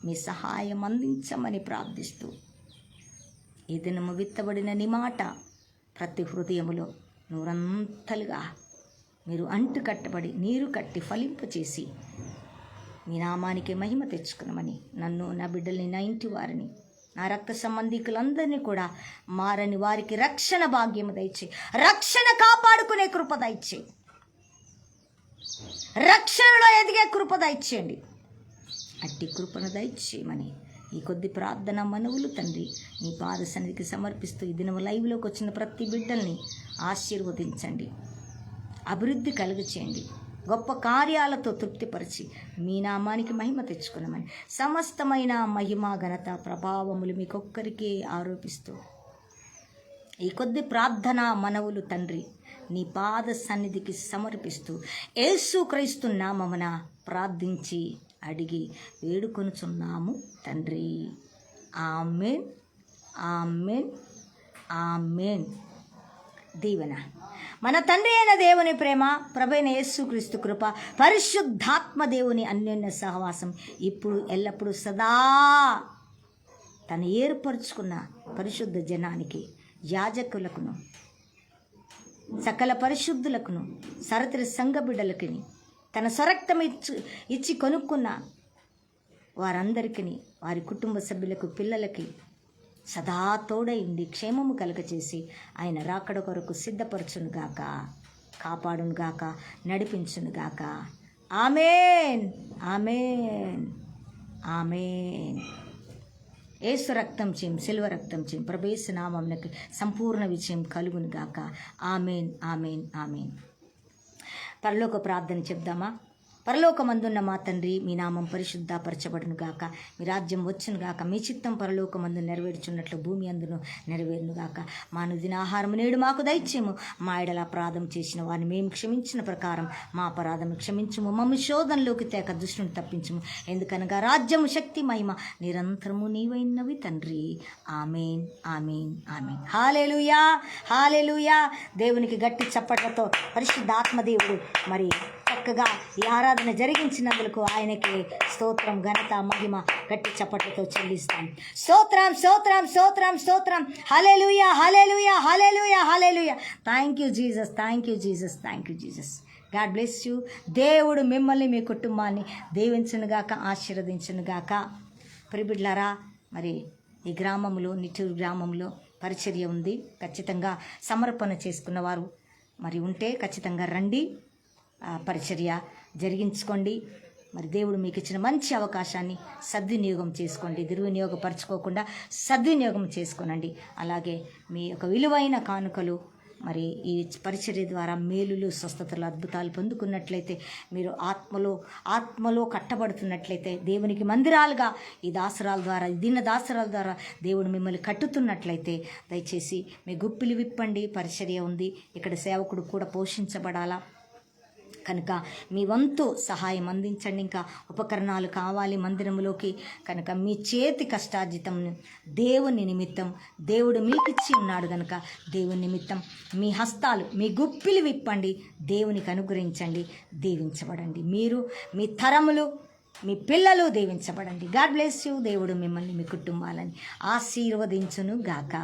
మీ సహాయం అందించమని ప్రార్థిస్తూ, ఈ దినము విత్తబడిన నీ మాట ప్రతి హృదయములో నూరంతలుగా మీరు అంటు కట్టబడి నీరు కట్టి ఫలింపచేసి మీ నామానికి మహిమ తెచ్చుకున్నామని, నన్ను, నా బిడ్డల్ని, నా ఇంటి వారిని, నా రక్త సంబంధికులందరినీ కూడా మారని వారికి రక్షణ భాగ్యము దయచే, రక్షణ కాపాడుకునే కృప దయచే, రక్షణలో ఎదిగే కృప దయచేయండి. అట్టి కృపను దయచేయమని ఈ కొద్ది ప్రార్థన మనవులు తండ్రి నీ పాద సన్నిధికి సమర్పిస్తూ ఈ దినము లైవ్లోకి వచ్చిన ప్రతి బిడ్డల్ని ఆశీర్వదించండి. అభివృద్ధి కలుగచేయండి. గొప్ప కార్యాలతో తృప్తిపరిచి మీ నామానికి మహిమ తెచ్చుకున్నామని సమస్తమైన మహిమ, ఘనత, ప్రభావములు మీకొక్కరికే ఆరోపిస్తూ ఈ కొద్ది ప్రార్థన మనవులు తండ్రి నీ పాద సన్నిధికి సమర్పిస్తూ యేసుక్రీస్తు నామమున ప్రార్థించి అడిగి వేడుకొనుచున్నాము తండ్రి. ఆమేన్, ఆమేన్, ఆమేన్. దీవెన. మన తండ్రి అయిన దేవుని ప్రేమ, ప్రభువైన యేసుక్రీస్తు కృప, పరిశుద్ధాత్మ దేవుని అన్యోన్య సహవాసం ఇప్పుడు ఎల్లప్పుడూ సదా తను ఏర్పరచుకున్న పరిశుద్ధ జనానికి, యాజకులకును, సకల పరిశుద్ధులకును, సరతిరి సంఘ బిడ్డలకి, తన స్వరక్తం ఇచ్చి కొనుక్కున్న వారందరికీ, వారి కుటుంబ సభ్యులకు, పిల్లలకి సదా తోడై ఉండి క్షేమము కలుగచేసి ఆయన రాకడ కొరకు సిద్ధపరచునుగాక, కాపాడునుగాక, నడిపించునుగాక. ఆమేన్, ఆమేన్, ఆమేన్. యేసు రక్తం చేయం, సిల్వ రక్తం చేయం, ప్రభేసు నామమునకు సంపూర్ణ విజయం కలుగునుగాక. ఆమేన్, ఆమేన్, ఆమేన్. పరలోక ప్రార్థన చెప్దామా? పరలోకమందున్న మా తండ్రి, మీ నామం పరిశుద్ధపరచబడును గాక, మీ రాజ్యం వచ్చును గాక, మీ చిత్తం పరలోకమందు నెరవేర్చున్నట్లు భూమి అందును నెరవేరును గాక. మా అనుదిన ఆహారము నేడు మాకు దయచేయము, మా ఎడల అపరాధం చేసిన వారిని మేము క్షమించిన ప్రకారం మా అపరాధము క్షమించుము, మమ్మ శోధనలోకి తేక దుష్టుని తప్పించుము, ఎందుకనగా రాజ్యము, శక్తి, మహిమ నిరంతరము నీవైనవి తండ్రి. ఆమేన్, ఆమేన్, ఆమేన్. హల్లెలూయా, హల్లెలూయా. దేవునికి గట్టి చప్పట్లతో పరిశుద్ధాత్మదేవుడు మరి చక్కగా ఈ ఆరాధన జరిగించినందుకు ఆయనకి స్తోత్రం, ఘనత, మహిమ గట్టి చప్పట్లతో చెల్లిస్తాం. స్తోత్రం, స్తోత్రం, స్తోత్రం, స్తోత్రం. Hallelujah, hallelujah, hallelujah, hallelujah. Thank you Jesus, thank you Jesus, thank you Jesus. God bless you. దేవుడు మిమ్మల్ని, మీ కుటుంబాన్ని దీవించునుగాక, ఆశీర్వదించునుగాక. ప్రియబిడ్డలారా, మరి ఈ గ్రామంలో, నిట్టూరు గ్రామంలో పరిచర్య ఉంది. ఖచ్చితంగా సమర్పణ చేసుకున్నవారు మరి ఉంటే ఖచ్చితంగా రండి, పరిచర్య జరిగించుకోండి. మరి దేవుడు మీకు ఇచ్చిన మంచి అవకాశాన్ని సద్వినియోగం చేసుకోండి, దుర్వినియోగపరచుకోకుండా సద్వినియోగం చేసుకోనండి. అలాగే మీ యొక్క విలువైన కానుకలు మరి ఈ పరిచర్య ద్వారా మేలులు, స్వస్థతలు, అద్భుతాలు పొందుకున్నట్లయితే, మీరు ఆత్మలో కట్టబడుతున్నట్లయితే, దేవునికి మందిరాలుగా ఈ దాసరాల ద్వారా, దీన దాసరాల ద్వారా దేవుడు మిమ్మల్ని కట్టుతున్నట్లయితే, దయచేసి మీ గుప్పిలు విప్పండి. పరిచర్య ఉంది, ఇక్కడ సేవకుడు కూడా పోషించబడాలా కనుక మీ వంతు సహాయం అందించండి. ఇంకా ఉపకరణాలు కావాలి మందిరంలోకి కనుక మీ చేతి కష్టార్జితం దేవుని నిమిత్తం దేవుడు మీకు ఇచ్చి ఉన్నాడు కనుక దేవుని నిమిత్తం మీ హస్తాలు, మీ గుప్పిలు విప్పండి, దేవునికి అనుగ్రహించండి, దీవించబడండి. మీరు, మీ తరములు, మీ పిల్లలు దీవించబడండి. God bless you. దేవుడు మిమ్మల్ని, మీ కుటుంబాలని ఆశీర్వదించును గాక.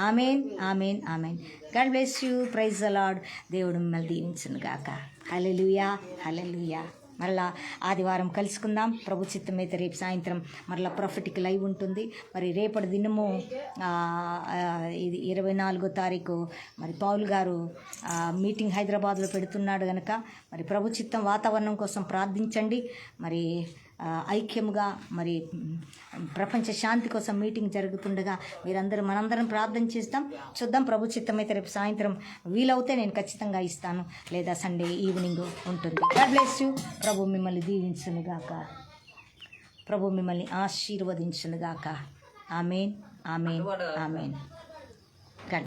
Amen, amen, amen. God bless you. Praise the Lord. దేవుడు మిమ్మల్ని దీవించును గాక. హల్లెలూయా, హల్లెలూయా. మరలా ఆదివారం కలుసుకుందాం. ప్రభు చిత్తమైతే రేపు సాయంత్రం మరలా ప్రొఫెటిక్ లైవ్ ఉంటుంది. మరి రేపటి దినము ఇది 24వ తారీఖు మరి పౌల్ గారు మీటింగ్ హైదరాబాద్లో పెడుతున్నాడు కనుక మరి ప్రభు చిత్తం వాతావరణం కోసం ప్రార్థించండి. మరి ఐక్యముగా మరి ప్రపంచ శాంతి కోసం మీటింగ్ జరుగుతుండగా మనందరం ప్రార్థన చేస్తాం. చూద్దాం, ప్రభు చిత్తమైతే రేపు సాయంత్రం వీలవుతే నేను ఖచ్చితంగా ఇస్తాను, లేదా సండే ఈవినింగ్ ఉంటుంది. God bless you. ప్రభు మిమ్మల్ని దీవించునుగాక, ప్రభు మిమ్మల్ని ఆశీర్వదించునుగాక. Amen, amen, amen.